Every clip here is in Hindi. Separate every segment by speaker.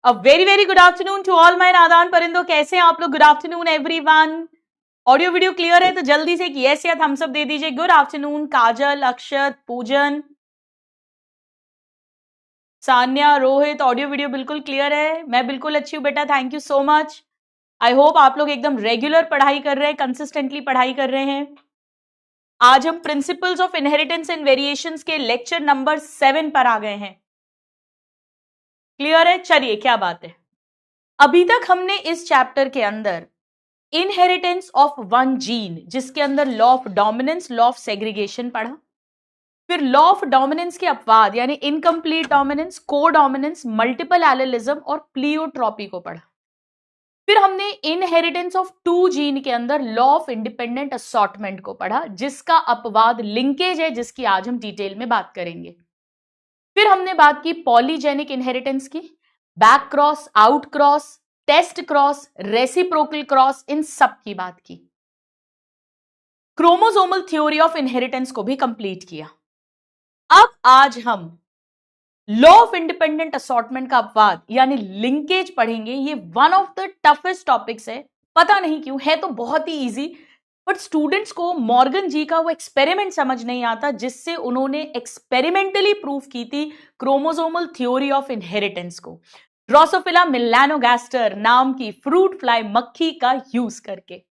Speaker 1: Very very good afternoon to all my नादान परिंदों, कैसे हैं आप लोग? Good afternoon everyone. Audio video clear है तो जल्दी से एक यस या थम्स अप दे दीजिए। गुड आफ्टरनून काजल, अक्षत, पूजन, सान्या, रोहित। ऑडियो वीडियो बिल्कुल क्लियर है? मैं बिल्कुल अच्छी हूँ बेटा, thank you so much. I hope आप लोग एकदम रेगुलर पढ़ाई कर रहे हैं, कंसिस्टेंटली पढ़ाई कर रहे हैं। आज हम principles of inheritance and variations के लेक्चर नंबर 7 पर आ गए हैं। क्लियर है? चलिए, क्या बात है। अभी तक हमने इस चैप्टर के अंदर इनहेरिटेंस ऑफ वन जीन, जिसके अंदर law of dominance, law of segregation पढ़ा, फिर लॉ ऑफ डोमिनेंस के अपवाद यानी इनकम्प्लीट डोमिनेंस, को डोमिनेंस, मल्टीपल एलिलिज्म और प्लियोट्रॉपी को पढ़ा। फिर हमने इनहेरिटेंस ऑफ टू जीन के अंदर लॉ ऑफ इंडिपेंडेंट असॉर्टमेंट को पढ़ा, जिसका अपवाद लिंकेज है, जिसकी आज हम डिटेल में बात करेंगे। फिर हमने बात की पॉलीजेनिक इनहेरिटेंस की, back cross, out cross, test cross, reciprocal cross, इन सब की बात की। क्रोमोसोमल थ्योरी ऑफ इनहेरिटेंस को भी कंप्लीट किया। अब आज हम लॉ ऑफ इंडिपेंडेंट असॉर्टमेंट का अपवाद यानी लिंकेज पढ़ेंगे। ये one of the toughest topics है, पता नहीं क्यों, है तो बहुत ही इजी, बट स्टूडेंट्स को मॉर्गन जी का वो एक्सपेरिमेंट समझ नहीं आता, जिससे उन्होंने एक्सपेरिमेंटली प्रूफ की थी क्रोमोसोमल थ्योरी ऑफ इनहेरिटेंस को ड्रोसोफिला मेलानोगास्टर नाम की फ्रूट फ्लाई मक्खी का यूज करके।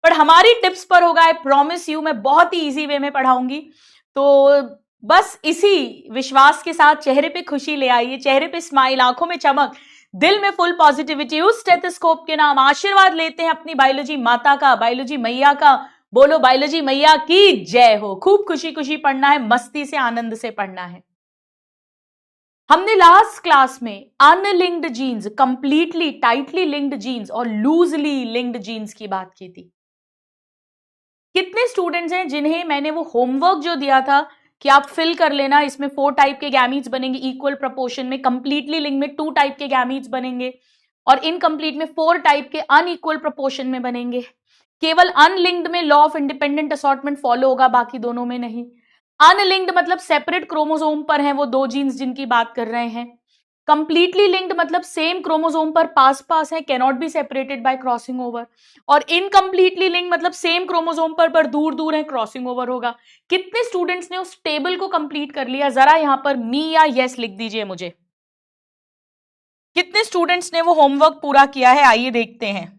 Speaker 1: पर हमारी टिप्स पर होगा, आई प्रॉमिस यू, मैं बहुत ही इजी वे में पढ़ाऊंगी। तो बस इसी विश्वास के साथ चेहरे पे खुशी ले आइए, चेहरे पे स्माइल, आंखों में चमक, दिल में फुल पॉजिटिविटी। उस स्टेथोस्कोप के नाम आशीर्वाद लेते हैं अपनी बायोलॉजी माता का, बायोलॉजी मैया का। बोलो बायोलॉजी मैया की जय हो। खूब खुशी खुशी पढ़ना है, मस्ती से, आनंद से पढ़ना है। हमने लास्ट क्लास में unlinked genes, completely tightly linked genes और लूजली लिंक्ड जीन्स की बात की थी। कितने स्टूडेंट्स हैं जिन्हें मैंने वो होमवर्क जो दिया था कि आप फिल कर लेना, इसमें 4 टाइप के गैमीट्स बनेंगे इक्वल प्रोपोर्शन में, कंप्लीटली लिंक में 2 टाइप के गैमीट्स बनेंगे और इनकम्प्लीट में 4 टाइप के अनइक्वल प्रोपोर्शन में बनेंगे। केवल अनलिंक्ड में law of independent assortment follow होगा, बाकी दोनों में नहीं। अनलिंक्ड मतलब सेपरेट क्रोमोसोम पर हैं वो 2 जीन्स जिनकी बात कर रहे हैं। कंप्लीटली लिंक्ड मतलब सेम क्रोमोसोम पर पास पास है, cannot be separated by crossing over. और इनकम्प्लीटली लिंक्ड मतलब सेम क्रोमोसोम पर दूर दूर है, क्रॉसिंग ओवर होगा। कितने स्टूडेंट्स ने उस टेबल को कंप्लीट कर लिया? जरा यहां पर मी या यस लिख दीजिए मुझे। कितने स्टूडेंट्स ने वो होमवर्क पूरा किया है? आइए देखते हैं।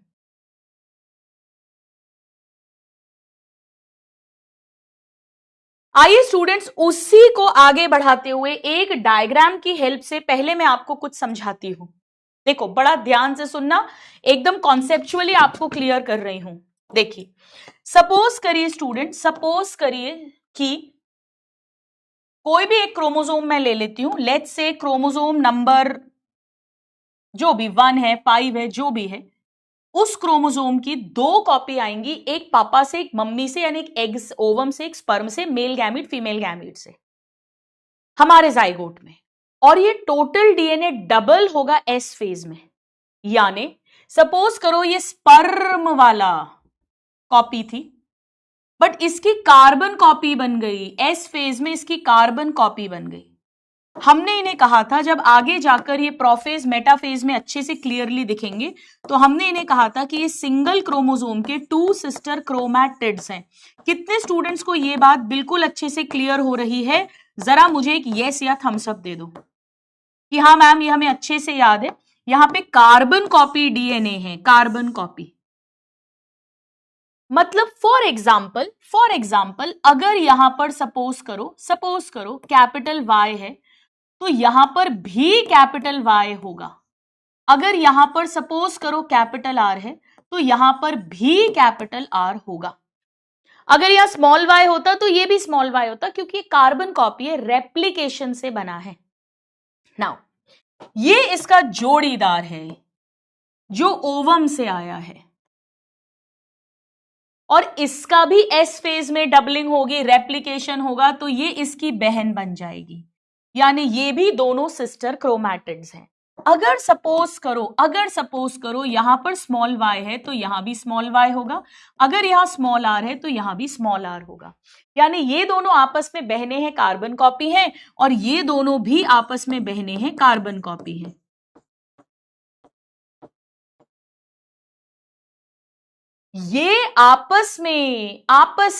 Speaker 1: आइए स्टूडेंट्स, उसी को आगे बढ़ाते हुए एक डायग्राम की हेल्प से पहले मैं आपको कुछ समझाती हूं। देखो, बड़ा ध्यान से सुनना, एकदम कॉन्सेप्चुअली आपको क्लियर कर रही हूं। देखिए, सपोज करिए स्टूडेंट, सपोज करिए कि कोई भी एक क्रोमोसोम मैं ले लेती हूं, लेट्स से क्रोमोसोम नंबर जो भी 1 है, 5 है, जो भी है, उस क्रोमोसोम की 2 कॉपी आएंगी, एक पापा से, एक मम्मी से, यानी एक एग्स ओवम से, एक स्पर्म से, मेल गैमीट फीमेल गैमीट से, हमारे जाइगोट में। और ये टोटल डीएनए डबल होगा एस फेज में। यानी सपोज करो ये स्पर्म वाला कॉपी थी, बट इसकी कार्बन कॉपी बन गई, एस फेज में इसकी कार्बन कॉपी बन गई। हमने इन्हें कहा था, जब आगे जाकर ये प्रोफेज मेटाफेज में अच्छे से क्लियरली दिखेंगे, तो हमने इन्हें कहा था कि ये सिंगल क्रोमोसोम के 2 सिस्टर क्रोमैटिड्स हैं। कितने स्टूडेंट्स को ये बात बिल्कुल अच्छे से क्लियर हो रही है? जरा मुझे एक यस या थम्स अप दे दो कि हाँ मैम, ये हमें अच्छे से याद है। यहां पे कार्बन कॉपी डीएनए है, कार्बन कॉपी। मतलब फॉर एग्जाम्पल अगर यहां पर सपोज करो कैपिटल वाई है, तो यहां पर भी कैपिटल वाई होगा। अगर यहां पर सपोज करो कैपिटल आर है, तो यहां पर भी कैपिटल आर होगा। अगर यहां स्मॉल वाई होता तो ये भी स्मॉल वाई होता, क्योंकि ये कार्बन कॉपी है, रेप्लिकेशन से बना है। नाउ ये इसका जोड़ीदार है जो ओवम से आया है, और इसका भी एस फेज में डबलिंग होगी, रेप्लिकेशन होगा, तो ये इसकी बहन बन जाएगी। यानी ये भी दोनों सिस्टर क्रोमैटिड्स हैं। अगर सपोज करो यहां पर स्मॉल y है तो यहां भी स्मॉल y होगा, अगर यहां स्मॉल r है तो यहां भी स्मॉल r होगा। यानी ये दोनों आपस में बहने हैं कार्बन कॉपी हैं, और ये दोनों भी आपस में बहने हैं कार्बन कॉपी हैं। ये आपस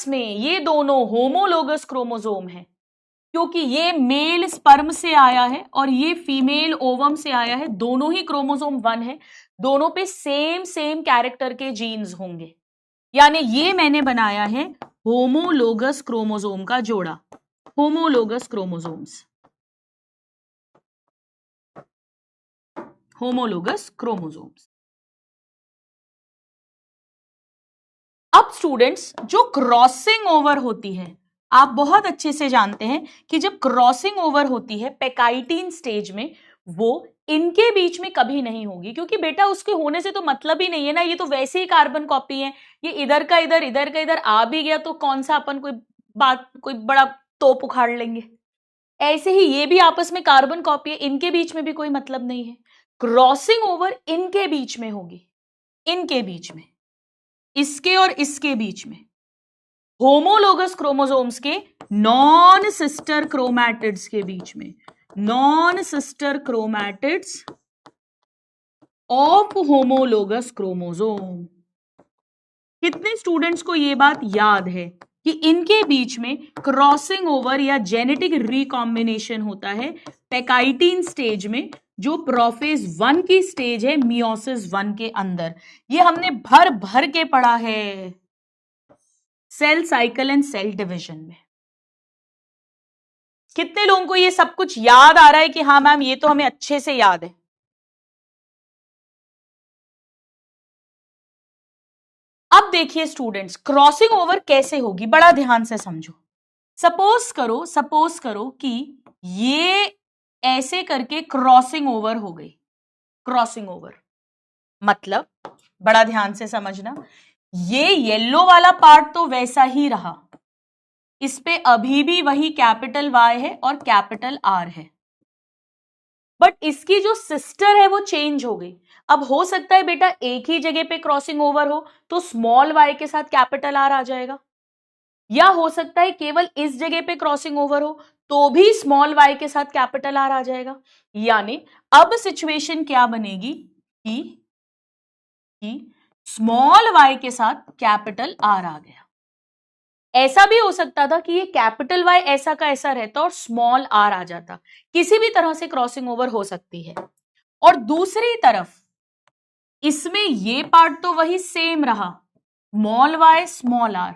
Speaker 1: में ये दोनों होमोलोगस क्रोमोसोम है, क्योंकि ये मेल स्पर्म से आया है और ये फीमेल ओवम से आया है, दोनों ही क्रोमोसोम 1 है, दोनों पे सेम कैरेक्टर के जीन्स होंगे। यानी ये मैंने बनाया है होमोलोगस क्रोमोसोम का जोड़ा, होमोलोगस क्रोमोसोम्स, होमोलोगस क्रोमोसोम्स। अब स्टूडेंट्स, जो क्रॉसिंग ओवर होती है, आप बहुत अच्छे से जानते हैं कि जब क्रॉसिंग ओवर होती है पैकाइटिन स्टेज में, वो इनके बीच में कभी नहीं होगी, क्योंकि बेटा उसके होने से तो मतलब ही नहीं है ना, ये तो वैसे ही कार्बन कॉपी है, ये इधर का इधर आ भी गया तो कौन सा अपन कोई बड़ा तोप उखाड़ लेंगे। ऐसे ही ये भी आपस में कार्बन कॉपी है, इनके बीच में भी कोई मतलब नहीं है। क्रॉसिंग ओवर इनके बीच में होगी, इनके बीच में, इसके और इसके बीच में, होमोलोगस क्रोमोसोम्स के नॉन सिस्टर क्रोमैटिड्स के बीच में, non sister chromatids of homologous chromosome. कितने स्टूडेंट्स को यह बात याद है कि इनके बीच में क्रॉसिंग ओवर या जेनेटिक रिकॉम्बिनेशन होता है पैकाइटिन स्टेज में, जो प्रोफेज 1 की स्टेज है मियोसिस 1 के अंदर। ये हमने भर भर के पढ़ा है cell cycle and cell division में। कितने लोगों को ये सब कुछ याद आ रहा है कि हाँ मैम ये तो हमें अच्छे से याद है? अब देखिए स्टूडेंट्स, क्रॉसिंग ओवर कैसे होगी, बड़ा ध्यान से समझो। सपोज करो कि ये ऐसे करके क्रॉसिंग ओवर हो गई। क्रॉसिंग ओवर मतलब, बड़ा ध्यान से समझना, ये येलो वाला पार्ट तो वैसा ही रहा, इस पे अभी भी वही कैपिटल Y है और कैपिटल R है, बट इसकी जो सिस्टर है वो चेंज हो गई। अब हो सकता है बेटा एक ही जगह पे क्रॉसिंग ओवर हो तो स्मॉल y के साथ कैपिटल R आ जाएगा, या हो सकता है केवल इस जगह पे क्रॉसिंग ओवर हो तो भी स्मॉल y के साथ कैपिटल R आ जाएगा। यानी अब सिचुएशन क्या बनेगी कि स्मॉल y के साथ कैपिटल R आ गया। ऐसा भी हो सकता था कि ये कैपिटल Y ऐसा का ऐसा रहता और स्मॉल r आ जाता, किसी भी तरह से क्रॉसिंग ओवर हो सकती है। और दूसरी तरफ इसमें ये पार्ट तो वही सेम रहा, स्मॉल y स्मॉल r,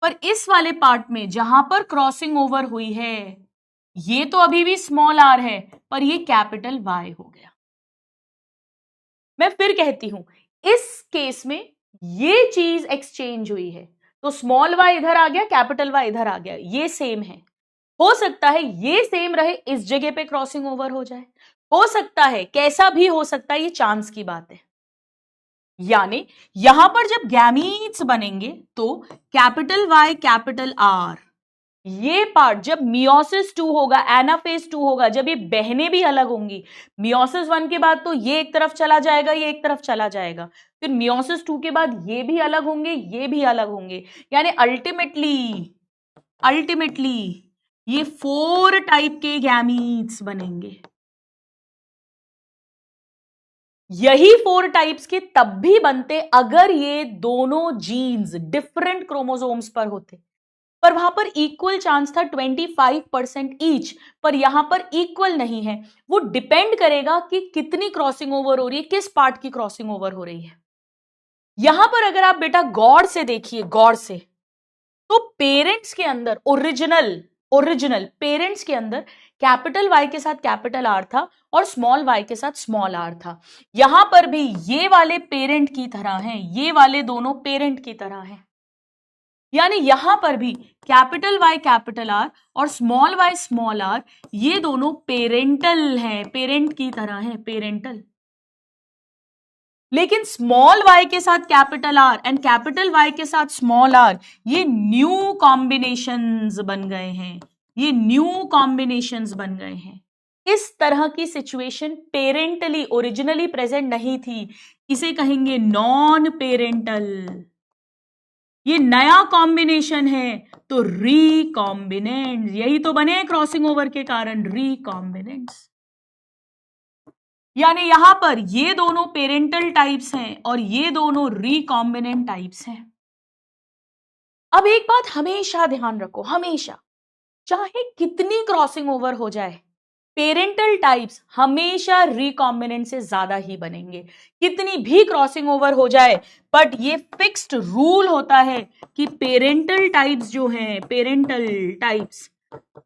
Speaker 1: पर इस वाले पार्ट में जहां पर क्रॉसिंग ओवर हुई है ये तो अभी भी स्मॉल r है, पर ये कैपिटल Y हो गया। मैं फिर कहती हूं, इस केस में ये चीज एक्सचेंज हुई है, तो स्मॉल y इधर आ गया, कैपिटल Y इधर आ गया, ये सेम है। हो सकता है ये सेम रहे, इस जगह पे क्रॉसिंग ओवर हो जाए, हो सकता है, कैसा भी हो सकता है, ये चांस की बात है। यानी यहां पर जब गैमीट्स बनेंगे तो कैपिटल Y कैपिटल R, ये पार्ट जब मियोसिस 2 होगा, एनाफेज 2 होगा, जब ये बहनें भी अलग होंगी, मियोसिस 1 के बाद तो ये एक तरफ चला जाएगा, ये एक तरफ चला जाएगा, फिर मियोसिस 2 के बाद ये भी अलग होंगे, ये भी अलग होंगे, यानी अल्टीमेटली ये 4 टाइप के गैमीट्स बनेंगे। यही 4 टाइप्स के तब भी बनते अगर ये दोनों जीन्स डिफरेंट क्रोमोसोम्स पर होते, पर वहां पर इक्वल चांस था 25% ईच, पर यहां पर इक्वल नहीं है। वो डिपेंड करेगा कि कितनी क्रॉसिंग ओवर हो रही है, किस पार्ट की क्रॉसिंग ओवर हो रही है। यहां पर अगर आप बेटा गौर से देखिए, गौर से, तो पेरेंट्स के अंदर ओरिजिनल पेरेंट्स के अंदर कैपिटल Y के साथ कैपिटल R था और स्मॉल y के साथ स्मॉल r था। यहां पर भी ये वाले पेरेंट की तरह हैं, ये वाले दोनों पेरेंट की तरह हैं, यानी यहां पर भी कैपिटल Y कैपिटल R और स्मॉल y स्मॉल r, ये दोनों पेरेंटल हैं, पेरेंट की तरह हैं, पेरेंटल। लेकिन स्मॉल y के साथ capital R and capital Y के साथ स्मॉल r, ये न्यू कॉम्बिनेशंस बन गए हैं, ये न्यू कॉम्बिनेशंस बन गए हैं। इस तरह की सिचुएशन पेरेंटली ओरिजिनली प्रेजेंट नहीं थी, इसे कहेंगे नॉन पेरेंटल। ये नया कॉम्बिनेशन है तो रिकॉम्बिनेंट, यही तो बने क्रॉसिंग ओवर के कारण रिकॉम्बिनेंट्स। यानी यहां पर ये दोनों पेरेंटल टाइप्स हैं और ये दोनों रिकॉम्बिनेंट टाइप्स हैं। अब एक बात हमेशा ध्यान रखो, हमेशा चाहे कितनी क्रॉसिंग ओवर हो जाए, पेरेंटल टाइप्स हमेशा रिकॉम्बिनेंट से ज्यादा ही बनेंगे, कितनी भी क्रॉसिंग ओवर हो जाए। बट ये फिक्स्ड रूल होता है कि पेरेंटल टाइप्स जो हैं, पेरेंटल टाइप्स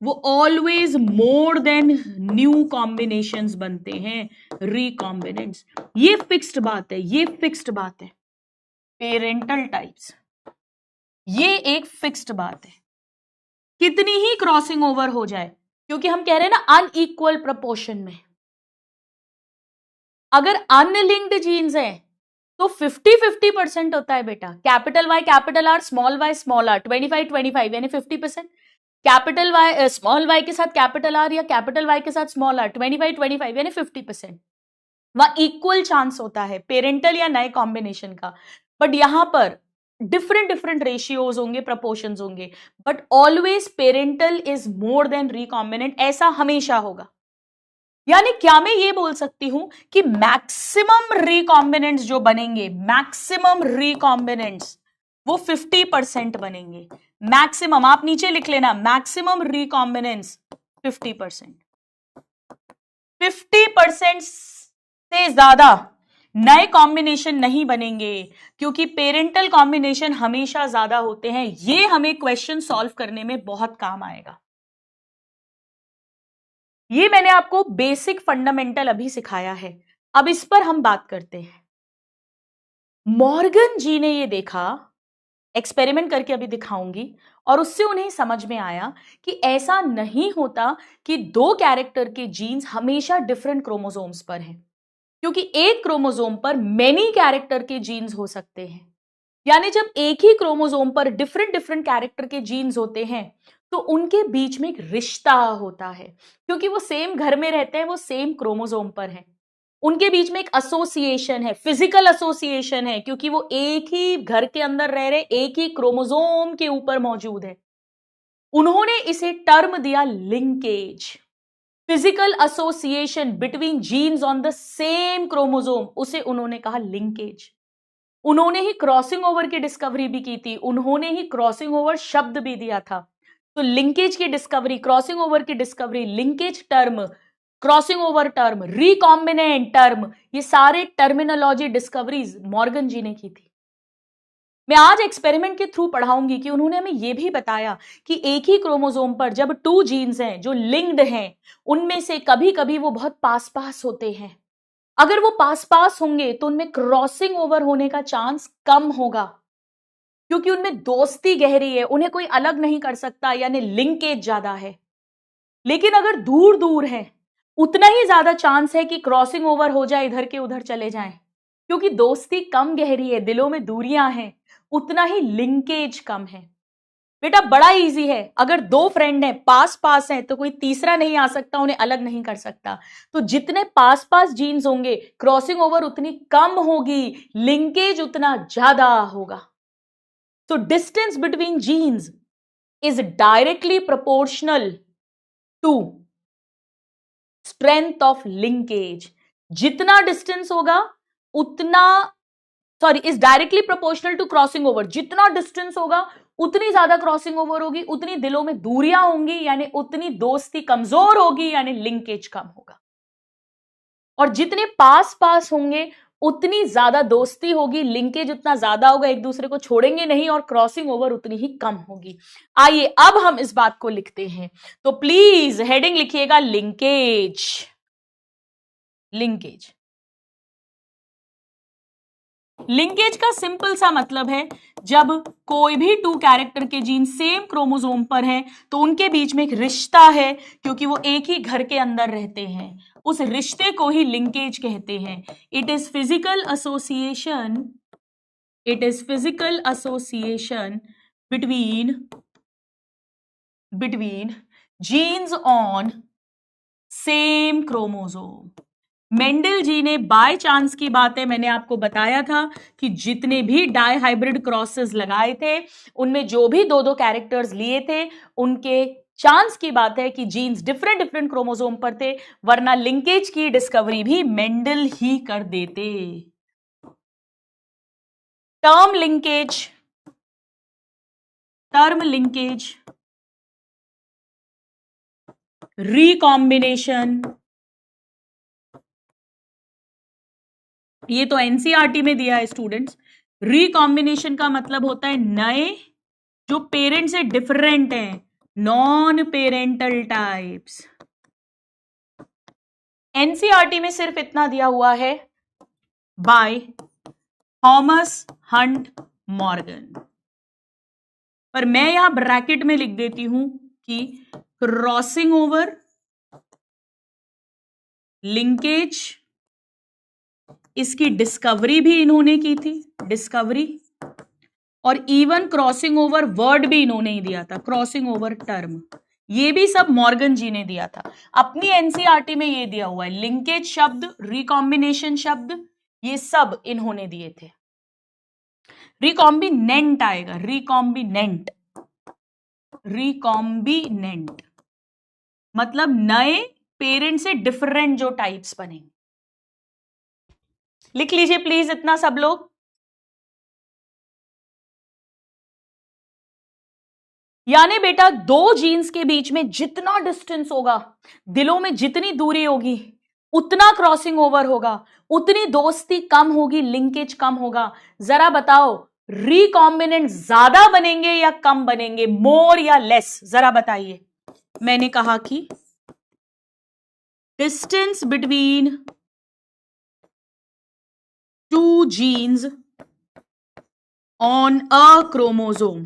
Speaker 1: वो always more than new combinations बनते हैं, रिकॉम्बिनेंट्स। ये फिक्स्ड बात है, ये फिक्स्ड बात है, पेरेंटल टाइप्स, ये एक फिक्स्ड बात है, कितनी ही क्रॉसिंग ओवर हो जाए, क्योंकि हम कह रहे हैं ना अनइक्वल प्रोपोर्शन में। अगर अनलिंक्ड जीन्स हैं तो 50-50% होता है बेटा, capital Y capital R, small Y small R, 25-25 यानी 50%। कैपिटल वाई स्मॉल वाई के साथ कैपिटल आर या कैपिटल वाई के साथ स्मॉल आर, 25-25 यानी 50%। वहां इक्वल चांस होता है पेरेंटल या नए कॉम्बिनेशन का। बट यहां पर डिफरेंट डिफरेंट रेशियोज होंगे, प्रपोर्शंस होंगे, but always parental is more than recombinant, ऐसा हमेशा होगा। यानी क्या मैं ये बोल सकती हूं कि मैक्सिमम रिकॉम्बिनेंट्स जो बनेंगे, मैक्सिमम रिकॉम्बिनेंट्स वो 50% बनेंगे। मैक्सिमम आप नीचे लिख लेना, मैक्सिमम रिकॉम्बिनेंट्स 50%। 50% से ज्यादा नए कॉम्बिनेशन नहीं बनेंगे, क्योंकि पेरेंटल कॉम्बिनेशन हमेशा ज्यादा होते हैं। ये हमें क्वेश्चन सॉल्व करने में बहुत काम आएगा। ये मैंने आपको बेसिक फंडामेंटल अभी सिखाया है, अब इस पर हम बात करते हैं। मॉर्गन जी ने ये देखा, एक्सपेरिमेंट करके अभी दिखाऊंगी, और उससे उन्हें समझ में आया कि ऐसा नहीं होता कि दो कैरेक्टर के जीन्स हमेशा डिफरेंट क्रोमोसोम्स पर हैं, क्योंकि एक क्रोमोसोम पर मेनी कैरेक्टर के जीन्स हो सकते हैं। यानी जब एक ही क्रोमोसोम पर डिफरेंट डिफरेंट कैरेक्टर के जीन्स होते हैं तो उनके बीच में एक रिश्ता होता है, क्योंकि वो सेम घर में रहते हैं, वो सेम क्रोमोसोम पर हैं। उनके बीच में एक एसोसिएशन है, फिजिकल एसोसिएशन है, क्योंकि वो एक ही घर के अंदर रह रहे, एक ही क्रोमोसोम के ऊपर मौजूद है। उन्होंने इसे टर्म दिया linkage, physical association between genes on the same chromosome, उसे उन्होंने कहा लिंकेज। उन्होंने ही क्रॉसिंग ओवर की डिस्कवरी भी की थी, उन्होंने ही क्रॉसिंग ओवर शब्द भी दिया था। तो लिंकेज की डिस्कवरी, क्रॉसिंग ओवर की discovery, linkage term, crossing over term, recombinant term, ये सारे टर्मिनोलॉजी डिस्कवरीज मॉर्गन जी ने की थी। मैं आज एक्सपेरिमेंट के थ्रू पढ़ाऊंगी कि उन्होंने हमें यह भी बताया कि एक ही क्रोमोसोम पर जब 2 जीन्स हैं जो लिंक्ड हैं, उनमें से कभी कभी वो बहुत पास पास होते हैं। अगर वो पास पास होंगे तो उनमें क्रॉसिंग ओवर होने का चांस कम होगा, क्योंकि उनमें दोस्ती गहरी है, उन्हें कोई अलग नहीं कर सकता, यानी लिंकेज ज्यादा है। लेकिन अगर दूर दूर है, उतना ही ज्यादा चांस है कि क्रॉसिंग ओवर हो जाए, इधर के उधर चले जाएं, क्योंकि दोस्ती कम गहरी है, दिलों में दूरियां हैं, उतना ही लिंकेज कम है। बेटा बड़ा इजी है, अगर 2 फ्रेंड हैं, पास पास हैं, तो कोई तीसरा नहीं आ सकता, उन्हें अलग नहीं कर सकता। तो जितने पास पास जीन्स होंगे, क्रॉसिंग ओवर उतनी कम होगी, लिंकेज उतना ज्यादा होगा। So distance between genes is directly proportional to strength of linkage. जितना डिस्टेंस होगा उतना, sorry, is directly proportional to crossing over. जितना डिस्टेंस होगा उतनी ज्यादा क्रॉसिंग ओवर होगी, उतनी दिलों में दूरियां होंगी, यानी उतनी दोस्ती कमजोर होगी, यानी लिंकेज कम होगा। और जितने पास पास होंगे उतनी ज्यादा दोस्ती होगी, लिंकेज उतना ज्यादा होगा, एक दूसरे को छोड़ेंगे नहीं, और क्रॉसिंग ओवर उतनी ही कम होगी। आइए अब हम इस बात को लिखते हैं, तो प्लीज हेडिंग लिखिएगा लिंकेज। लिंकेज, लिंकेज का सिंपल सा मतलब है जब कोई भी 2 कैरेक्टर के जीन सेम क्रोमोसोम पर हैं तो उनके बीच में एक रिश्ता है, क्योंकि वो एक ही घर के अंदर रहते हैं, उस रिश्ते को ही लिंकेज कहते हैं। It is physical association, it is physical association between genes on same chromosome. Mendel ji ने बाय चांस की बात है, मैंने आपको बताया था कि जितने भी डाई हाइब्रिड क्रॉसेस लगाए थे उनमें जो भी दो दो कैरेक्टर्स लिए थे उनके चांस की बात है कि जीन्स डिफरेंट डिफरेंट क्रोमोसोम पर थे, वरना लिंकेज की डिस्कवरी भी मेंडल ही कर देते। टर्म लिंकेज, रिकॉम्बिनेशन, ये तो एनसीईआरटी में दिया है स्टूडेंट्स। रिकॉम्बिनेशन का मतलब होता है नए जो पेरेंट से डिफरेंट हैं, नॉन पेरेंटल टाइप्स। एनसीईआरटी में सिर्फ इतना दिया हुआ है, बाय थॉमस हंट मॉर्गन, पर मैं यहां ब्रैकेट में लिख देती हूं कि क्रॉसिंग ओवर, लिंकेज, इसकी डिस्कवरी भी इन्होंने की थी, डिस्कवरी, और इवन क्रॉसिंग ओवर वर्ड भी इन्होंने ही दिया था, क्रॉसिंग ओवर टर्म, ये भी सब मॉर्गन जी ने दिया था। अपनी एनसीईआरटी में ये दिया हुआ है, लिंकेज शब्द, रिकॉम्बिनेशन शब्द, ये सब इन्होंने दिए थे। रिकॉम्बिनेंट आएगा, रिकॉम्बिनेंट, रिकॉम्बिनेंट मतलब नए पेरेंट से डिफरेंट जो टाइप्स बनेंगे। लिख लीजिए प्लीज इतना सब लोग। यानी बेटा दो जीन्स के बीच में जितना डिस्टेंस होगा, दिलों में जितनी दूरी होगी, उतना क्रॉसिंग ओवर होगा, उतनी दोस्ती कम होगी, लिंकेज कम होगा। जरा बताओ रिकॉम्बिनेंट ज्यादा बनेंगे या कम बनेंगे, मोर या लेस, जरा बताइए। मैंने कहा कि distance between two genes on a chromosome,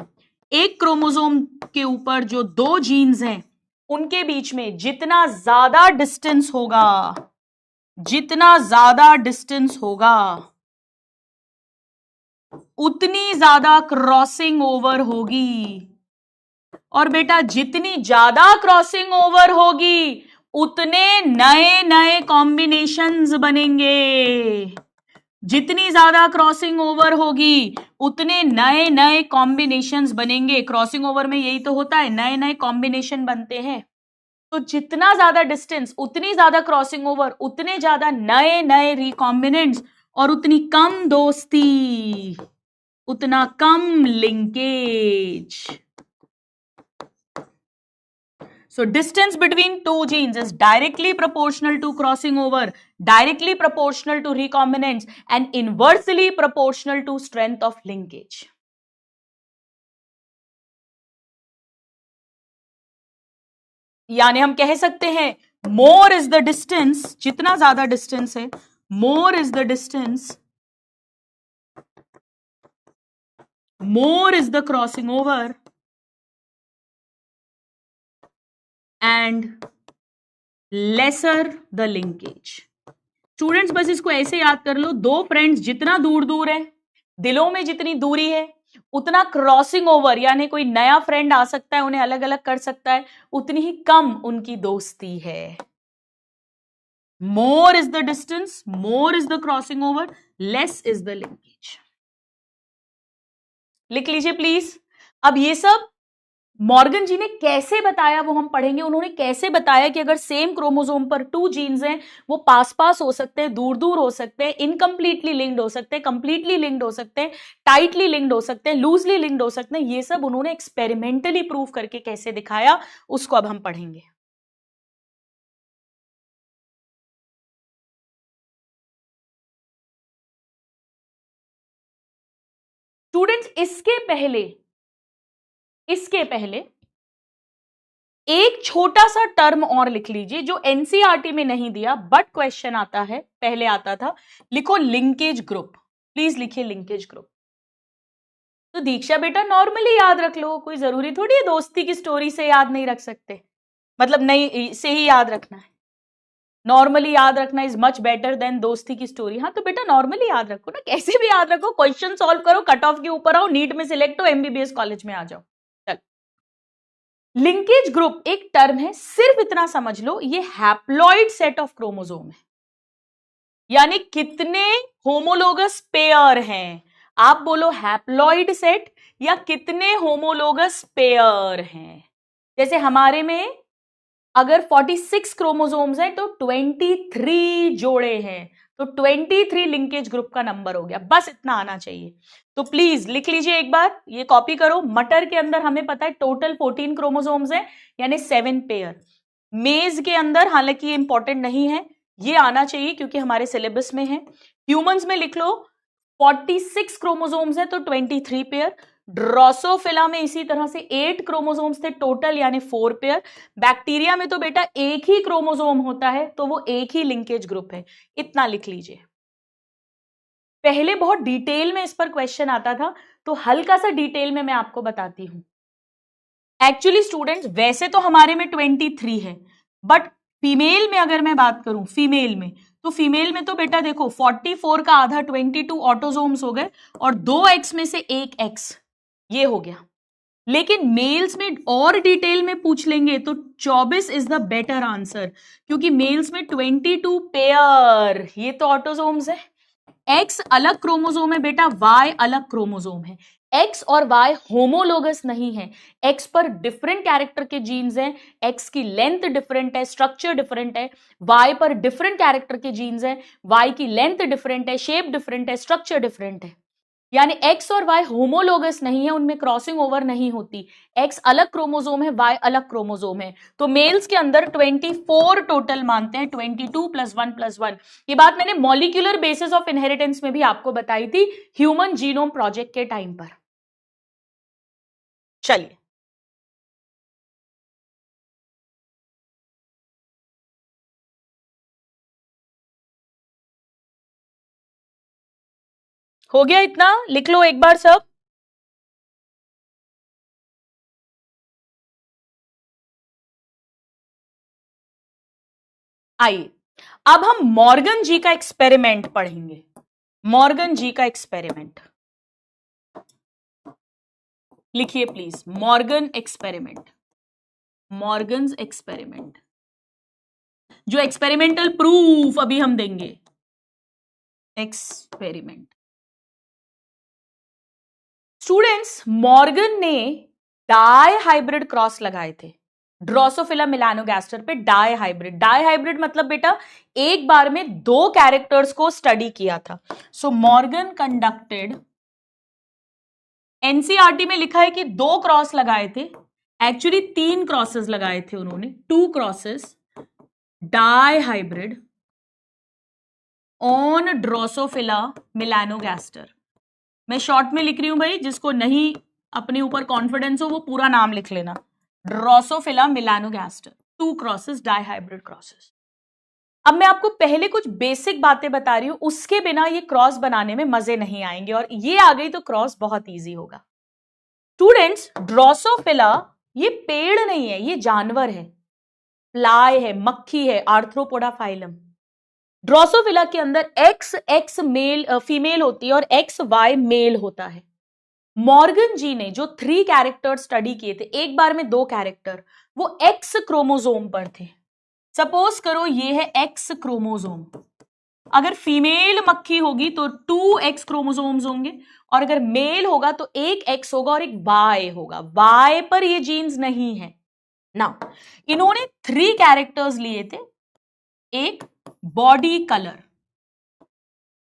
Speaker 1: एक क्रोमोसोम के ऊपर जो दो जीन्स हैं उनके बीच में जितना ज्यादा डिस्टेंस होगा, जितना ज्यादा डिस्टेंस होगा उतनी ज्यादा क्रॉसिंग ओवर होगी। और बेटा जितनी ज्यादा क्रॉसिंग ओवर होगी उतने नए नए कॉम्बिनेशंस बनेंगे। जितनी ज्यादा क्रॉसिंग ओवर होगी उतने नए नए कॉम्बिनेशंस बनेंगे। क्रॉसिंग ओवर में यही तो होता है, नए नए कॉम्बिनेशन बनते हैं। तो जितना ज्यादा डिस्टेंस उतनी ज्यादा क्रॉसिंग ओवर, उतने ज्यादा नए नए रिकॉम्बिनेंट्स, और उतनी कम दोस्ती, उतना कम linkage. So distance between two genes is directly proportional to crossing over, directly proportional to recombinants, and inversely proportional to strength of linkage. यानी हम कह सकते हैं more is the distance, जितना ज्यादा distance है, more is the distance, more is the crossing over, and lesser the linkage. Students बस इसको ऐसे याद कर लो, दो फ्रेंड्स जितना दूर दूर है, दिलों में जितनी दूरी है, उतना क्रॉसिंग ओवर यानी कोई नया फ्रेंड आ सकता है, उन्हें अलग अलग कर सकता है, उतनी ही कम उनकी दोस्ती है। More is the distance, more is the crossing over, less is the linkage. लिख लीजिए प्लीज। अब ये सब मॉर्गन जी ने कैसे बताया वो हम पढ़ेंगे। उन्होंने कैसे बताया कि अगर सेम क्रोमोसोम पर टू जीन्स हैं, वो पास पास हो सकते हैं, दूर दूर हो सकते हैं, इनकम्प्लीटली लिंक्ड हो सकते हैं, कंप्लीटली लिंक्ड हो सकते हैं, टाइटली लिंक्ड हो सकते हैं, लूजली लिंक्ड हो सकते हैं। ये सब उन्होंने एक्सपेरिमेंटली प्रूव करके कैसे दिखाया, उसको अब हम पढ़ेंगे। स्टूडेंट्स इसके पहले एक छोटा सा टर्म और लिख लीजिए जो एनसीईआरटी में नहीं दिया बट क्वेश्चन आता है, पहले आता था। लिखो लिंकेज ग्रुप, प्लीज लिखिए लिंकेज ग्रुप। तो दीक्षा बेटा नॉर्मली याद रख लो, कोई जरूरी थोड़ी है दोस्ती की स्टोरी से याद नहीं रख सकते, मतलब नहीं से ही याद रखना है। नॉर्मली याद रखना इज मच बेटर देन दोस्ती की स्टोरी। हाँ तो बेटा नॉर्मली याद रखो ना, कैसे भी याद रखो, क्वेश्चन सॉल्व करो, कट ऑफ के ऊपर आओ, नीट में सिलेक्ट हो, एमबीबीएस कॉलेज में आ जाओ। लिंकेज ग्रुप एक टर्म है, सिर्फ इतना समझ लो ये हैप्लॉइड सेट ऑफ क्रोमोसोम है, यानी कितने होमोलोगस पेयर हैं। आप बोलो हैप्लॉइड सेट या कितने होमोलोगस पेयर हैं। जैसे हमारे में अगर 46 क्रोमोसोम्स हैं तो 23 जोड़े हैं, तो 23 लिंकेज ग्रुप का नंबर हो गया। बस इतना आना चाहिए। तो प्लीज लिख लीजिए, एक बार ये कॉपी करो। मटर के अंदर हमें पता है टोटल 14 क्रोमोसोम्स हैं, यानी 7 पेयर। मेज के अंदर हालांकि ये इंपॉर्टेंट नहीं है, ये आना चाहिए क्योंकि हमारे सिलेबस में है। ह्यूमंस में लिख लो 46 क्रोमोसोम्स है तो 23 पेयर। ड्रोसोफिला में इसी तरह से 8 क्रोमोसोम्स थे टोटल, यानी 4 पेयर। बैक्टीरिया में तो बेटा एक ही क्रोमोसोम होता है, तो वो एक ही लिंकेज ग्रुप है। इतना लिख लीजिए। पहले बहुत डिटेल में इस पर क्वेश्चन आता था, तो हल्का सा डिटेल में मैं आपको बताती हूं। एक्चुअली स्टूडेंट्स वैसे तो हमारे में 23 है, बट फीमेल में अगर मैं बात करूं, फीमेल में तो फीमेल में तो बेटा देखो 44 का आधा 22 ऑटोजोम्स हो गए, और 2 एक्स में से 1 एक्स ये हो गया। लेकिन मेल्स में और डिटेल में पूछ लेंगे तो 24 इज द बेटर आंसर, क्योंकि मेल्स में 22 पेयर, ये तो ऑटोजोम्स है। एक्स अलग क्रोमोसोम है बेटा, वाई अलग क्रोमोसोम है। एक्स और वाई होमोलोगस नहीं है, एक्स पर डिफरेंट कैरेक्टर के जीन्स हैं, एक्स की लेंथ डिफरेंट है, स्ट्रक्चर डिफरेंट है। वाई पर डिफरेंट कैरेक्टर के जीन्स हैं, वाई की लेंथ डिफरेंट है, शेप डिफरेंट है, स्ट्रक्चर डिफरेंट है। यानी एक्स और वाई होमोलोगस नहीं है, उनमें क्रॉसिंग ओवर नहीं होती। एक्स अलग क्रोमोसोम है, वाई अलग क्रोमोसोम है। तो मेल्स के अंदर 24 टोटल मानते हैं, 22 + 1 + 1। ये बात मैंने मॉलिक्यूलर बेसिस ऑफ इनहेरिटेंस में भी आपको बताई थी, ह्यूमन जीनोम प्रोजेक्ट के टाइम पर। चलिए हो गया, इतना लिख लो एक बार सब। आइए अब हम मॉर्गन जी का एक्सपेरिमेंट पढ़ेंगे। मॉर्गन जी का एक्सपेरिमेंट लिखिए please, Morgan experiment, Morgan's experiment, जो एक्सपेरिमेंटल प्रूफ अभी हम देंगे। एक्सपेरिमेंट स्टूडेंट्स, मॉर्गन ने डाई हाइब्रिड क्रॉस लगाए थे ड्रोसोफिला मेलानोगास्टर पे। डाई हाइब्रिड, डाई हाइब्रिड मतलब बेटा एक बार में 2 कैरेक्टर्स को स्टडी किया था। सो मॉर्गन कंडक्टेड, एनसीईआरटी में लिखा है कि 2 क्रॉस लगाए थे, एक्चुअली 3 क्रॉसेस लगाए थे उन्होंने, 2 crosses dihybrid on Drosophila melanogaster. मैं शॉर्ट में लिख रही हूं भाई, जिसको नहीं अपने ऊपर कॉन्फिडेंस हो वो पूरा नाम लिख लेना। Drosophila melanogaster, 2 crosses, dihybrid crosses. अब मैं आपको पहले कुछ बेसिक बातें बता रही हूं, उसके बिना ये क्रॉस बनाने में मजे नहीं आएंगे, और ये आ गई तो क्रॉस बहुत इजी होगा। स्टूडेंट्स, ड्रोसोफिला ये पेड़ नहीं है, ये जानवर है, फ्लाई है, मक्खी है, आर्थ्रोपोडा फाइलम। ड्रोसोफिला के अंदर एक्स एक्स मेल फीमेल होती है और एक्स वाई मेल होता है। मॉर्गन जी ने जो 3 कैरेक्टर स्टडी किए थे, एक बार में 2 कैरेक्टर, वो एक्स क्रोमोसोम पर थे। सपोज करो ये है एक्स क्रोमोसोम, अगर फीमेल मक्खी होगी तो 2 एक्स क्रोमोसोम्स होंगे, और अगर मेल होगा तो 1 एक्स होगा और 1 वाई होगा। वाई पर ये जीन्स नहीं है ना। इन्होंने 3 कैरेक्टर्स लिए थे, एक बॉडी कलर,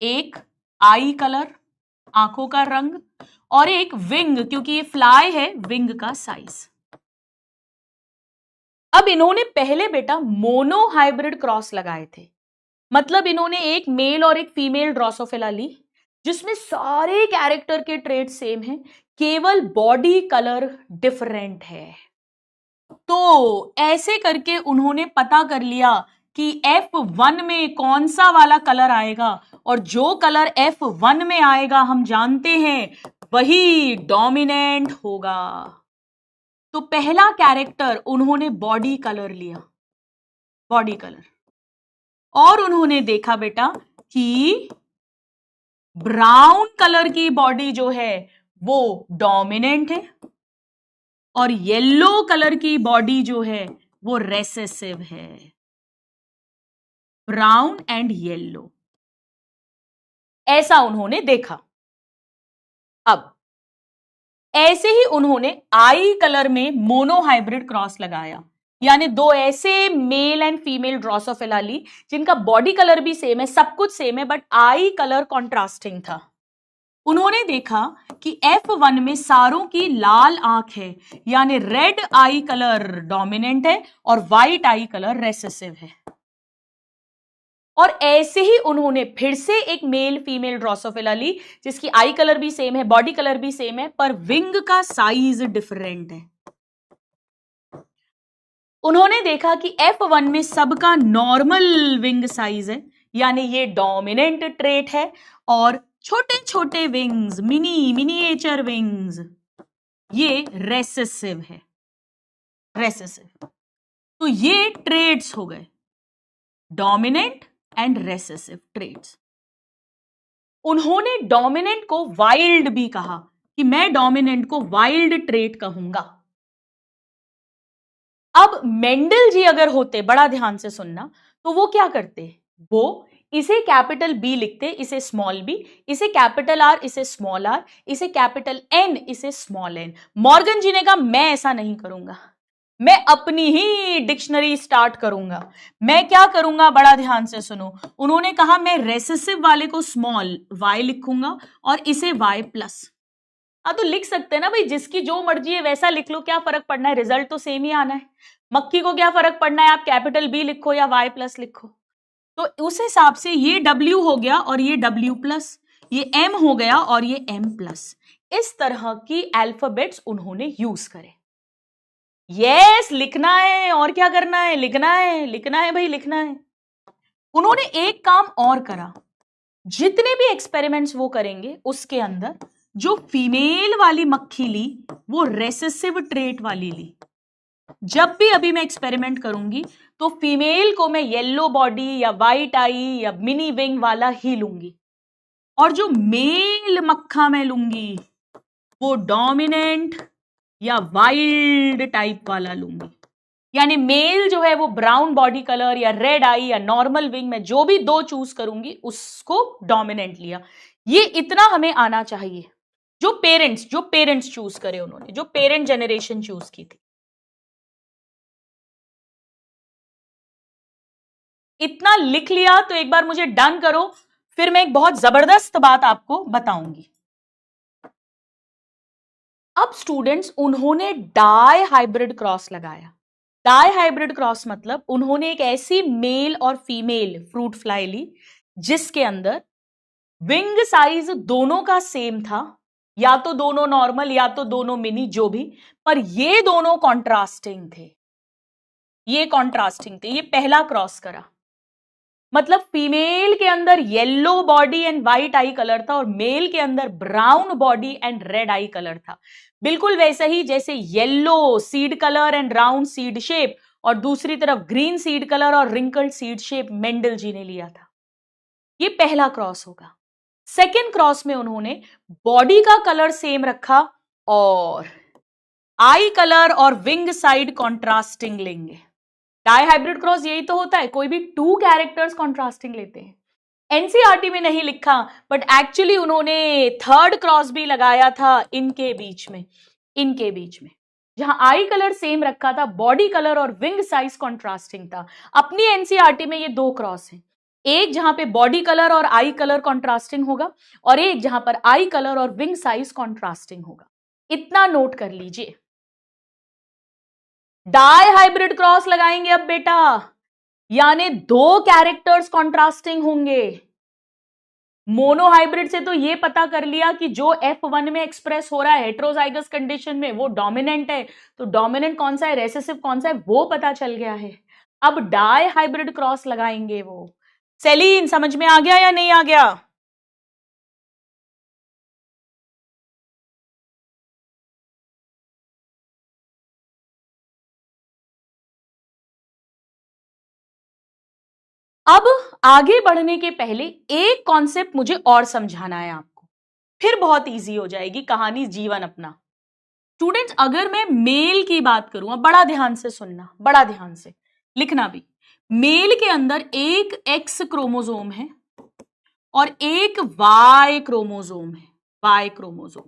Speaker 1: एक आई कलर आंखों का रंग, और एक विंग, क्योंकि ये फ्लाई है, विंग का साइज। अब इन्होंने पहले बेटा मोनो हाइब्रिड क्रॉस लगाए थे, मतलब इन्होंने एक मेल और एक फीमेल ड्रोसोफिला ली, जिसमें सारे कैरेक्टर के ट्रेट सेम हैं, केवल बॉडी कलर डिफरेंट है। तो ऐसे करके उन्होंने पता कर लिया कि F1 में कौन सा वाला कलर आएगा, और जो कलर F1 में आएगा हम जानते हैं वही डोमिनेंट होगा। तो पहला कैरेक्टर उन्होंने बॉडी कलर लिया, बॉडी कलर, और उन्होंने देखा बेटा कि ब्राउन कलर की बॉडी जो है वो डोमिनेंट है, और येलो कलर की बॉडी जो है वो रेसेसिव है, ब्राउन एंड येलो, ऐसा उन्होंने देखा। अब ऐसे ही उन्होंने आई कलर में मोनोहाइब्रिड क्रॉस लगाया, यानी दो ऐसे मेल एंड फीमेल ड्रोसोफिला ली जिनका बॉडी कलर भी सेम है, सब कुछ सेम है, बट आई कलर कॉन्ट्रास्टिंग था। उन्होंने देखा कि F1 में सारों की लाल आंख है, यानी रेड आई कलर डोमिनेंट है और व्हाइट आई कलर रेसेसिव है। और ऐसे ही उन्होंने फिर से एक मेल फीमेल ड्रोसोफिला ली जिसकी आई कलर भी सेम है, बॉडी कलर भी सेम है, पर विंग का साइज डिफरेंट है। उन्होंने देखा कि F1 में सबका नॉर्मल विंग साइज है, यानी ये डोमिनेंट ट्रेट है, और छोटे छोटे विंग्स, मिनिएचर विंग्स, ये रेसेसिव है, रेसेसिव। तो ये ट्रेड्स हो गए, डोमिनेंट एंड रेसेसिव ट्रेड्स। उन्होंने डोमिनेंट को वाइल्ड भी कहा कि मैं डोमिनेंट को वाइल्ड ट्रेट कहूंगा। अब मेंडल जी अगर होते, बड़ा ध्यान से सुनना, तो वो क्या करते, वो इसे कैपिटल बी लिखते, इसे स्मॉल बी, इसे कैपिटल आर, इसे स्मॉल आर, इसे कैपिटल एन, इसे स्मॉल एन। मॉर्गन जी ने कहा मैं ऐसा नहीं करूंगा, मैं अपनी ही डिक्शनरी स्टार्ट करूंगा। मैं क्या करूंगा, बड़ा ध्यान से सुनो। उन्होंने कहा मैं रेसेसिव वाले को स्मॉल वाई लिखूंगा और इसे वाई प्लस। हाँ तो लिख सकते हैं ना भाई, जिसकी जो मर्जी है वैसा लिख लो, क्या फर्क पड़ना है, रिजल्ट तो सेम ही आना है। मक्खी को क्या फर्क पड़ना है, आप कैपिटल बी लिखो या वाई प्लस लिखो। तो उस हिसाब से ये W हो गया और ये W प्लस, ये M हो गया और ये M प्लस। इस तरह की अल्फाबेट्स उन्होंने यूज करे। यस, लिखना है, और क्या करना है, लिखना है, लिखना है भाई, लिखना है। उन्होंने एक काम और करा, जितने भी एक्सपेरिमेंट्स वो करेंगे उसके अंदर जो फीमेल वाली मक्खी ली वो रेसेसिव ट्रेट वाली ली। जब भी अभी मैं एक्सपेरिमेंट करूंगी तो फीमेल को मैं येलो बॉडी या वाइट आई या मिनी विंग वाला ही लूंगी, और जो मेल मक्खा मैं लूंगी वो डोमिनेंट या वाइल्ड टाइप वाला लूंगी। यानी मेल जो है वो ब्राउन बॉडी कलर या रेड आई या नॉर्मल विंग में जो भी दो चूज करूंगी उसको डोमिनेंट लिया। ये इतना हमें आना चाहिए, जो पेरेंट्स चूज करे उन्होंने, जो पेरेंट जनरेशन चूज की थी। इतना लिख लिया तो एक बार मुझे डन करो, फिर मैं एक बहुत जबरदस्त बात आपको बताऊंगी। अब स्टूडेंट्स, उन्होंने डाई हाइब्रिड क्रॉस लगाया। डाई हाइब्रिड क्रॉस मतलब उन्होंने एक ऐसी मेल और फीमेल फ्रूट फ्लाई ली जिसके अंदर विंग साइज दोनों का सेम था, या तो दोनों नॉर्मल या तो दोनों मिनी, जो भी, पर ये दोनों कॉन्ट्रास्टिंग थे, ये कॉन्ट्रास्टिंग थे। ये पहला क्रॉस करा, मतलब फीमेल के अंदर yellow body and white eye colour था और मेल के अंदर brown body and red I colour था। बिल्कुल वैसे ही जैसे yellow seed colour and round seed shape और दूसरी तरफ ग्रीन सीड कलर और wrinkled seed shape Mendel ji ने लिया था। ये पहला क्रॉस होगा। सेकेंड क्रॉस में उन्होंने बॉडी का कलर सेम रखा और आई कलर और विंग साइड कॉन्ट्रास्टिंग लेंगे। डाई हाइब्रिड क्रॉस यही तो होता है, कोई भी टू कैरेक्टर्स कॉन्ट्रास्टिंग लेते हैं। एनसीईआरटी में नहीं लिखा, बट एक्चुअली उन्होंने थर्ड क्रॉस भी लगाया था इनके बीच में, जहां आई कलर सेम रखा था, बॉडी कलर और विंग साइज कॉन्ट्रास्टिंग था। अपनी एनसीईआरटी में ये दो क्रॉस हैं, एक जहां पे बॉडी कलर और आई कलर कॉन्ट्रास्टिंग होगा और एक जहां पर आई कलर और विंग साइज कॉन्ट्रास्टिंग होगा। इतना नोट कर लीजिए। डाई हाइब्रिड क्रॉस लगाएंगे अब बेटा, यानी दो कैरेक्टर्स कॉन्ट्रास्टिंग होंगे। मोनो हाइब्रिड से तो ये पता कर लिया कि जो F1 में एक्सप्रेस हो रहा है हेट्रोजाइगस कंडीशन में वो डोमिनेंट है, तो डोमिनेंट कौन सा है, रेसेसिव कौन सा है, वो पता चल गया है। अब डाई हाइब्रिड क्रॉस लगाएंगे वो। सेलिन, समझ में आ गया या नहीं आ गया? अब आगे बढ़ने के पहले एक कॉन्सेप्ट मुझे और समझाना है आपको, फिर बहुत इजी हो जाएगी कहानी जीवन अपना। स्टूडेंट्स अगर मैं मेल की बात करूं, अब बड़ा ध्यान से सुनना, बड़ा ध्यान से लिखना भी, मेल के अंदर एक एक्स क्रोमोसोम है और एक वाई क्रोमोसोम है, वाई क्रोमोसोम।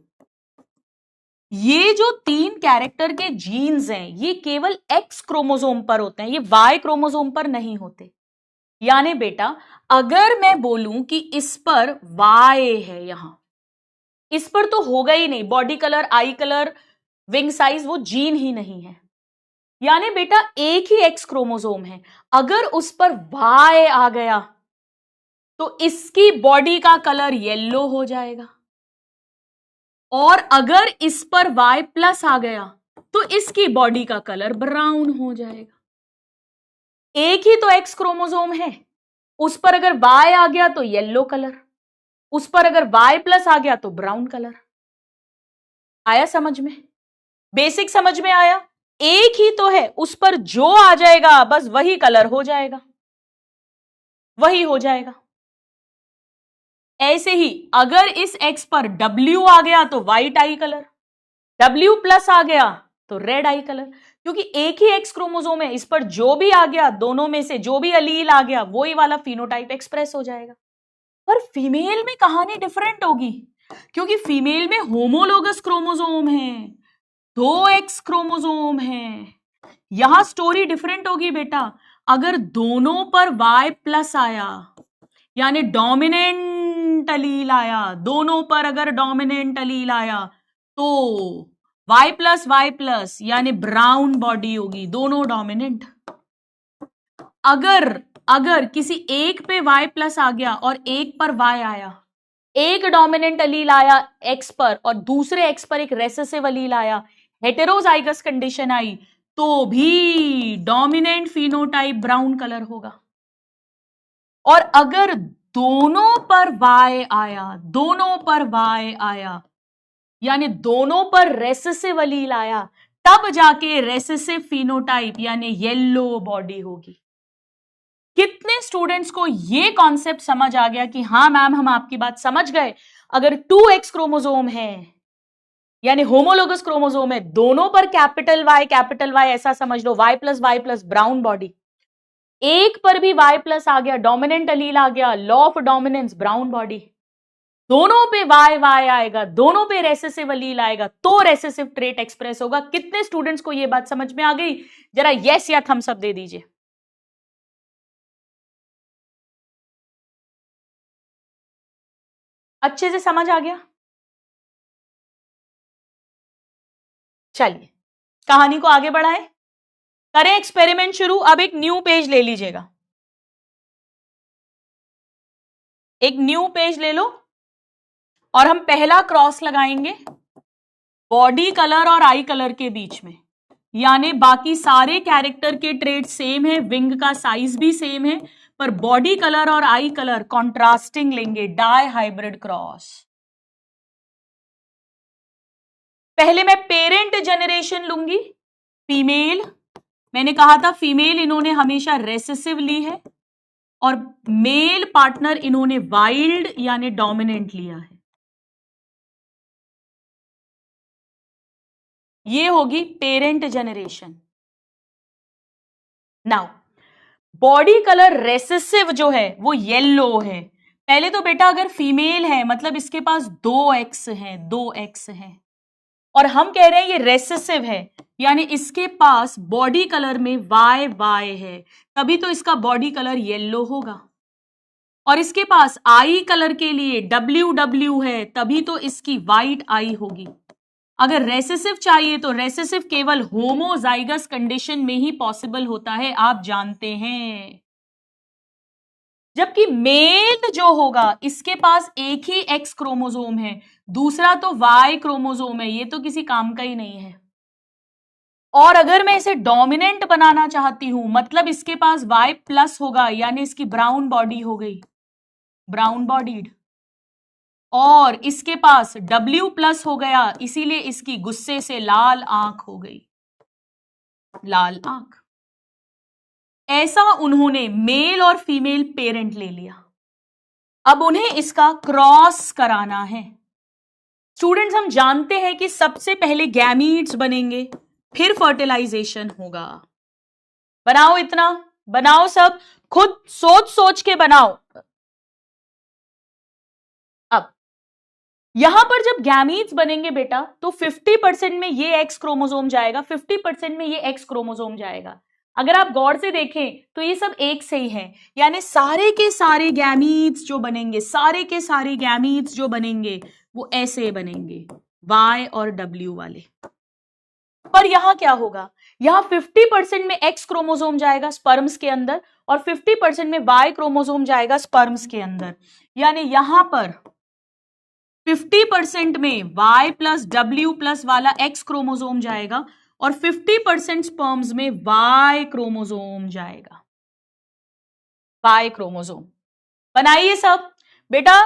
Speaker 1: ये जो 3 कैरेक्टर के जीन्स हैं ये केवल एक्स क्रोमोसोम पर होते हैं, ये वाई क्रोमोसोम पर नहीं होते। यानी बेटा अगर मैं बोलूं कि इस पर वाई है, यहां इस पर तो होगा ही नहीं, बॉडी कलर, आई कलर, विंग साइज वो जीन ही नहीं है। यानी बेटा एक ही एक्स क्रोमोसोम है, अगर उस पर वाई आ गया तो इसकी बॉडी का कलर येलो हो जाएगा, और अगर इस पर Y प्लस आ गया तो इसकी बॉडी का कलर ब्राउन हो जाएगा। एक ही तो एक्स क्रोमोसोम है, उस पर अगर Y आ गया तो येलो कलर, उस पर अगर Y प्लस आ गया तो ब्राउन कलर। आया समझ में? बेसिक समझ में आया? एक ही तो है, उस पर जो आ जाएगा बस वही कलर हो जाएगा, वही हो जाएगा। ऐसे ही अगर इस एक्स पर W आ गया तो white eye colour, W plus आ गया तो रेड आई कलर, क्योंकि एक ही एक्स क्रोमोसोम है, इस पर जो भी आ गया, दोनों में से जो भी अलील आ गया वही वाला फिनोटाइप एक्सप्रेस हो जाएगा। पर फीमेल में कहानी डिफरेंट होगी, क्योंकि फीमेल में होमोलोगस क्रोमोसोम है, 2 एक्स क्रोमोसोम है। यहां स्टोरी डिफरेंट होगी बेटा। अगर दोनों पर Y प्लस आया यानी डोमिनेंट अलील आया, दोनों पर अगर डोमिनेंट अलील आया तो Y प्लस यानी ब्राउन बॉडी होगी, दोनों डोमिनेंट। अगर किसी एक पे Y प्लस आ गया और एक पर Y आया, एक डोमिनेंट अलील आया X पर और दूसरे X पर एक रेसेसिव अलील आया, हेटेरोजाइगस कंडीशन आई, तो भी डोमिनेंट फिनोटाइप ब्राउन कलर होगा। और अगर दोनों पर Y आया, दोनों पर Y आया यानी दोनों पर रेसेसिव अलील आया, तब जाके रेसेसिव फिनोटाइप यानी येलो बॉडी होगी। कितने स्टूडेंट्स को ये कॉन्सेप्ट समझ आ गया कि हाँ मैम हम आपकी बात समझ गए। अगर 2x क्रोमोसोम है यानी होमोलोगस क्रोमोसोम है, दोनों पर कैपिटल Y ऐसा समझ लो, Y प्लस ब्राउन बॉडी। एक पर भी Y प्लस आ गया, डोमिनेंट अलील आ गया, law of dominance, brown body. दोनों पे Y आएगा, दोनों पे रेसेसिव अलील आएगा, तो रेसेसिव ट्रेट एक्सप्रेस होगा। कितने स्टूडेंट्स को यह बात समझ में आ गई? जरा यस या थम्स अप दे दीजिए। अच्छे से समझ आ गया? चलिए कहानी को आगे बढ़ाएं, करें एक्सपेरिमेंट शुरू। अब एक न्यू पेज ले लीजिएगा, एक न्यू पेज ले लो और हम पहला क्रॉस लगाएंगे बॉडी कलर और आई कलर के बीच में। यानी बाकी सारे कैरेक्टर के ट्रेड सेम है, विंग का साइज भी सेम है, पर बॉडी कलर और आई कलर कॉन्ट्रास्टिंग लेंगे, डाई हाइब्रिड क्रॉस। पहले मैं पेरेंट जनरेशन लूंगी, फीमेल। मैंने कहा था फीमेल इन्होंने हमेशा रेसेसिव ली है और मेल पार्टनर इन्होंने वाइल्ड यानी डोमिनेंट लिया है। ये होगी parent generation. Now body colour recessive जो है वो येलो है। पहले तो बेटा अगर फीमेल है मतलब इसके पास 2x हैं, 2x हैं, और हम कह रहे हैं ये रेसेसिव है यानी इसके पास बॉडी कलर में Y है, तभी तो इसका बॉडी कलर येलो होगा। और इसके पास आई कलर के लिए WW है, तभी तो इसकी व्हाइट आई होगी। अगर रेसेसिव चाहिए तो रेसेसिव केवल होमोजाइगस कंडीशन में ही पॉसिबल होता है, आप जानते हैं। जबकि मेल जो होगा इसके पास एक ही एक्स क्रोमोसोम है, दूसरा तो वाई क्रोमोसोम है, ये तो किसी काम का ही नहीं है। और अगर मैं इसे डोमिनेंट बनाना चाहती हूं मतलब इसके पास Y प्लस होगा यानी इसकी ब्राउन बॉडी हो गई, ब्राउन बॉडीड, और इसके पास W प्लस हो गया इसीलिए इसकी गुस्से से लाल आंख हो गई, लाल आंख। ऐसा उन्होंने मेल और फीमेल पेरेंट ले लिया। अब उन्हें इसका क्रॉस कराना है। स्टूडेंट्स हम जानते हैं कि सबसे पहले गैमीट्स बनेंगे, फिर फर्टिलाइजेशन होगा। बनाओ, इतना बनाओ, सब खुद सोच सोच के बनाओ। अब यहां पर जब गैमीट्स बनेंगे बेटा, तो 50% में ये एक्स क्रोमोसोम जाएगा, 50% में ये एक्स क्रोमोसोम जाएगा। अगर आप गौर से देखें तो ये सब एक से ही है, यानी सारे के सारे गैमीट्स जो बनेंगे, सारे के सारे गैमीट्स जो बनेंगे वो ऐसे बनेंगे, Y और W वाले। पर यहां क्या होगा, यहां 50% में एक्स क्रोमोसोम जाएगा स्पर्म्स के अंदर और 50% में Y क्रोमोसोम जाएगा स्पर्म्स के अंदर, यानी यहां पर 50% में Y प्लस W प्लस वाला एक्स क्रोमोसोम जाएगा और 50% स्पर्म्स में Y क्रोमोसोम जाएगा। Y क्रोमोसोम बनाइए सब बेटा,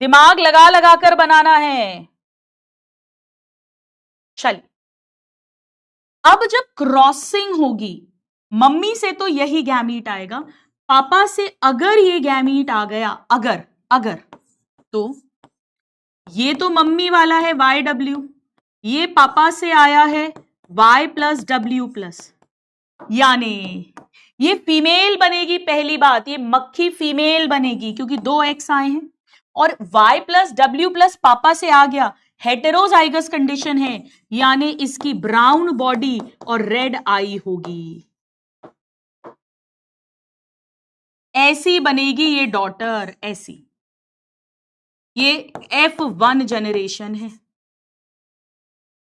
Speaker 1: दिमाग लगा लगा कर बनाना है। चलिए, अब जब क्रॉसिंग होगी, मम्मी से तो यही गैमीट आएगा, पापा से अगर ये गैमीट आ गया, अगर तो ये तो मम्मी वाला है YW, ये पापा से आया है Y प्लस W प्लस, यानी ये फीमेल बनेगी। पहली बात, ये मक्खी फीमेल बनेगी क्योंकि 2 एक्स आए हैं, और Y प्लस W प्लस पापा से आ गया, हेटेरोजाइगस कंडीशन है, यानी इसकी ब्राउन बॉडी और रेड आई होगी। ऐसी बनेगी ये डॉटर, ऐसी। ये F1 जनरेशन है।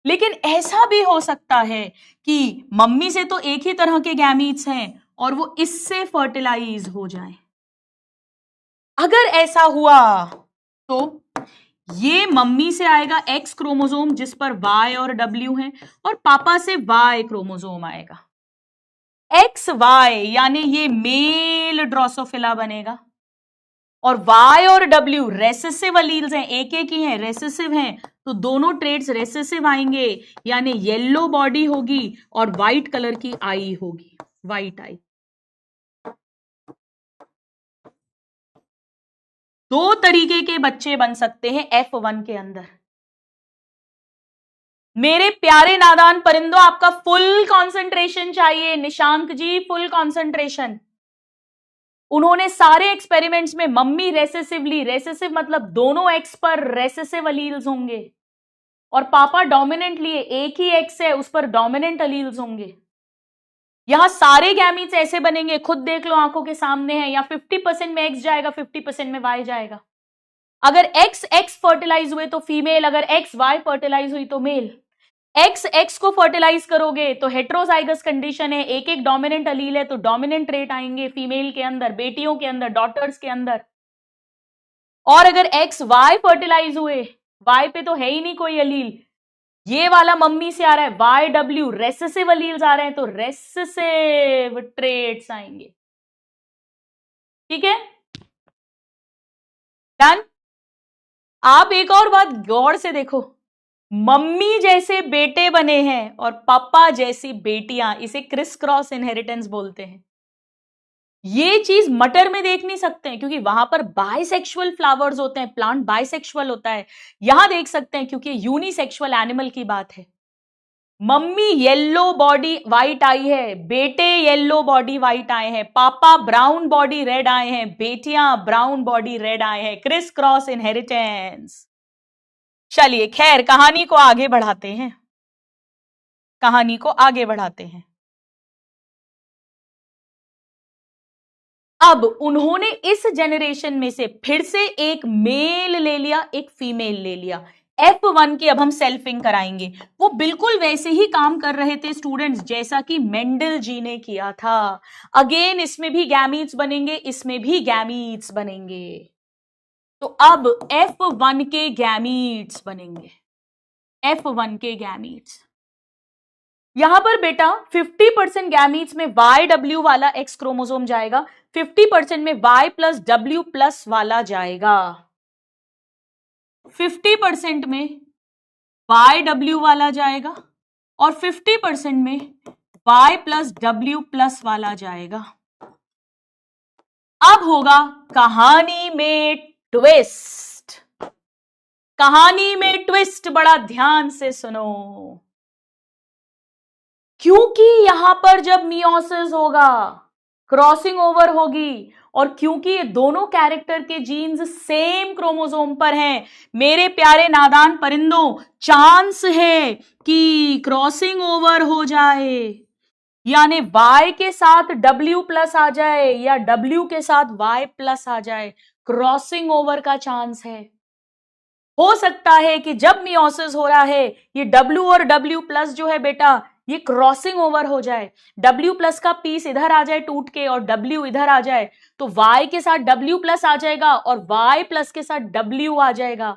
Speaker 1: लेकिन ऐसा भी हो सकता है कि मम्मी से तो एक ही तरह के गैमीट्स हैं और वो इससे फर्टिलाइज हो जाएं। अगर ऐसा हुआ तो ये मम्मी से आएगा एक्स क्रोमोसोम जिस पर Y और W है, और पापा से Y क्रोमोसोम आएगा XY, यानी ये मेल ड्रोसोफिला बनेगा। और Y और W रेसेसिव अलील्स हैं, एक एक ही हैं, रेसेसिव हैं, तो दोनों ट्रेड्स रेसेसिव आएंगे, यानी येलो बॉडी होगी और व्हाइट कलर की आई होगी, व्हाइट आई। 2 तरीके के बच्चे बन सकते हैं F1 के अंदर। मेरे प्यारे नादान परिंदों, आपका फुल कंसंट्रेशन चाहिए। निशांक जी, फुल कंसंट्रेशन। उन्होंने सारे एक्सपेरिमेंट्स में मम्मी रेसेसिवली, रेसेसिव मतलब दोनों एक्स पर रेसेसिव अलील्स होंगे, और पापा डोमिनेंटली, एक ही एक्स है उस पर डोमिनेंट अलील्स होंगे। यहां सारे गैमीट्स ऐसे बनेंगे, खुद देख लो, आंखों के सामने है। या 50% में एक्स जाएगा, 50% में वाई जाएगा। अगर एक्स एक्स फर्टिलाइज हुए तो फीमेल, अगर एक्स वाई फर्टिलाइज हुई तो मेल। एक्स एक्स को फर्टिलाइज करोगे तो हेट्रोजाइगस कंडीशन है, एक एक डोमिनेंट अलील है, तो डोमिनेंट ट्रेट आएंगे फीमेल के अंदर, बेटियों के अंदर, डॉटर्स के अंदर। और अगर एक्स वाई फर्टिलाइज हुए, वाई पे तो है ही नहीं कोई अलील, ये वाला मम्मी से आ रहा है, YW रेसेसिव अलील्स आ रहे हैं, तो रेसेसिव ट्रेट्स आएंगे। ठीक है, डन। आप एक और बात गौर से देखो, मम्मी जैसे बेटे बने हैं और पापा जैसी बेटियां, इसे क्रिस क्रॉस इनहेरिटेंस बोलते हैं। ये चीज मटर में देख नहीं सकते हैं क्योंकि वहां पर बाइसेक्सुअल फ्लावर्स होते हैं, प्लांट बाइसेक्सुअल होता है। यहां देख सकते हैं क्योंकि यूनिसेक्सुअल एनिमल की बात है। मम्मी येलो बॉडी व्हाइट आई है, बेटे येलो बॉडी व्हाइट आए हैं, पापा ब्राउन बॉडी रेड आए हैं, बेटियां ब्राउन बॉडी रेड आए हैं, क्रिस क्रॉस इनहेरिटेंस। चलिए खैर, कहानी को आगे बढ़ाते हैं, कहानी को आगे बढ़ाते हैं। अब उन्होंने इस जनरेशन में से फिर से एक मेल ले लिया, एक फीमेल ले लिया। F1 की अब हम सेल्फिंग कराएंगे। वो बिल्कुल वैसे ही काम कर रहे थे स्टूडेंट्स जैसा कि मेंडल जी ने किया था। अगेन इसमें भी गैमीट्स बनेंगे, इसमें भी गैमीट्स बनेंगे। तो अब F1 के गैमीट्स बनेंगे, F1 के गैमीट्स। यहां पर बेटा 50% गैमीट्स में YW वाला एक्स क्रोमोसोम जाएगा, 50% में Y प्लस W प्लस वाला जाएगा। 50% में YW वाला जाएगा और 50% में Y प्लस W प्लस वाला जाएगा। अब होगा कहानी में ट्विस्ट। कहानी में ट्विस्ट बड़ा ध्यान से सुनो, क्योंकि यहां पर जब मियोसिस होगा, क्रॉसिंग ओवर होगी, और क्योंकि ये दोनों कैरेक्टर के जीन्स सेम क्रोमोसोम पर हैं, मेरे प्यारे नादान परिंदों, चांस है कि क्रॉसिंग ओवर हो जाए, यानी Y के साथ W प्लस आ जाए या W के साथ Y प्लस आ जाए, क्रॉसिंग ओवर का चांस है। हो सकता है कि जब मियोसिस हो रहा है ये W और W प्लस जो है बेटा, ये क्रॉसिंग ओवर हो जाए, W प्लस का पीस इधर आ जाए टूट के और W इधर आ जाए, तो Y के साथ W प्लस आ जाएगा और Y प्लस के साथ W आ जाएगा,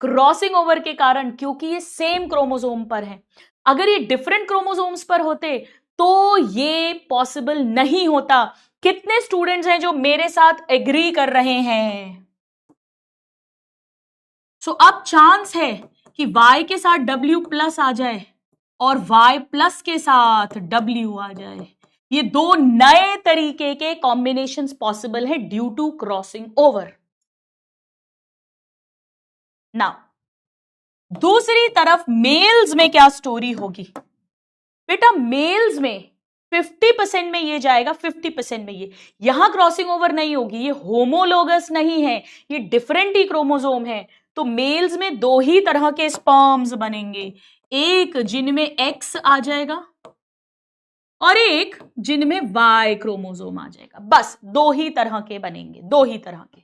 Speaker 1: क्रॉसिंग ओवर के कारण, क्योंकि ये सेम क्रोमोसोम पर है। अगर ये डिफरेंट क्रोमोसोम्स पर होते तो ये पॉसिबल नहीं होता। कितने स्टूडेंट्स हैं जो मेरे साथ एग्री कर रहे हैं? अब चांस है कि Y के साथ W प्लस आ जाए और Y प्लस के साथ W आ जाए। ये दो नए तरीके के कॉम्बिनेशंस पॉसिबल है due to crossing over. Now दूसरी तरफ मेल्स में क्या स्टोरी होगी? बेटा मेल्स में 50% में ये जाएगा, 50% में ये, यहां क्रॉसिंग ओवर नहीं होगी, ये होमोलोगस नहीं है, ये डिफरेंट ही क्रोमोसोम है। तो मेल्स में दो ही तरह के स्पर्म्स बनेंगे, एक जिनमें X आ जाएगा और एक जिनमें Y क्रोमोसोम आ जाएगा। बस दो ही तरह के बनेंगे, दो ही तरह के।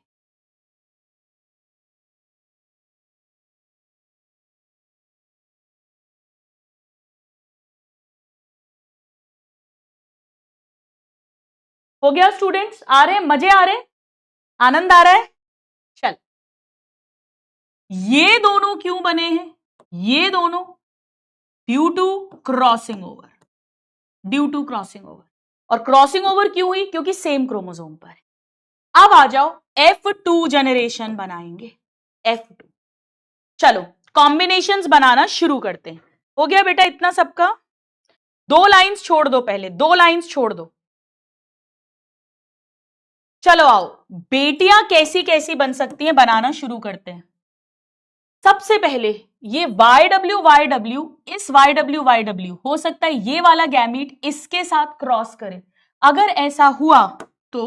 Speaker 1: हो गया स्टूडेंट्स? आ रहे हैं? मजे आ रहे हैं? आनंद आ रहा है? चल, ये दोनों क्यों बने हैं? ये दोनों due to crossing over, due to crossing over. और क्रॉसिंग ओवर क्यों हुई? क्योंकि सेम क्रोमोसोम पर है। अब आ जाओ, F2 जनरेशन बनाएंगे, F2। चलो कॉम्बिनेशंस बनाना शुरू करते हैं। हो गया बेटा इतना सबका? दो लाइंस छोड़ दो, पहले दो लाइंस छोड़ दो। चलो आओ, बेटियां कैसी कैसी बन सकती हैं बनाना शुरू करते हैं। सबसे पहले ये YW इस YW हो सकता है ये वाला गैमीट इसके साथ क्रॉस करे। अगर ऐसा हुआ तो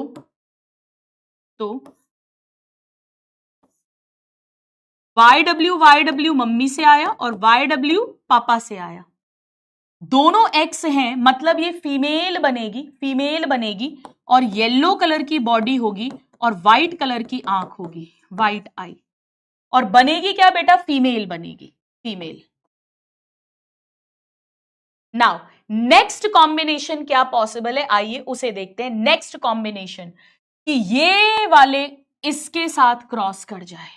Speaker 1: YW मम्मी से आया और YW पापा से आया, दोनों X हैं, मतलब ये फीमेल बनेगी, फीमेल बनेगी और येलो कलर की बॉडी होगी और व्हाइट कलर की आंख होगी, व्हाइट आई, और बनेगी क्या बेटा? फीमेल बनेगी, फीमेल। नाउ नेक्स्ट कॉम्बिनेशन क्या पॉसिबल है, आइए उसे देखते हैं। नेक्स्ट कॉम्बिनेशन कि ये वाले इसके साथ क्रॉस कर जाए।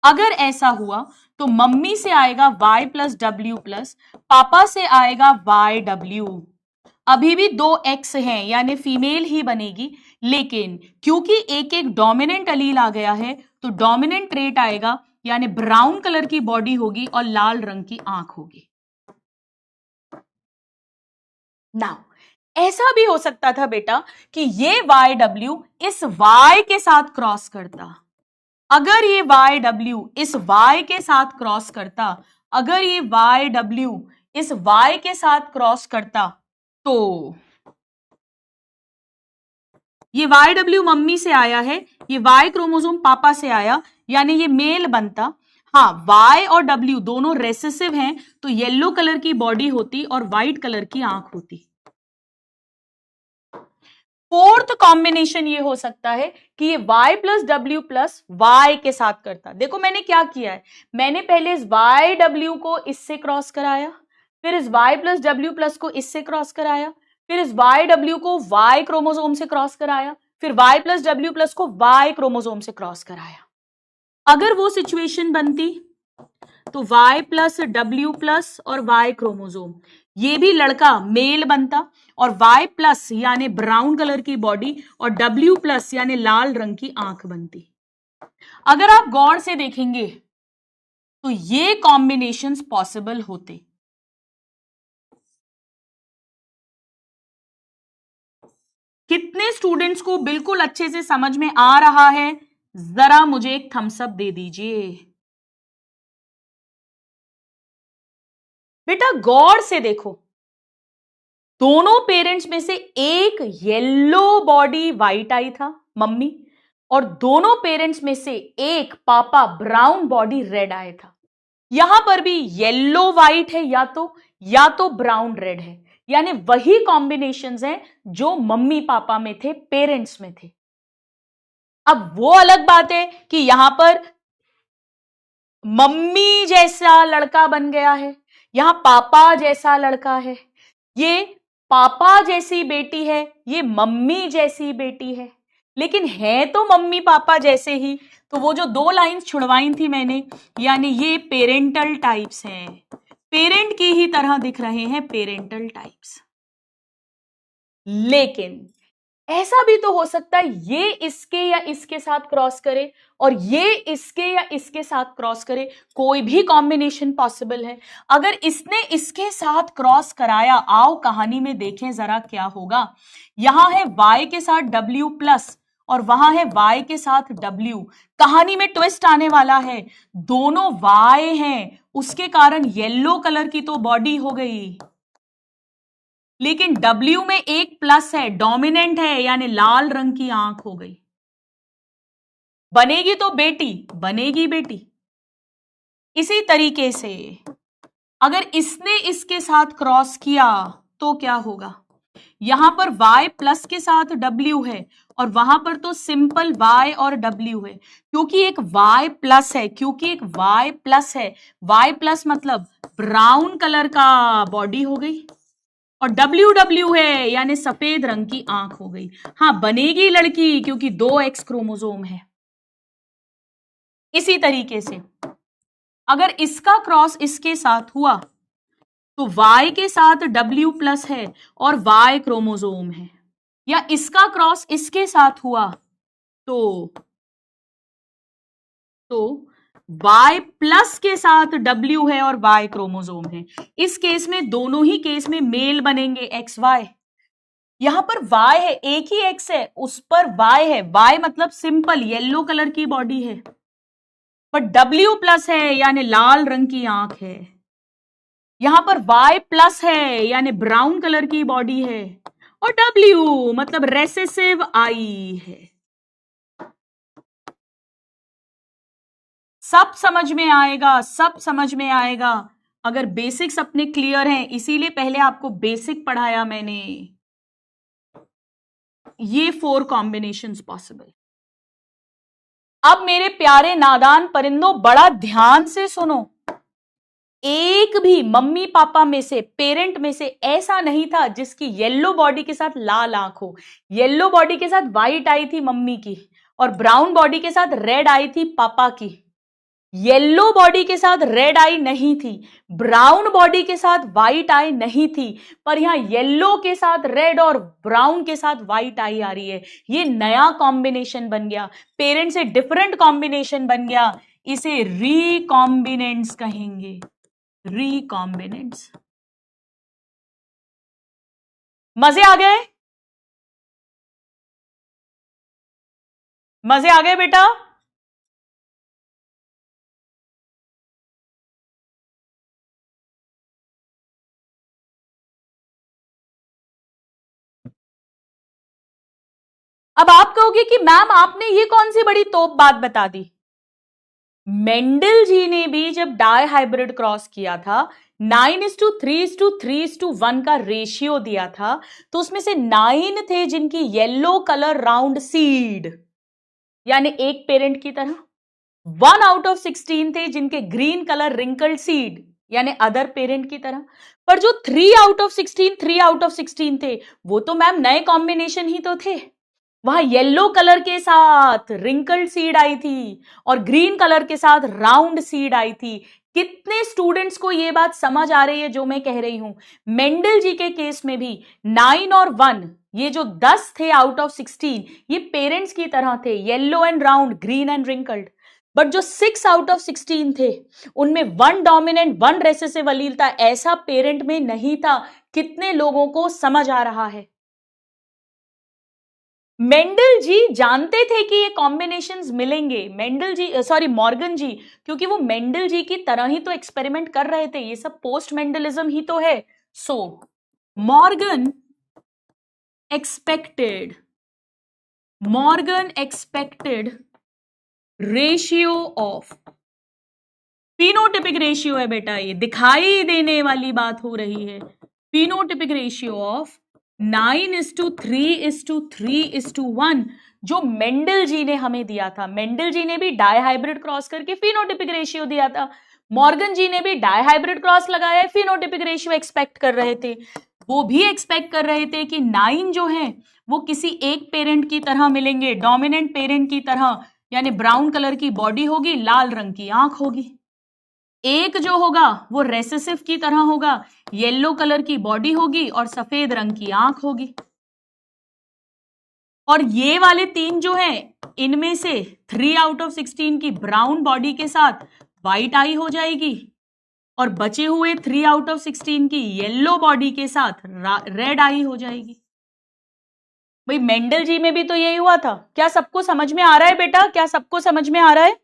Speaker 1: अगर ऐसा हुआ तो मम्मी से आएगा Y प्लस W प्लस, पापा से आएगा YW। अभी भी दो X हैं, यानी फीमेल ही बनेगी, लेकिन क्योंकि एक एक डोमिनेंट अलील आ गया है तो डोमिनेंट ट्रेट आएगा, यानी ब्राउन कलर की बॉडी होगी और लाल रंग की आंख होगी। नाउ ऐसा भी हो सकता था बेटा कि ये YW इस Y के साथ क्रॉस करता। अगर ये YW इस Y के साथ क्रॉस करता, अगर ये YW इस Y के साथ क्रॉस करता, तो ये YW मम्मी से आया है, ये Y क्रोमोसोम पापा से आया, यानी ये मेल बनता। हाँ, Y और W दोनों रेसेसिव हैं, तो येलो कलर की बॉडी होती और व्हाइट कलर की आंख होती। फोर्थ कॉम्बिनेशन ये हो सकता है कि ये Y plus W plus Y के साथ करता। देखो मैंने क्या किया है, मैंने पहले इस YW को इससे क्रॉस कराया, फिर इस Y प्लस W प्लस को इससे क्रॉस कराया, फिर इस YW को Y क्रोमोसोम से क्रॉस कराया, फिर Y प्लस W प्लस को Y क्रोमोसोम से क्रॉस कराया। अगर वो सिचुएशन बनती तो Y प्लस W प्लस और Y क्रोमोसोम, ये भी लड़का मेल बनता और Y प्लस यानी ब्राउन कलर की बॉडी और W प्लस यानी लाल रंग की आंख बनती। अगर आप गौर से देखेंगे तो ये कॉम्बिनेशंस पॉसिबल होते। कितने स्टूडेंट्स को बिल्कुल अच्छे से समझ में आ रहा है? जरा मुझे एक थम्स अप दे दीजिए। बेटा गौर से देखो, दोनों पेरेंट्स में से एक येलो बॉडी व्हाइट आई था मम्मी, और दोनों पेरेंट्स में से एक पापा ब्राउन बॉडी रेड आया था। यहां पर भी येलो व्हाइट है या तो ब्राउन रेड है, यानी वही कॉम्बिनेशंस हैं जो मम्मी पापा में थे, पेरेंट्स में थे। अब वो अलग बात है कि यहां पर मम्मी जैसा लड़का बन गया है, यहां पापा जैसा लड़का है, ये पापा जैसी बेटी है, ये मम्मी जैसी बेटी है, लेकिन है तो मम्मी पापा जैसे ही। तो वो जो 2 लाइंस छुड़वाई थी मैंने, यानी ये पेरेंटल टाइप्स हैं, पेरेंट की ही तरह दिख रहे हैं पेरेंटल टाइप्स। लेकिन ऐसा भी तो हो सकता है ये इसके या इसके साथ क्रॉस करे और ये इसके या इसके साथ क्रॉस करे, कोई भी कॉम्बिनेशन पॉसिबल है। अगर इसने इसके साथ क्रॉस कराया, आओ कहानी में देखें जरा क्या होगा। यहां है y के साथ W प्लस और वहां है y के साथ W। कहानी में ट्विस्ट आने वाला है, दोनों y हैं, उसके कारण येलो कलर की तो बॉडी हो गई, लेकिन W में एक प्लस है, डोमिनेंट है, यानी लाल रंग की आंख हो गई। बनेगी तो बेटी, बनेगी बेटी। इसी तरीके से अगर इसने इसके साथ क्रॉस किया तो क्या होगा, यहां पर y प्लस के साथ W है और वहां पर तो सिंपल y और W है, क्योंकि एक y प्लस है, y प्लस मतलब ब्राउन कलर का बॉडी हो गई और WW है, यानी सफेद रंग की आंख हो गई। हां बनेगी लड़की, क्योंकि 2 X क्रोमोसोम है। इसी तरीके से अगर इसका क्रॉस इसके साथ हुआ तो Y के साथ W प्लस है और Y क्रोमोसोम है, या इसका क्रॉस इसके साथ हुआ तो Y प्लस के साथ W है और Y क्रोमोसोम है। इस केस में दोनों ही केस में मेल बनेंगे XY। यहां पर Y है, एक ही X है, उस पर Y है, Y मतलब सिंपल येलो कलर की बॉडी है, पर W प्लस है यानी लाल रंग की आंख है। यहां पर Y प्लस है यानी ब्राउन कलर की बॉडी है, और W मतलब रेसेसिव आई है। सब समझ में आएगा, सब समझ में आएगा अगर बेसिक्स अपने क्लियर हैं, इसीलिए पहले आपको बेसिक पढ़ाया मैंने। ये 4 कॉम्बिनेशंस पॉसिबल। अब मेरे प्यारे नादान परिंदों बड़ा ध्यान से सुनो, एक भी मम्मी पापा में से, पेरेंट में से ऐसा नहीं था जिसकी येलो बॉडी के साथ लाल आंख हो। येलो बॉडी के साथ व्हाइट आई थी मम्मी की और ब्राउन बॉडी के साथ रेड आई थी पापा की। येलो बॉडी के साथ रेड आई नहीं थी, ब्राउन बॉडी के साथ व्हाइट आई नहीं थी, पर यहां येलो के साथ रेड और ब्राउन के साथ व्हाइट आई आ रही है। ये नया कॉम्बिनेशन बन गया, पेरेंट से डिफरेंट कॉम्बिनेशन बन गया। इसे रिकॉम्बिनेंट्स कहेंगे, रिकॉम्बिनेंट्स। मजे आ गए? मजे आ गए बेटा? अब आप कहोगे कि मैम आपने ये कौन सी बड़ी तोप बात बता दी। मेंडल जी ने भी जब डाई हाइब्रिड क्रॉस किया था, 9:3:3:1 का रेशियो दिया था, तो उसमें से 9 थे जिनकी येलो कलर राउंड सीड यानी एक पेरेंट की तरह, 1 आउट ऑफ 16 थे जिनके ग्रीन कलर रिंकल्ड सीड यानी अदर पेरेंट की तरह। पर जो 3 आउट ऑफ 16 थे वो तो मैम नए कॉम्बिनेशन ही तो थे। वहां येलो कलर के साथ रिंकल्ड सीड आई थी और ग्रीन कलर के साथ राउंड सीड आई थी। कितने स्टूडेंट्स को यह बात समझ आ रही है जो मैं कह रही हूं? मेंडल जी के केस में भी 9 और 1, ये जो 10 थे आउट ऑफ 16, ये पेरेंट्स की तरह थे, yellow and round, green and wrinkled. But जो 6 आउट ऑफ 16 थे उनमें 1 डोमिनेंट 1 रेसेसिव अलील था, ऐसा पेरेंट में नहीं था। कितने लोगों को समझ आ रहा है? मेंडल जी जानते थे कि ये कॉम्बिनेशंस मिलेंगे, मॉर्गन जी, क्योंकि वो मेंडल जी की तरह ही तो एक्सपेरिमेंट कर रहे थे, ये सब पोस्ट मेंडलिज्म ही तो है। So Morgan expected ratio of, phenotypic ratio है बेटा, ये दिखाई देने वाली बात हो रही है, फिनोटिपिक रेशियो ऑफ 9:3:3:1 जो मेंडल जी ने हमें दिया था। मेंडल जी ने भी डायहाइब्रिड क्रॉस करके फिनोटिपिक रेशियो दिया था, मॉर्गन जी ने भी डायहाइब्रिड क्रॉस लगाया, फिनोटिपिक रेशियो एक्सपेक्ट कर रहे थे। वो भी एक्सपेक्ट कर रहे थे कि 9 जो है वो किसी एक पेरेंट की तरह मिलेंगे, डोमिनेंट पेरेंट की तरह, यानी ब्राउन कलर की बॉडी होगी, लाल रंग की आंख होगी। एक जो होगा वो रेसेसिव की तरह होगा, येलो कलर की बॉडी होगी और सफेद रंग की आंख होगी। और ये वाले 3 जो हैं, इनमें से 3/16 की ब्राउन बॉडी के साथ व्हाइट आई हो जाएगी और बचे हुए 3/16 की येलो बॉडी के साथ रेड आई हो जाएगी। भाई मेंडल जी में भी तो यही हुआ था। क्या सबको समझ में आ रहा है बेटा? क्या सबको समझ में आ रहा है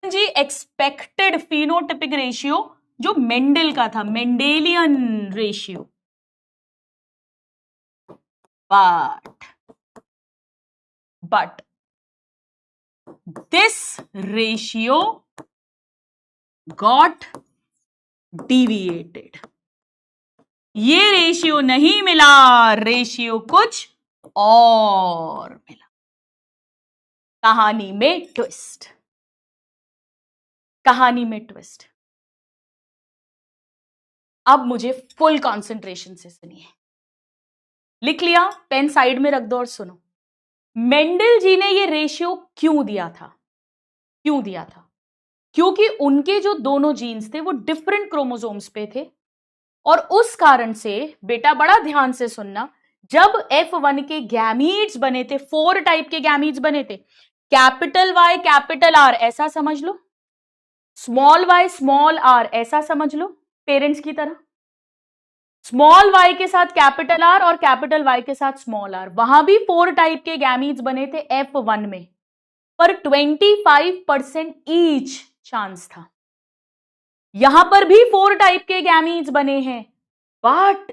Speaker 1: जी? एक्सपेक्टेड फिनोटिपिक रेशियो जो मेंडल का था, Mendelian ratio, but this ratio got deviated. ये रेशियो नहीं मिला, रेशियो कुछ और मिला। कहानी में ट्विस्ट, कहानी में ट्विस्ट। अब मुझे फुल कंसंट्रेशन से सुनिए। लिख लिया? पेन साइड में रख दो और सुनो। मेंडल जी ने ये रेशियो क्यों दिया था? क्यों दिया था? क्योंकि उनके जो दोनों जीन्स थे वो डिफरेंट क्रोमोसोम्स पे थे, और उस कारण से बेटा बड़ा ध्यान से सुनना, जब F1 के गैमीट्स बने थे, 4 टाइप के गैमीट्स बने थे, कैपिटल Y कैपिटल R ऐसा समझ लो, स्मॉल y स्मॉल r ऐसा समझ लो, पेरेंट्स की तरह, स्मॉल y के साथ कैपिटल R और कैपिटल Y के साथ स्मॉल r। वहां भी 4 टाइप के गैमीट्स बने थे F1 में, पर 25% ईच चांस था। यहां पर भी 4 टाइप के गैमीट्स बने हैं, बट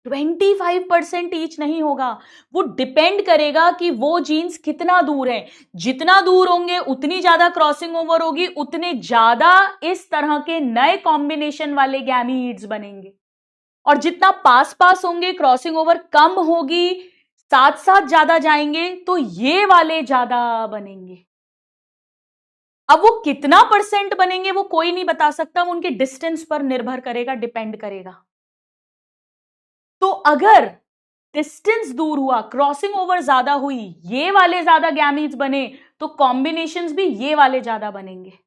Speaker 1: 25% ईच नहीं होगा। वो डिपेंड करेगा कि वो जीन्स कितना दूर है। जितना दूर होंगे उतनी ज्यादा क्रॉसिंग ओवर होगी, उतने ज्यादा इस तरह के नए कॉम्बिनेशन वाले गैमीट्स बनेंगे, और जितना पास पास होंगे क्रॉसिंग ओवर कम होगी, साथ साथ ज्यादा जाएंगे तो ये वाले ज्यादा बनेंगे। अब वो कितना परसेंट बनेंगे वो कोई नहीं बता सकता, वो उनके डिस्टेंस पर निर्भर करेगा, डिपेंड करेगा। तो अगर डिस्टेंस दूर हुआ, क्रॉसिंग ओवर ज्यादा हुई, ये वाले ज्यादा गैमीट्स बने, तो कॉम्बिनेशंस भी ये वाले ज्यादा बनेंगे।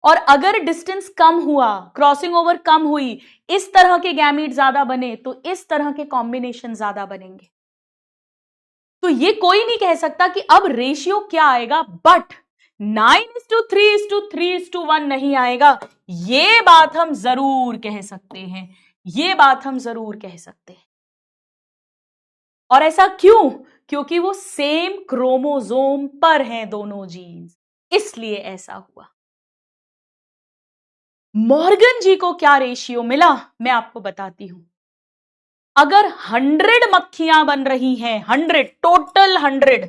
Speaker 1: और अगर डिस्टेंस कम हुआ, क्रॉसिंग ओवर कम हुई, इस तरह के गैमीट ज्यादा बने, तो इस तरह के कॉम्बिनेशन ज्यादा बनेंगे। तो ये कोई नहीं कह सकता कि अब रेशियो क्या आएगा, बट 9:3:3:1 नहीं आएगा, ये बात हम जरूर कह सकते हैं, ये बात हम जरूर कह सकते हैं। और ऐसा क्यों? क्योंकि वो सेम क्रोमोसोम पर हैं दोनों जीन्स, इसलिए ऐसा हुआ। मॉर्गन जी को क्या रेशियो मिला, मैं आपको बताती हूं। अगर 100 मक्खियां बन रही हैं, 100 टोटल 100,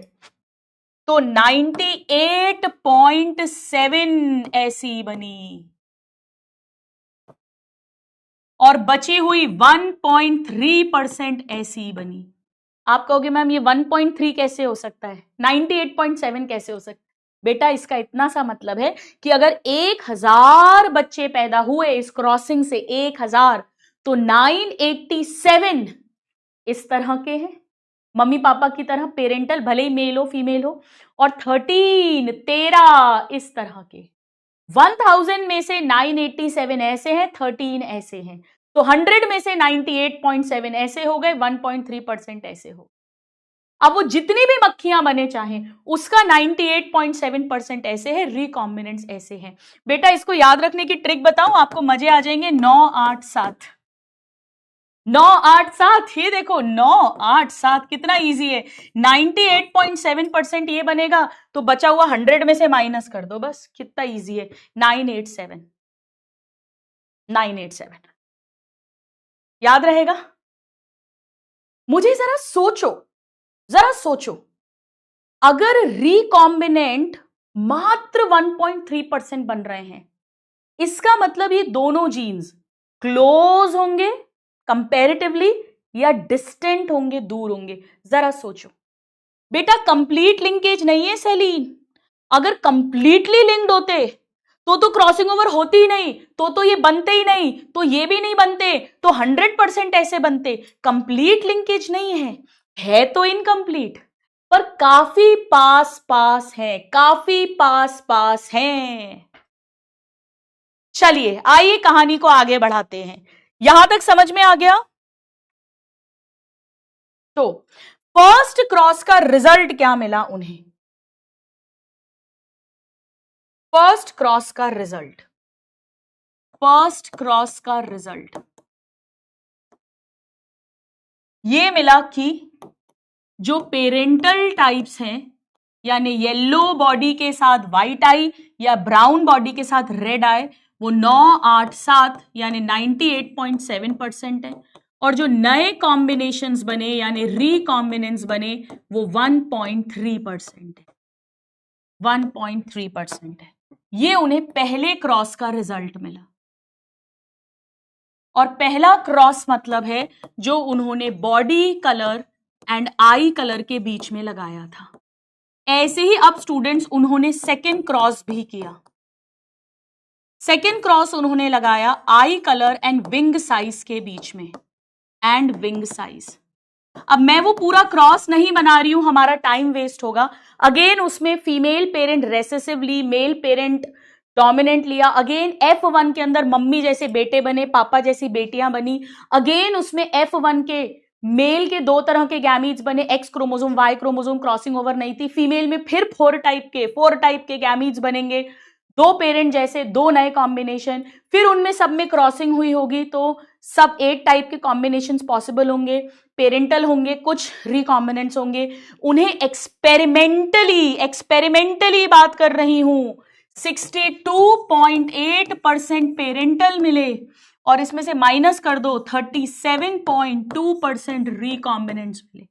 Speaker 1: तो 98.7 ऐसी बनी, और बची हुई 1.3% ऐसी बनी। आप कहोगे मैम ये 1.3 कैसे हो सकता है, 98.7 कैसे हो सकता है? बेटा इसका इतना सा मतलब है कि अगर 1000 बच्चे पैदा हुए इस क्रॉसिंग से, 1000, तो 987 इस तरह के हैं, मम्मी पापा की तरह, पेरेंटल, भले ही मेल हो फीमेल हो, और 13 इस तरह के। 1000 में से 987 ऐसे हैं, 13 ऐसे हैं, तो 100 में से 98.7 ऐसे हो गए, 1.3% ऐसे हो। अब वो जितनी भी मक्खियां बने चाहें, उसका 98.7% ऐसे है, रिकॉम्बिनेंट्स ऐसे हैं। बेटा इसको याद रखने की ट्रिक बताऊं आपको, मजे आ जाएंगे। 9 8 7 9 8 7, ये देखो 9 8 7 कितना इजी है। 98.7% ये बनेगा, तो बचा हुआ 100 में से माइनस कर दो, बस कितना इजी है। 987 987 याद रहेगा। मुझे जरा सोचो, अगर रिकॉम्बिनेंट मात्र 1.3% बन रहे हैं, इसका मतलब ये दोनों जीन्स क्लोज होंगे कंपैरेटिवली या डिस्टेंट होंगे, दूर होंगे। जरा सोचो बेटा, कंप्लीट लिंकेज नहीं है सेलीन। अगर कंप्लीटली लिंक्ड होते तो क्रॉसिंग ओवर होती ही नहीं, तो ये बनते ही नहीं, तो ये भी नहीं बनते, तो 100% ऐसे बनते। कंप्लीट लिंकेज नहीं है तो इनकम्प्लीट, पर काफी पास है, काफी पास है। चलिए आइए कहानी को आगे बढ़ाते हैं। यहां तक समझ में आ गया? तो फर्स्ट क्रॉस का रिजल्ट क्या मिला उन्हें? फर्स्ट क्रॉस का रिजल्ट ये मिला कि जो पेरेंटल टाइप्स हैं, यानी येलो बॉडी के साथ व्हाइट आई या ब्राउन बॉडी के साथ रेड आई, वो 9 8 7 यानी 98.7% है, और जो नए कॉम्बिनेशंस बने यानी रिकॉम्बिनेंस बने वो 1.3% है। 1.3% है। ये उन्हें पहले क्रॉस का रिजल्ट मिला। और पहला क्रॉस मतलब है जो उन्होंने body colour and I colour के बीच में लगाया था। ऐसे ही अब स्टूडेंट्स उन्होंने सेकेंड क्रॉस भी किया। सेकेंड क्रॉस उन्होंने लगाया आई कलर एंड विंग साइज के बीच में, एंड विंग साइज। अब मैं वो पूरा क्रॉस नहीं बना रही हूं, हमारा टाइम वेस्ट होगा। अगेन उसमें female parent recessively, male parent dominant लिया। अगेन F1 के अंदर मम्मी जैसे बेटे बने, पापा जैसी बेटियां बनी। अगेन उसमें F1 के मेल के 2 तरह के गैमीट्स बने, X chromosome Y chromosome, crossing over नहीं थी। फीमेल में फिर 4 टाइप के गैमीट्स बनेंगे, 2 पेरेंट जैसे, 2 नए कॉम्बिनेशन। फिर उनमें सब में क्रॉसिंग हुई होगी तो सब 8 टाइप के कॉम्बिनेशंस पॉसिबल होंगे, पेरेंटल होंगे, कुछ रिकॉम्बिनेंट्स होंगे। उन्हें एक्सपेरिमेंटली बात कर रही हूं, 62.8% पेरेंटल मिले, और इसमें से माइनस कर दो 37.2% रिकॉम्बिनेंट्स मिले।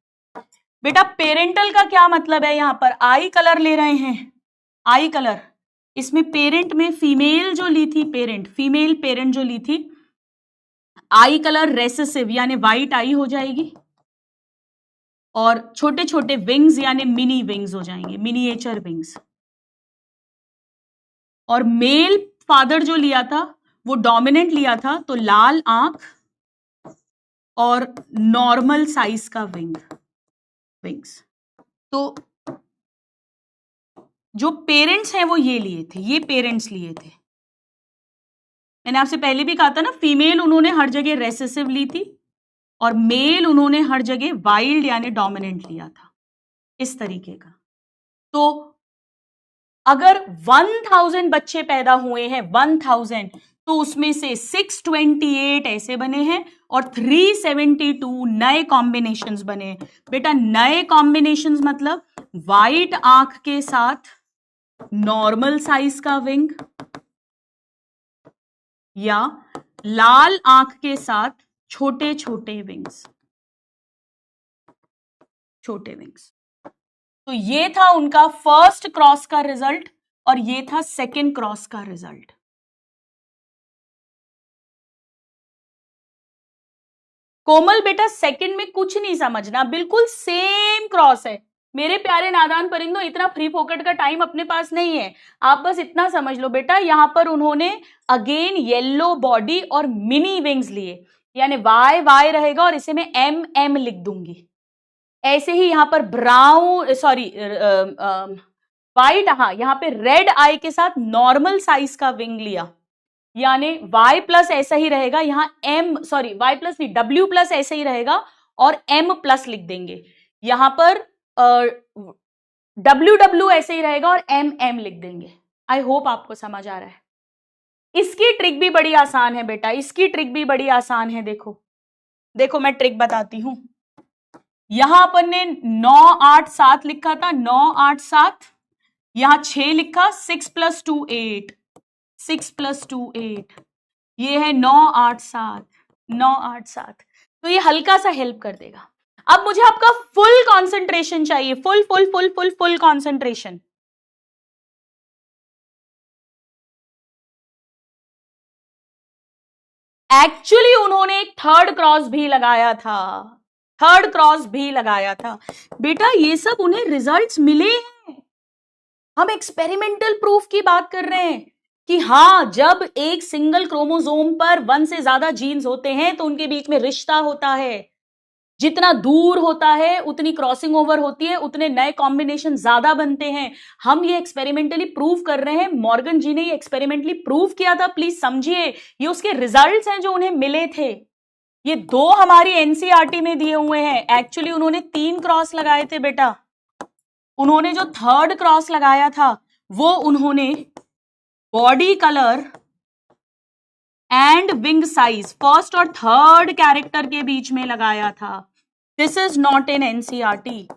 Speaker 1: बेटा पेरेंटल का क्या मतलब है? यहां पर आई कलर ले रहे हैं, आई कलर, इसमें पेरेंट में फीमेल जो ली थी, फीमेल पेरेंट जो ली थी, आई कलर रेसेसिव यानी व्हाइट आई हो जाएगी, और छोटे छोटे विंग्स यानी मिनी विंग्स हो जाएंगे, मिनिएचर विंग्स। और मेल फादर जो लिया था वो डोमिनेंट लिया था, तो लाल आंख और नॉर्मल साइज का विंग्स। तो जो पेरेंट्स हैं वो ये लिए थे, ये पेरेंट्स लिए थे। मैंने आपसे पहले भी कहा था ना, फीमेल उन्होंने हर जगह रेसेसिव ली थी और मेल उन्होंने हर जगह वाइल्ड यानी डोमिनेंट लिया था, इस तरीके का। तो अगर 1000 बच्चे पैदा हुए हैं, 1000, तो उसमें से 628 ऐसे बने हैं और 372 नए कॉम्बिनेशंस बने हैं। बेटा नए कॉम्बिनेशंस मतलब व्हाइट आंख के साथ नॉर्मल साइज का विंग, या लाल आंख के साथ छोटे छोटे विंग्स, छोटे विंग्स। तो ये था उनका फर्स्ट क्रॉस का रिजल्ट और ये था सेकेंड क्रॉस का रिजल्ट। कोमल बेटा सेकंड में कुछ नहीं समझना, बिल्कुल सेम क्रॉस है। मेरे प्यारे नादान परिंदों, इतना फ्री फोकट का टाइम अपने पास नहीं है। आप बस इतना समझ लो बेटा, यहां पर उन्होंने अगेन येलो बॉडी और मिनी विंग्स लिए, यानी वाई वाई रहेगा और इसे मैं एम एम लिख दूंगी। ऐसे ही यहां पर ब्राउन वाइट, हाँ यहां पे रेड आई के साथ नॉर्मल साइज का विंग लिया, यानी y प्लस ऐसा ही रहेगा, यहां y प्लस नहीं, w प्लस ऐसा ही रहेगा और m प्लस लिख देंगे। यहां पर w ऐसे ही रहेगा और m लिख देंगे। आई होप आपको समझ आ रहा है। इसकी ट्रिक भी बड़ी आसान है बेटा, इसकी ट्रिक भी बड़ी आसान है। देखो देखो मैं ट्रिक बताती हूं। यहां अपन ने 9 8 7 लिखा था, 9 8 7, यहां 6 लिखा, 6 + 2 8, 6 + 2 8, ये है 9 8 7, 9 8 7। तो ये हल्का सा हेल्प कर देगा। अब मुझे आपका फुल कंसंट्रेशन चाहिए, full full full full full concentration. Actually उन्होंने एक थर्ड क्रॉस भी लगाया था, थर्ड क्रॉस भी लगाया था। बेटा ये सब उन्हें रिजल्ट्स मिले हैं। हम एक्सपेरिमेंटल प्रूफ की बात कर रहे हैं कि हाँ, जब एक सिंगल क्रोमोसोम पर 1 से ज्यादा जीन्स होते हैं तो उनके बीच में रिश्ता होता है। जितना दूर होता है उतनी क्रॉसिंग ओवर होती है, उतने नए कॉम्बिनेशन ज्यादा बनते हैं। हम ये एक्सपेरिमेंटली प्रूव कर रहे हैं। मॉर्गन जी ने ये एक्सपेरिमेंटली प्रूव किया था, प्लीज समझिए। ये उसके रिजल्ट्स हैं जो उन्हें मिले थे। ये 2 हमारी एनसीईआरटी में दिए हुए हैं। एक्चुअली उन्होंने 3 क्रॉस लगाए थे बेटा। उन्होंने जो थर्ड क्रॉस लगाया था वो उन्होंने body colour and wing size, first और थर्ड कैरेक्टर के बीच में लगाया था। This is not in NCERT.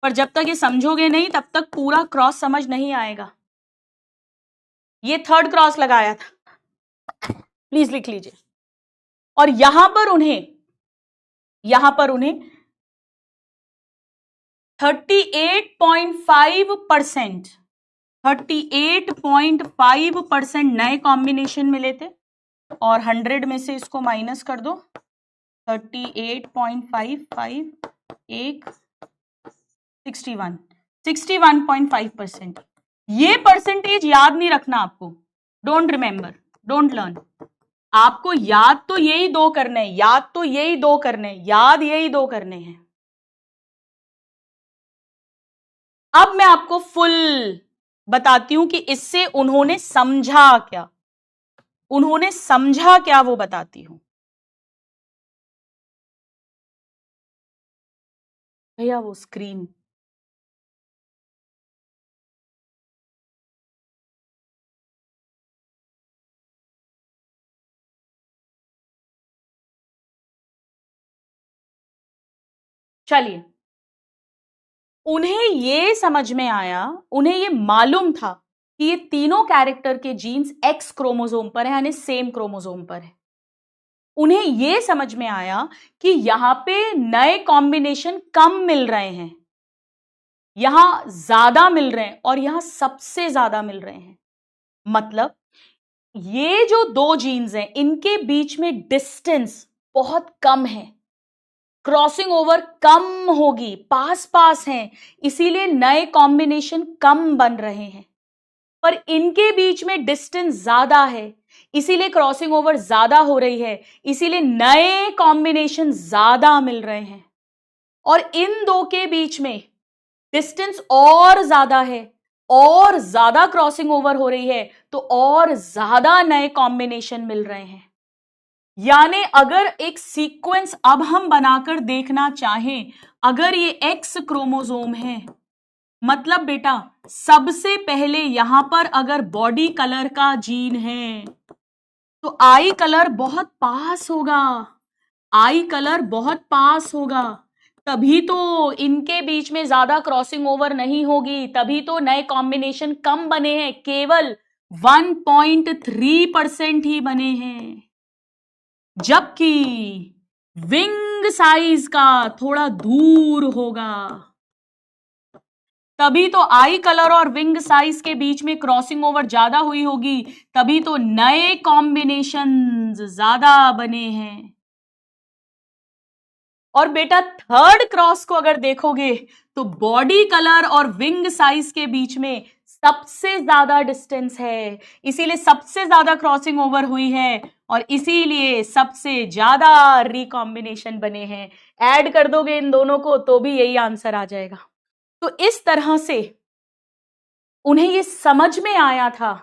Speaker 1: पर जब तक ये समझोगे नहीं तब तक पूरा क्रॉस समझ नहीं आएगा। ये थर्ड क्रॉस लगाया था, प्लीज लिख लीजिए। और यहां पर उन्हें 38.5%, 38.5% नए कॉम्बिनेशन मिले थे। और 100 में से इसको माइनस कर दो, 38.55 एक 61.5%। ये परसेंटेज याद नहीं रखना आपको, डोंट रिमेंबर, डोंट लर्न। आपको याद तो यही 2 करने हैं, याद तो यही 2 करने हैं, याद यही 2 करने हैं। अब मैं आपको फुल बताती हूं कि इससे उन्होंने समझा क्या, उन्होंने समझा क्या वो बताती हूं। भैया वो स्क्रीन, चलिए। उन्हें ये समझ में आया, उन्हें ये मालूम था कि ये तीनों कैरेक्टर के जीन्स एक्स क्रोमोसोम पर है, यानी सेम क्रोमोसोम पर है। उन्हें ये समझ में आया कि यहां पे नए कॉम्बिनेशन कम मिल रहे हैं, यहां ज्यादा मिल रहे हैं और यहां सबसे ज्यादा मिल रहे हैं। मतलब ये जो 2 जीन्स हैं इनके बीच में डिस्टेंस बहुत कम है, क्रॉसिंग ओवर कम होगी, पास पास हैं, इसीलिए नए कॉम्बिनेशन कम बन रहे हैं। पर इनके बीच में डिस्टेंस ज्यादा है, इसीलिए क्रॉसिंग ओवर ज्यादा हो रही है, इसीलिए नए कॉम्बिनेशन ज्यादा मिल रहे हैं। और इन 2 के बीच में डिस्टेंस और ज्यादा है और ज्यादा क्रॉसिंग ओवर हो रही है, तो और ज्यादा नए कॉम्बिनेशन मिल रहे हैं। यानी अगर एक सीक्वेंस अब हम बनाकर देखना चाहें, अगर ये एक्स क्रोमोसोम है, मतलब बेटा सबसे पहले यहां पर अगर बॉडी कलर का जीन है तो आई कलर बहुत पास होगा, आई कलर बहुत पास होगा, तभी तो इनके बीच में ज्यादा क्रॉसिंग ओवर नहीं होगी, तभी तो नए कॉम्बिनेशन कम बने हैं, केवल 1.3% ही बने हैं। जबकि विंग साइज का थोड़ा दूर होगा, तभी तो आई कलर और विंग साइज के बीच में क्रॉसिंग ओवर ज्यादा हुई होगी, तभी तो नए कॉम्बिनेशंस ज्यादा बने हैं। और बेटा थर्ड क्रॉस को अगर देखोगे तो बॉडी कलर और विंग साइज के बीच में सबसे ज्यादा डिस्टेंस है, इसीलिए सबसे ज्यादा क्रॉसिंग ओवर हुई है और इसीलिए सबसे ज्यादा रिकॉम्बिनेशन बने हैं। ऐड कर दोगे इन दोनों को तो भी यही आंसर आ जाएगा। तो इस तरह से उन्हें यह समझ में आया था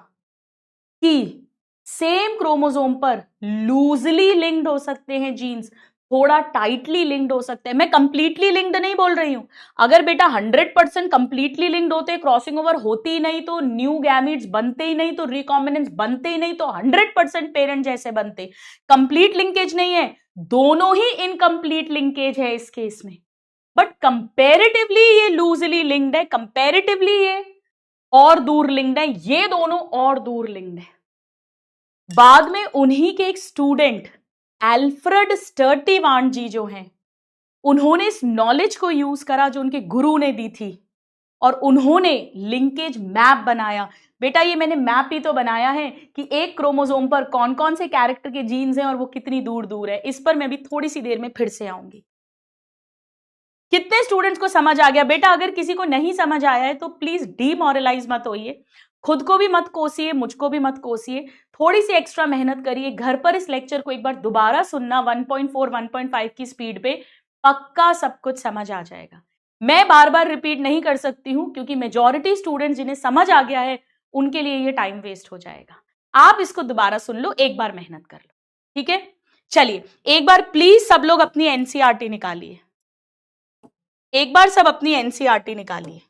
Speaker 1: कि सेम क्रोमोसोम पर लूजली लिंक्ड हो सकते हैं जीन्स, थोड़ा टाइटली लिंक्ड हो सकते हैं। मैं कंप्लीटली लिंक्ड नहीं बोल रही हूं। अगर बेटा 100% कंप्लीटली लिंक्ड होते, क्रॉसिंग ओवर होती ही नहीं, तो न्यू गैमीट्स बनते ही नहीं, तो रिकॉम्बिनेंस बनते ही नहीं, तो 100% पेरेंट जैसे बनते। कंप्लीट लिंकेज नहीं है, दोनों ही इनकम्प्लीट लिंकेज है इस केस में, बट कंपैरेटिवली ये लूजली लिंक्ड है, कंपैरेटिवली ये और दूर लिंक्ड है, ये दोनों और दूर लिंक्ड है। बाद में उन्हीं के एक स्टूडेंट एल्फ्रेड स्टर्टीवांट जी जो हैं, उन्होंने इस नॉलेज को यूज करा जो उनके गुरु ने दी थी, और उन्होंने लिंकेज मैप बनाया। बेटा ये मैंने मैप ही तो बनाया है कि एक क्रोमोसोम पर कौन कौन से कैरेक्टर के जीन्स हैं और वो कितनी दूर दूर है। इस पर मैं भी थोड़ी सी देर में फिर से आऊंगी। कितने स्टूडेंट्स को समझ आ गया? बेटा अगर किसी को नहीं समझ आया है तो प्लीज डीमोरलाइज मत होइए, खुद को भी मत कोसिए, मुझको भी मत कोसिए, थोड़ी सी एक्स्ट्रा मेहनत करिए। घर पर इस लेक्चर को एक बार दोबारा सुनना 1.4 1.5 की स्पीड पे, पक्का सब कुछ समझ आ जाएगा। मैं बार बार रिपीट नहीं कर सकती हूं क्योंकि मेजॉरिटी स्टूडेंट्स जिन्हें समझ आ गया है उनके लिए ये टाइम वेस्ट हो जाएगा। आप इसको दोबारा सुन लो, एक बार मेहनत कर लो, ठीक है? चलिए एक बार प्लीज सब लोग अपनी एनसीईआरटी निकालिए, एक बार सब अपनी एनसीईआरटी निकालिए।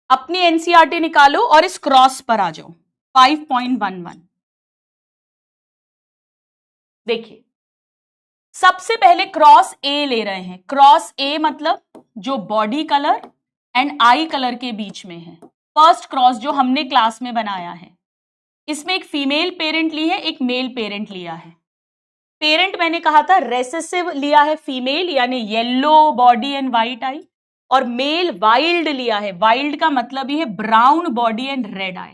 Speaker 1: अपनी एनसीईआरटी निकालो और इस क्रॉस पर आ जाओ 5.11। देखिए सबसे पहले क्रॉस ए ले रहे हैं। क्रॉस ए मतलब जो body colour and I colour के बीच में है, फर्स्ट क्रॉस जो हमने क्लास में बनाया है। इसमें एक फीमेल पेरेंट ली है, एक मेल पेरेंट लिया है। पेरेंट मैंने कहा था रेसेसिव लिया है फीमेल, यानी येलो बॉडी एंड व्हाइट आई, और मेल वाइल्ड लिया है। वाइल्ड का मतलब ये है ब्राउन बॉडी एंड रेड आई,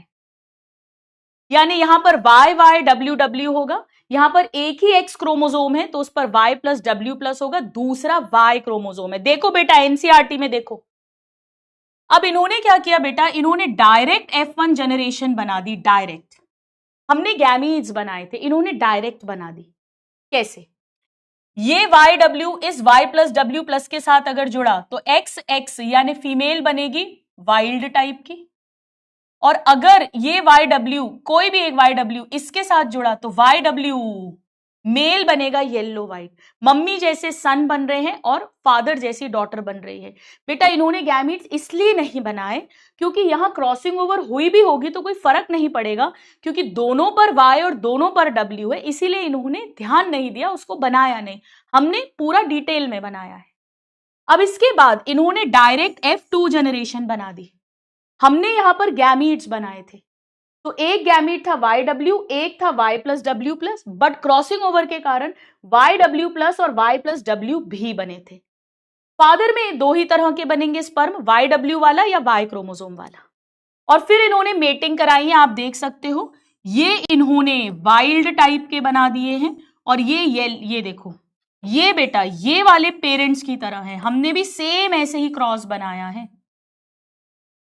Speaker 1: यानी यहां पर वाई वाई डब्ल्यू डब्ल्यू होगा। यहां पर एक ही एक्स क्रोमोसोम है तो उस पर वाई प्लस डब्ल्यू प्लस होगा, दूसरा वाई क्रोमोसोम है। देखो बेटा एनसीईआरटी में देखो, अब इन्होंने क्या किया बेटा, इन्होंने डायरेक्ट F1 जनरेशन बना दी। डायरेक्ट, हमने गैमीट्स बनाए थे, इन्होंने डायरेक्ट बना दी। कैसे? ये वाई डब्ल्यू इस वाई प्लस डब्ल्यू प्लस के साथ अगर जुड़ा तो एक्स एक्स यानी फीमेल बनेगी वाइल्ड टाइप की, और अगर ये वाई डब्ल्यू कोई भी एक वाई डब्ल्यू इसके साथ जुड़ा तो वाई डब्ल्यू मेल बनेगा येलो व्हाइट। मम्मी जैसे सन बन रहे हैं और फादर जैसी डॉटर बन रही है। बेटा इन्होंने गैमीट्स इसलिए नहीं बनाए क्योंकि यहां क्रॉसिंग ओवर हुई भी होगी तो कोई फर्क नहीं पड़ेगा, क्योंकि दोनों पर वाई और दोनों पर डब्ल्यू है, इसीलिए इन्होंने ध्यान नहीं दिया, उसको बनाया नहीं। हमने पूरा डिटेल में बनाया है। अब इसके बाद इन्होंने डायरेक्ट F2 जनरेशन बना दी। हमने यहां पर गैमीट्स बनाए थे, तो एक गैमीट था वाई डब्ल्यू, एक था Y plus W plus, but crossing over के कारण वाई डब्ल्यू प्लस और वाई प्लस डब्ल्यू भी बने थे। फादर में दो ही तरह के बनेंगे स्पर्म, वाई डब्ल्यू वाला या वाई क्रोमोसोम वाला। और फिर इन्होंने मेटिंग कराई है, आप देख सकते हो ये इन्होंने वाइल्ड टाइप के बना दिए हैं, और ये देखो ये बेटा ये वाले पेरेंट्स की तरह है। हमने भी सेम ऐसे ही क्रॉस बनाया है।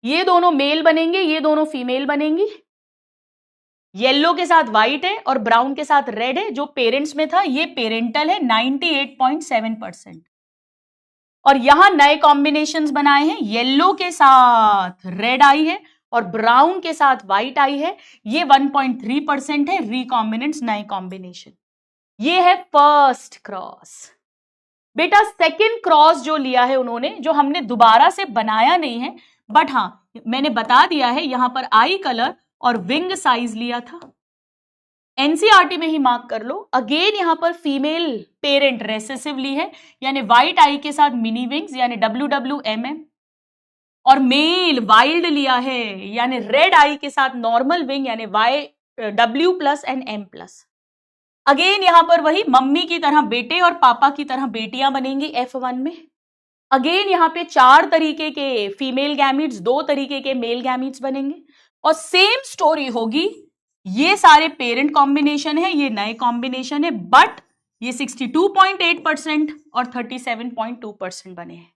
Speaker 1: ये दोनों मेल बनेंगे, ये दोनों फीमेल बनेंगी। येलो के साथ व्हाइट है और ब्राउन के साथ रेड है। जो पेरेंट्स में था ये पेरेंटल है 98.7%। और यहां नए कॉम्बिनेशंस बनाए हैं, येलो के साथ रेड आई है और ब्राउन के साथ व्हाइट आई है। ये 1.3% है रिकॉम्बिनेंट्स, नए कॉम्बिनेशन। ये है फर्स्ट क्रॉस। बेटा सेकंड क्रॉस जो लिया है उन्होंने, जो हमने दोबारा से बनाया नहीं है, बट हाँ मैंने बता दिया है, यहां पर आई कलर और विंग साइज लिया था। एनसीईआरटी में ही मार्क कर लो। अगेन यहां पर फीमेल पेरेंट रेसेसिव ली है, यानी व्हाइट आई के साथ मिनी विंग्स यानी WWMM, और मेल वाइल्ड लिया है यानी रेड आई के साथ नॉर्मल विंग यानी W plus and M plus. Again यहां पर वही मम्मी की तरह बेटे और पापा की तरह बेटियां बनेंगी F1 में। अगेन यहां पे 4 तरीके के फीमेल गैमीट्स, 2 तरीके के मेल गैमीट्स बनेंगे, और सेम स्टोरी होगी। ये सारे पेरेंट कॉम्बिनेशन है, ये नए कॉम्बिनेशन है, बट ये 62.8% और 37.2% बने हैं।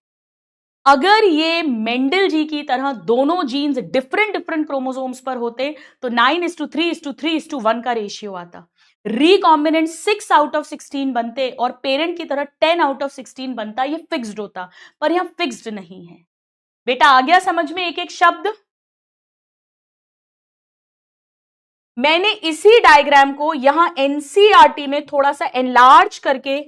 Speaker 1: अगर ये मेंडल जी की तरह दोनों जीन्स डिफरेंट क्रोमोसोम्स पर होते तो 9:3:3:1 का रेशियो आता। रिकॉम्बिनेंट 6 आउट ऑफ 16 बनते और पेरेंट की तरह 10 आउट ऑफ 16 बनता। ये फिक्स्ड होता, पर यहां फिक्स्ड नहीं है। बेटा आ गया समझ में एक एक शब्द? मैंने इसी डायग्राम को यहां एनसीईआरटी में थोड़ा सा एनलार्ज करके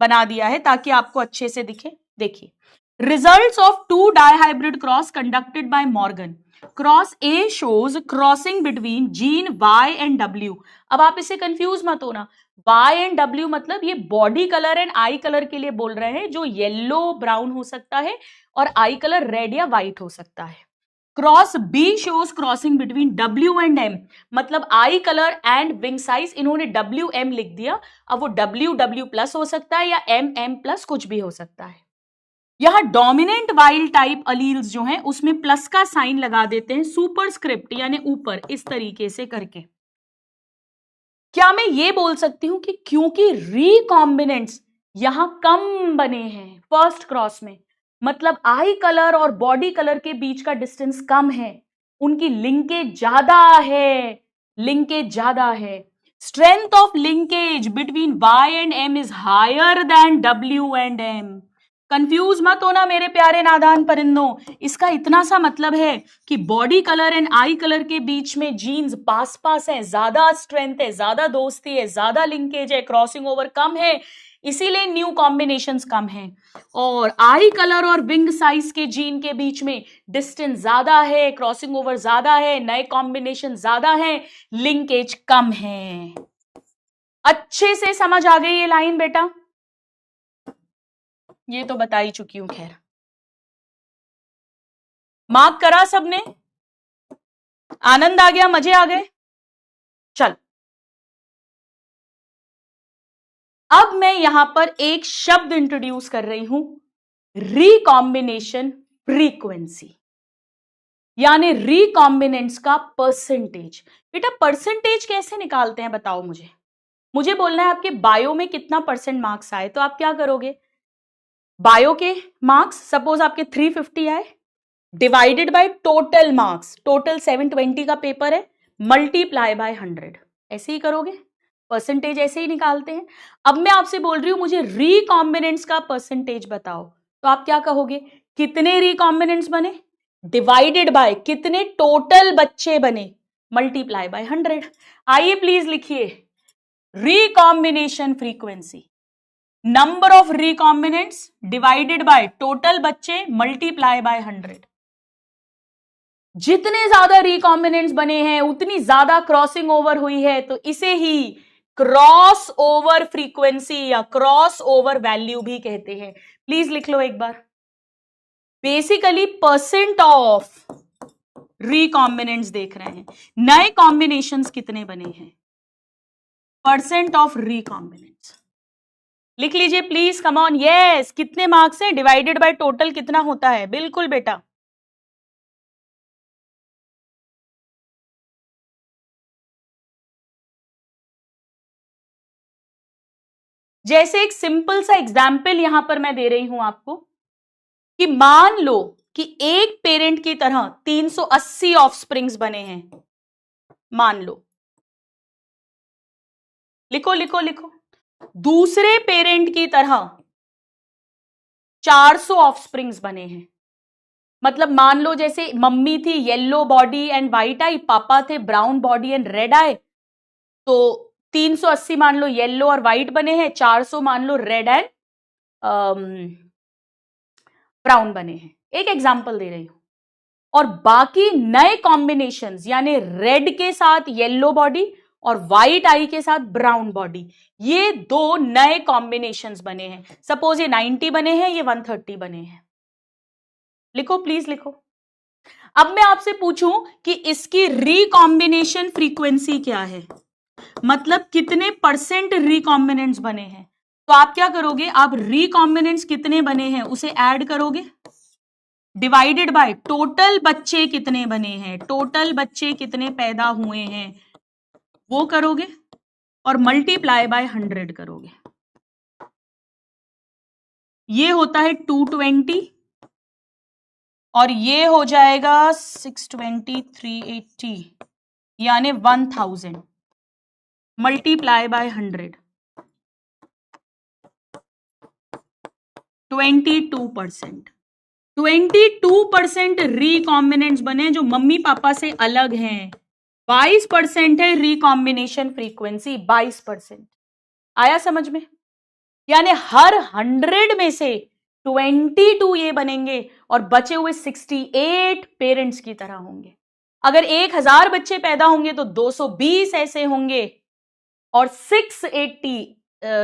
Speaker 1: बना दिया है ताकि आपको अच्छे से दिखे। देखिए, results of 2 dihybrid cross conducted by Morgan. Cross A shows crossing between gene Y and W. अब आप इससे कंफ्यूज मत होना, वाई एंड डब्ल्यू मतलब ये body colour and I colour के लिए बोल रहे हैं, जो येलो ब्राउन हो सकता है और आई कलर रेड या व्हाइट हो सकता है। Cross B shows crossing between W and M, मतलब eye colour and wing size, इन्होंने डब्ल्यू एम लिख दिया। अब वो डब्ल्यू डब्ल्यू प्लस हो सकता है या एम एम प्लस, कुछ भी हो सकता है। यहां डोमिनेंट वाइल्ड टाइप अलील्स जो हैं उसमें प्लस का साइन लगा देते हैं, सुपरस्क्रिप्ट यानी ऊपर, इस तरीके से करके। क्या मैं ये बोल सकती हूं कि क्योंकि रिकॉम्बिनेंट्स यहां कम बने हैं फर्स्ट क्रॉस में, मतलब आई कलर और बॉडी कलर के बीच का डिस्टेंस कम है, उनकी लिंकेज ज्यादा है, लिंकेज ज्यादा है, strength of linkage between Y and M is higher than W and M. Confuse मत होना मेरे प्यारे नादान परिंदों, इसका इतना सा मतलब है कि body colour and I colour के बीच में जीन्स पास पास है, ज्यादा स्ट्रेंथ है, ज्यादा दोस्ती है, ज्यादा लिंकेज है, क्रॉसिंग ओवर कम है, इसीलिए न्यू कॉम्बिनेशंस कम हैं। और आई कलर और विंग साइज के जीन के बीच में डिस्टेंस ज्यादा है, क्रॉसिंग ओवर ज्यादा है, नए कॉम्बिनेशन ज्यादा है, लिंकेज कम है। अच्छे से समझ आ गई ये लाइन बेटा? ये तो बता ही चुकी हूं, खैर मार्क करा सबने? आनंद आ गया, मजे आ गए? चल, अब मैं यहां पर एक शब्द इंट्रोड्यूस कर रही हूं, रिकॉम्बिनेशन फ्रीक्वेंसी, यानी रिकॉम्बिनेंट्स का परसेंटेज। बेटा परसेंटेज कैसे निकालते हैं बताओ मुझे? मुझे बोलना है आपके बायो में कितना परसेंट मार्क्स आए, तो आप क्या करोगे? बायो के मार्क्स सपोज आपके 350 आए, divided by total marks, total 720 का पेपर है, मल्टीप्लाई बाय 100, ऐसे ही करोगे, परसेंटेज ऐसे ही निकालते हैं। अब मैं आपसे बोल रही हूं मुझे रिकॉम्बिनेंट्स का परसेंटेज बताओ, तो आप क्या कहोगे? कितने रिकॉम्बिनेंट्स बने डिवाइडेड बाय कितने टोटल बच्चे बने, मल्टीप्लाई बाय 100। आइए प्लीज लिखिए, recombination frequency, number of recombinants divided by total बच्चे मल्टीप्लाई बाय 100। जितने ज्यादा रिकॉम्बिनेंट्स बने हैं उतनी ज्यादा क्रॉसिंग ओवर हुई है, तो इसे ही क्रॉस ओवर फ्रीक्वेंसी या क्रॉस ओवर वैल्यू भी कहते हैं। प्लीज लिख लो एक बार, बेसिकली परसेंट ऑफ रिकॉम्बिनेंट्स देख रहे हैं, नए कॉम्बिनेशंस कितने बने हैं, परसेंट ऑफ रिकॉम्बिनेंट्स लिख लीजिए प्लीज, कम ऑन। यस, कितने मार्क्स है डिवाइडेड बाय टोटल कितना होता है? बिल्कुल बेटा, जैसे एक सिंपल सा एग्जाम्पल यहां पर मैं दे रही हूं आपको कि मान लो कि एक पेरेंट की तरह 380 ऑफस्प्रिंग्स बने हैं, मान लो, लिखो लिखो लिखो। दूसरे पेरेंट की तरह 400 ऑफस्प्रिंग्स बने हैं, मतलब मान लो जैसे मम्मी थी येलो बॉडी एंड व्हाइट आई, पापा थे ब्राउन बॉडी एंड रेड आई, तो 380 मान लो येलो और व्हाइट बने हैं, 400 मान लो रेड एंड ब्राउन बने हैं। एक एग्जांपल दे रही हूं। और बाकी नए कॉम्बिनेशंस यानी रेड के साथ येलो बॉडी और व्हाइट आई के साथ ब्राउन बॉडी, ये दो नए कॉम्बिनेशंस बने हैं। सपोज ये 90 बने हैं, ये 130 बने हैं। लिखो प्लीज लिखो। अब मैं आपसे पूछूं कि इसकी रिकॉम्बिनेशन फ्रीक्वेंसी क्या है, मतलब कितने परसेंट रिकॉम्बिनेंट्स बने हैं, तो आप क्या करोगे? आप रिकॉम्बिनेंट्स कितने बने हैं उसे ऐड करोगे, डिवाइडेड बाय टोटल बच्चे कितने बने हैं, टोटल बच्चे कितने पैदा हुए हैं वो करोगे, और मल्टीप्लाई बाय 100 करोगे। ये होता है 220 और ये हो जाएगा 620, 380 यानी 1000 मल्टीप्लाई बाय 100, 22%। 22% रिकॉम्बिनेंट्स बने जो मम्मी पापा से अलग हैं। 22% है रिकॉम्बिनेशन फ्रीक्वेंसी, 22%। आया समझ में? यानी हर 100 में से 22 ये बनेंगे और बचे हुए 68 पेरेंट्स की तरह होंगे। अगर 1000 बच्चे पैदा होंगे तो 220 ऐसे होंगे और 680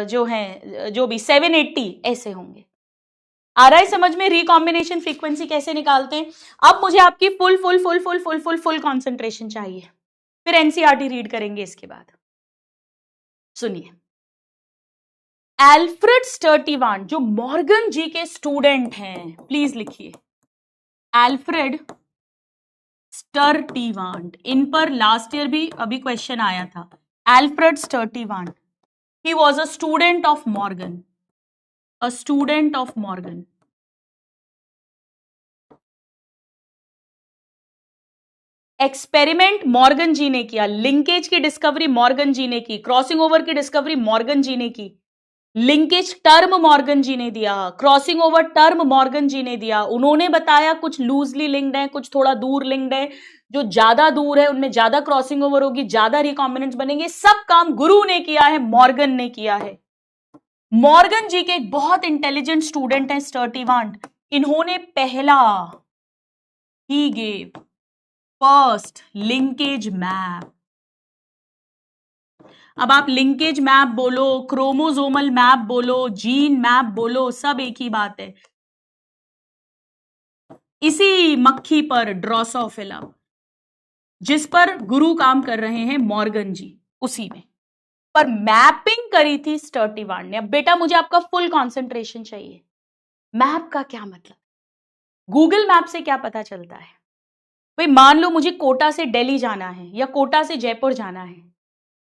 Speaker 1: जो हैं, जो भी 780 ऐसे होंगे। आ रहा है समझ में रिकॉम्बिनेशन फ्रीक्वेंसी कैसे निकालते हैं? अब मुझे आपकी full full full full full full full concentration चाहिए, फिर एनसीईआरटी रीड करेंगे इसके बाद। सुनिए, एल्फ्रेड स्टर्टीवांट जो मॉर्गन जी के स्टूडेंट हैं, प्लीज लिखिए एल्फ्रेड स्टर्टीवांट। इन पर लास्ट ईयर भी अभी क्वेश्चन आया था। Alfred Sturtevant, he was a student of Morgan, a student of Morgan. Experiment Morgan ji ने किया, लिंकेज की डिस्कवरी मॉर्गन जी ने की, क्रॉसिंग ओवर की डिस्कवरी मॉर्गन जी ने की, लिंकेज टर्म मॉर्गन जी ने दिया, crossing over term Morgan ji ने दिया। उन्होंने बताया कुछ लूजली लिंक्ड है, कुछ थोड़ा दूर लिंक्ड है, जो ज्यादा दूर है उनमें ज्यादा क्रॉसिंग ओवर होगी, ज्यादा रिकॉम्बिनेंट्स बनेंगे। सब काम गुरु ने किया है, मॉर्गन ने किया है। मॉर्गन जी के एक बहुत इंटेलिजेंट स्टूडेंट है स्टर्टीवांट। इन्होंने पहला he gave first linkage map. अब आप लिंकेज मैप बोलो, क्रोमोसोमल मैप बोलो, जीन मैप बोलो, सब एक ही बात है। इसी मक्खी पर ड्रोसोफिला जिस पर गुरु काम कर रहे हैं मॉर्गन जी, उसी में पर मैपिंग करी थी स्टर्टीवांट ने। अब बेटा मुझे आपका फुल कंसंट्रेशन चाहिए। मैप का क्या मतलब? गूगल मैप से क्या पता चलता है? भाई मान लो मुझे कोटा से दिल्ली जाना है या कोटा से जयपुर जाना है,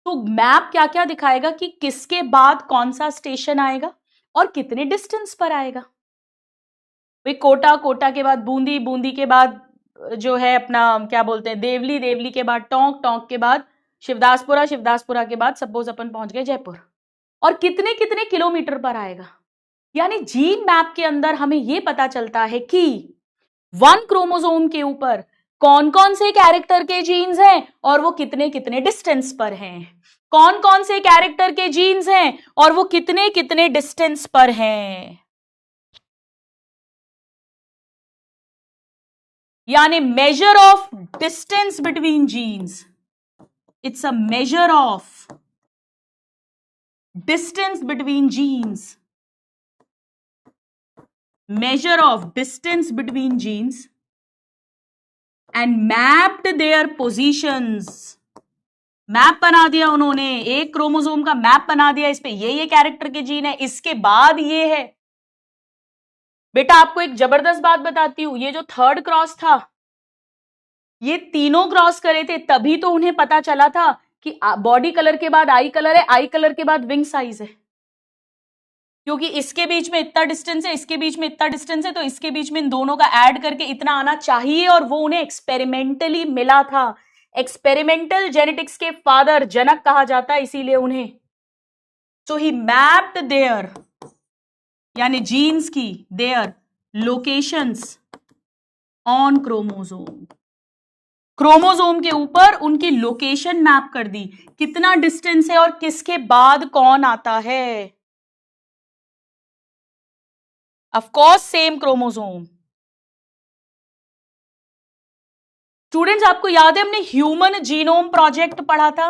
Speaker 1: तो मैप क्या क्या दिखाएगा कि किसके बाद कौन सा स्टेशन आएगा और कितने डिस्टेंस पर आएगा। भाई कोटा, कोटा के बाद बूंदी, बूंदी के बाद जो है अपना क्या बोलते हैं देवली, देवली के बाद टोंक, टोंक के बाद शिवदासपुरा, शिवदासपुरा के बाद सपोज अपन पहुंच गए जयपुर, और कितने कितने किलोमीटर पर आएगा। यानी जीन मैप के अंदर हमें यह पता चलता है कि वन क्रोमोसोम के ऊपर कौन कौन से कैरेक्टर के जीन्स हैं और वो कितने कितने डिस्टेंस पर हैं, कौन कौन से कैरेक्टर के जीन्स हैं और वो कितने कितने डिस्टेंस पर हैं। यानी measure of distance between genes, it's a measure of distance between genes, measure of distance between genes and mapped their positions। Map बना दिया उन्होंने, एक क्रोमोसोम का मैप बना दिया, इस पे ये कैरेक्टर के जीन है, इसके बाद ये है। बेटा आपको एक जबरदस्त बात बताती हूं, ये जो थर्ड क्रॉस था, ये तीनों क्रॉस करे थे, तभी तो उन्हें पता चला था कि बॉडी कलर के बाद आई कलर है, आई कलर के बाद विंग साइज है, क्योंकि इसके बीच में इतना डिस्टेंस है, इसके बीच में इतना डिस्टेंस है, तो इसके बीच में इन दोनों का ऐड करके इतना आना चाहिए, और वो उन्हें एक्सपेरिमेंटली मिला था। एक्सपेरिमेंटल जेनेटिक्स के फादर जनक कहा जाता है इसीलिए उन्हें। सो ही मैप्ड देयर, यानी जीन्स की their locations on chromosome, chromosome के ऊपर उनकी लोकेशन मैप कर दी, कितना डिस्टेंस है और किसके बाद कौन आता है। Of course same chromosome. Students आपको याद है हमने ह्यूमन जीनोम प्रोजेक्ट पढ़ा था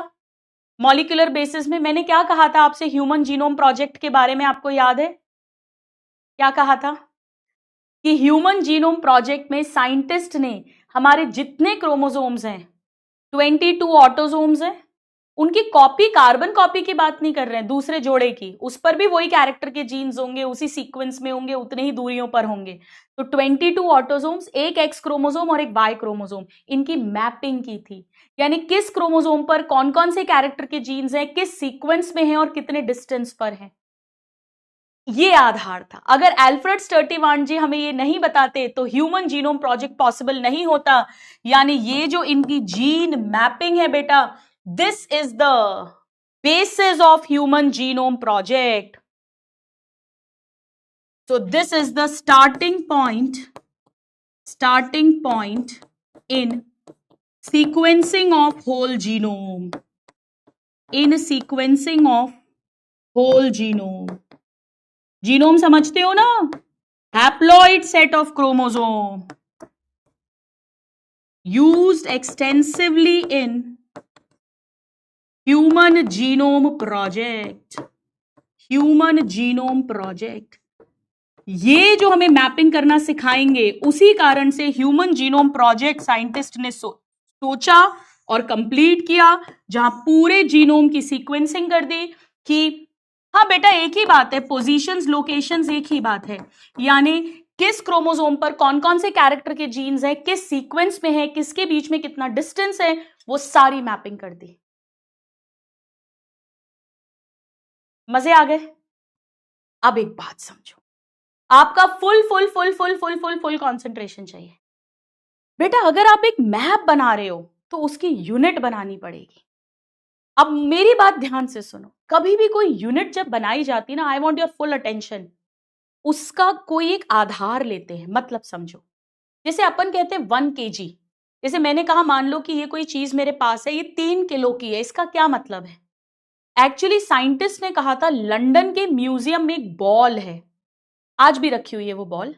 Speaker 1: मॉलिक्यूलर बेसिस में। मैंने क्या कहा था आपसे ह्यूमन जीनोम प्रोजेक्ट के बारे में, आपको याद है क्या कहा था? कि ह्यूमन जीनोम प्रोजेक्ट में साइंटिस्ट ने हमारे जितने क्रोमोसोम्स हैं, 22 ऑटोसोम्स हैं, उनकी कॉपी, कार्बन कॉपी की बात नहीं कर रहे हैं, दूसरे जोड़े की, उस पर भी वही कैरेक्टर के जीन्स होंगे, उसी सीक्वेंस में होंगे, उतने ही दूरियों पर होंगे। तो 22 ऑटोसोम्स, एक एक्स क्रोमोसोम और एक वाई क्रोमोसोम, इनकी मैपिंग की थी। यानी किस क्रोमोसोम पर कौन कौन से कैरेक्टर के जीन्स हैं, किस सीक्वेंस में हैं और कितने डिस्टेंस पर हैं, ये आधार था। अगर एल्फ्रेड स्टर्टीवांट जी हमें ये नहीं बताते तो ह्यूमन जीनोम प्रोजेक्ट पॉसिबल नहीं होता। यानी ये जो इनकी जीन मैपिंग है बेटा, this is the basis of human genome project। so this is the starting point in sequencing of whole genome, in sequencing of whole genome। Genome समझते हो ना, haploid set of chromosome used extensively in human genome project. Human genome project, ये जो हमें मैपिंग करना सिखाएंगे उसी कारण से ह्यूमन जीनोम प्रोजेक्ट साइंटिस्ट ने सोचा और कंप्लीट किया, जहां पूरे जीनोम की सीक्वेंसिंग कर दी कि हाँ बेटा एक ही बात है, पोजीशंस लोकेशंस एक ही बात है, यानी किस क्रोमोसोम पर कौन कौन से कैरेक्टर के जीन्स है, किस सीक्वेंस में है, किसके बीच में कितना डिस्टेंस है, वो सारी मैपिंग कर दी। मजे आ गए? अब एक बात समझो, आपका full full full full full full full concentration चाहिए। बेटा अगर आप एक मैप बना रहे हो तो उसकी यूनिट बनानी पड़ेगी। अब मेरी बात ध्यान से सुनो, कभी भी कोई यूनिट जब बनाई जाती ना, I want your full attention, उसका कोई एक आधार लेते हैं। मतलब समझो, जैसे अपन कहते हैं 1 kg, जैसे मैंने कहा मान लो कि ये कोई चीज मेरे पास है, ये 3 किलो की है, इसका क्या मतलब है? एक्चुअली साइंटिस्ट ने कहा था लंदन के म्यूजियम में एक बॉल है, आज भी रखी हुई है वो बॉल,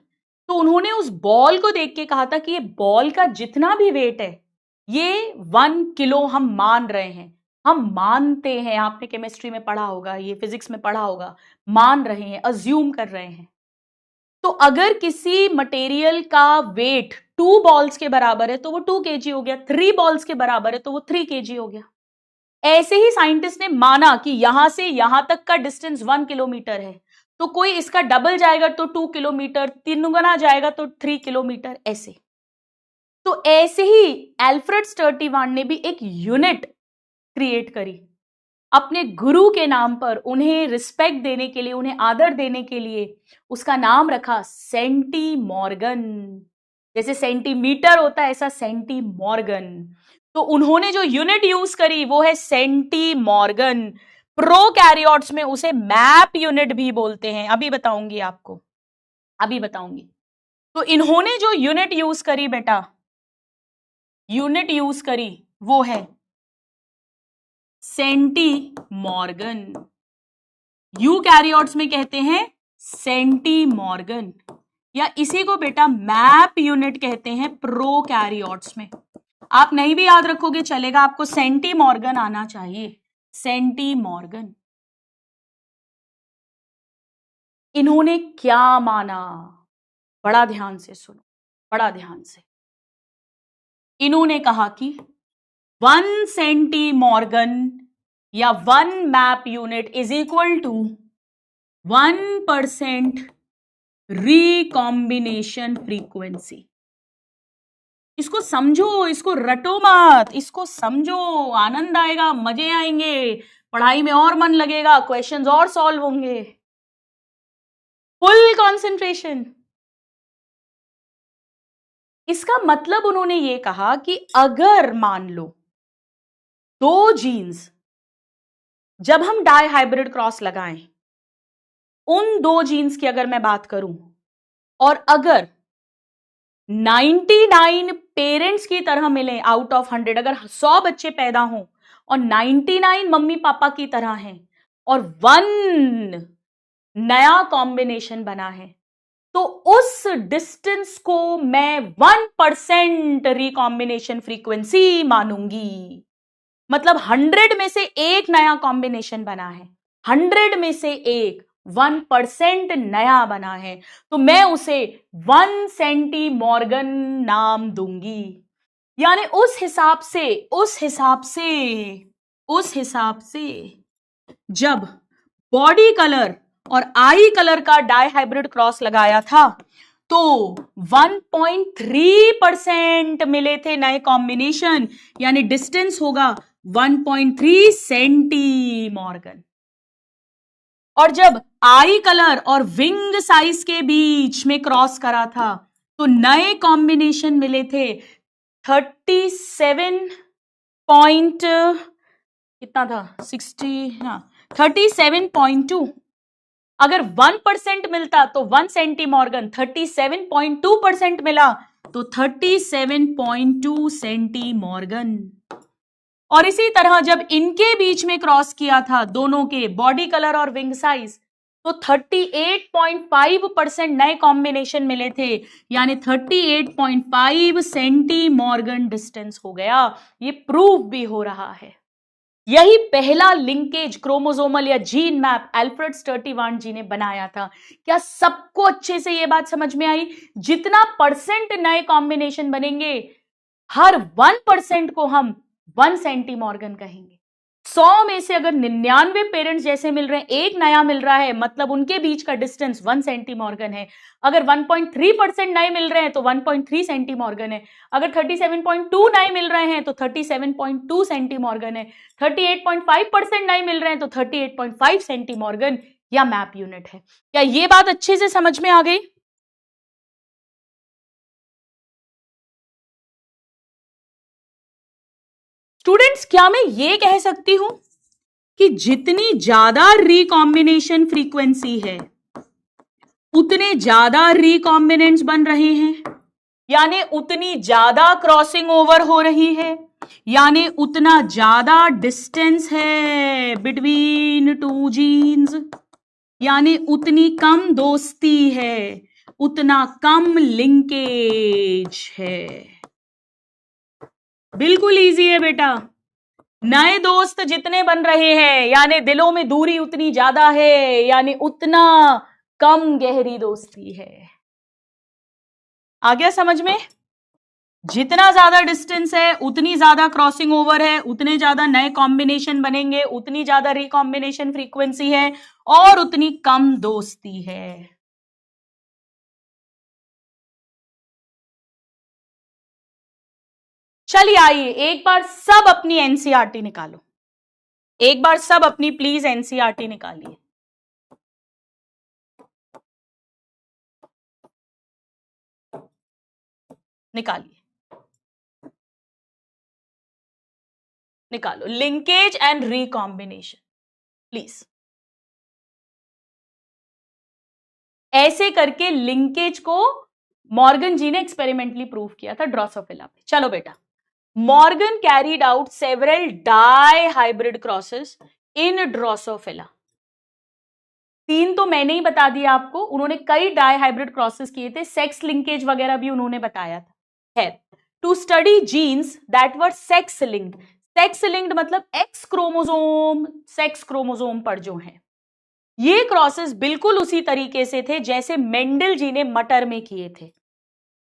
Speaker 1: तो उन्होंने उस बॉल को देख के कहा था कि ये बॉल का जितना भी वेट है ये 1 किलो हम मान रहे हैं, हम मानते हैं, आपने केमिस्ट्री में पढ़ा होगा, ये फिजिक्स में पढ़ा होगा, मान रहे हैं, अज्यूम कर रहे हैं। तो अगर किसी मटेरियल का वेट 2 बॉल्स के बराबर है तो वो 2 kg हो गया, 3 बॉल्स के बराबर है तो वो 3 kg हो गया। ऐसे ही साइंटिस्ट ने माना कि यहां से यहां तक का डिस्टेंस 1 किलोमीटर है, तो कोई इसका डबल जाएगा तो 2 किलोमीटर, 3 गुना जाएगा तो 3 किलोमीटर, ऐसे। तो ऐसे ही एल्फ्रेड स्टर्टीवान ने भी एक यूनिट क्रिएट करी अपने गुरु के नाम पर, उन्हें रिस्पेक्ट देने के लिए, उन्हें आदर देने के लिए उसका नाम रखा सेंटीमॉर्गन। जैसे सेंटीमीटर होता है ऐसा सेंटीमॉर्गन, तो उन्होंने जो यूनिट यूज करी वो है सेंटीमॉर्गन। प्रोकैरियोट्स में उसे मैप यूनिट भी बोलते हैं, अभी बताऊंगी आपको, अभी बताऊंगी। तो इन्होंने जो यूनिट यूज करी बेटा, यूनिट यूज करी वो है सेंटीमॉर्गन। यूकैरियोट्स में कहते हैं सेंटीमॉर्गन, या इसी को बेटा मैप यूनिट कहते हैं प्रोकैरियोट्स में। आप नहीं भी याद रखोगे चलेगा, आपको सेंटीमॉर्गन आना चाहिए, सेंटीमॉर्गन। इन्होंने क्या माना, बड़ा ध्यान से सुनो, बड़ा ध्यान से। इन्होंने कहा कि 1 सेंटीमॉर्गन या 1 map unit is equal to 1% recombination frequency. इसको समझो, इसको रटो मत, इसको समझो, आनंद आएगा, मजे आएंगे, पढ़ाई में और मन लगेगा, क्वेश्चंस और सॉल्व होंगे, फुल कंसंट्रेशन। इसका मतलब उन्होंने ये कहा कि अगर मान लो 2 जीन्स जब हम डाई हाइब्रिड क्रॉस लगाएं, उन 2 जीन्स की अगर मैं बात करूं, और अगर 99 पेरेंट्स की तरह मिले आउट ऑफ 100, अगर 100 बच्चे पैदा हों और 99 मम्मी पापा की तरह हैं और 1 नया कॉम्बिनेशन बना है, तो उस डिस्टेंस को मैं 1% रिकॉम्बिनेशन फ्रीक्वेंसी मानूंगी। मतलब 100 में से एक नया कॉम्बिनेशन बना है, 100 में से एक 1% नया बना है, तो मैं उसे 1 सेंटीमॉर्गन नाम दूंगी। यानी उस हिसाब से जब बॉडी कलर और आई कलर का डाई हाइब्रिड क्रॉस लगाया था तो 1.3% मिले थे नए कॉम्बिनेशन, यानी डिस्टेंस होगा 1.3 सेंटीमॉर्गन। और जब आई कलर और विंग साइज के बीच में क्रॉस करा था तो नए कॉम्बिनेशन मिले थे 37.2। अगर 1% मिलता तो 1 सेंटीमॉर्गन, 37.2% मिला तो 37.2 सेंटीमॉर्गन। और इसी तरह जब इनके बीच में क्रॉस किया था, दोनों के बॉडी कलर और विंग साइज, तो 38.5% नए कॉम्बिनेशन मिले थे, यानी 38.5 सेंटीमॉर्गन डिस्टेंस हो गया। ये प्रूव भी हो रहा है। यही पहला लिंकेज क्रोमोसोमल या जीन मैप एल्फ्रेड स्टर्टीवान जी ने बनाया था। क्या सबको अच्छे से ये बात समझ में आई? जितना परसेंट नए कॉम्बिनेशन बनेंगे, हर 1% को हम 1 सेंटीमॉर्गन कहेंगे। 100 में से अगर 99 पेरेंट्स जैसे मिल रहे हैं, एक नया मिल रहा है, मतलब उनके बीच का डिस्टेंस 1 सेंटीमॉर्गन है। अगर 1.3% नए मिल रहे हैं तो 1.3 सेंटीमॉर्गन है। अगर 37.2 नए मिल रहे हैं तो 37.2 सेंटीमॉर्गन है। 38.5% नए मिल रहे हैं तो 38.5 सेंटीमॉर्गन या मैप यूनिट है। क्या ये बात अच्छे से समझ में आ गई? स्टूडेंट्स, क्या मैं ये कह सकती हूं कि जितनी ज्यादा रिकॉम्बिनेशन फ्रीक्वेंसी है, उतने ज्यादा रिकॉम्बिनेंट्स बन रहे हैं, यानी उतनी ज्यादा क्रॉसिंग ओवर हो रही है, यानी उतना ज्यादा डिस्टेंस है बिटवीन टू जीन्स, यानी उतनी कम दोस्ती है, उतना कम लिंकेज है। बिल्कुल इजी है बेटा। नए दोस्त जितने बन रहे हैं, यानी दिलों में दूरी उतनी ज्यादा है, यानी उतना कम गहरी दोस्ती है। आ गया समझ में? जितना ज्यादा डिस्टेंस है, उतनी ज्यादा क्रॉसिंग ओवर है, उतने ज्यादा नए कॉम्बिनेशन बनेंगे, उतनी ज्यादा रिकॉम्बिनेशन फ्रीक्वेंसी है और उतनी कम दोस्ती है। चलिए आइए एक बार सब अपनी एनसीईआरटी निकालो। एक बार सब अपनी प्लीज एनसीईआरटी निकालिए। निकालिए, निकालो लिंकेज एंड रिकॉम्बिनेशन प्लीज। ऐसे करके लिंकेज को मॉर्गन जी ने एक्सपेरिमेंटली प्रूव किया था ड्रोसोफिला पे। चलो बेटा, Morgan carried out several dihybrid crosses in Drosophila. 3 तो मैंने ही बता दिया आपको, उन्होंने कई डाई हाइब्रिड क्रॉसेस किए थे, सेक्स लिंकेज वगैरह भी उन्होंने बताया था। है to study genes that were sex linked. Sex linked मतलब एक्स क्रोमोसोम सेक्स क्रोमोसोम पर जो है, ये क्रॉसेस बिल्कुल उसी तरीके से थे जैसे मेंडल जी ने मटर में किए थे।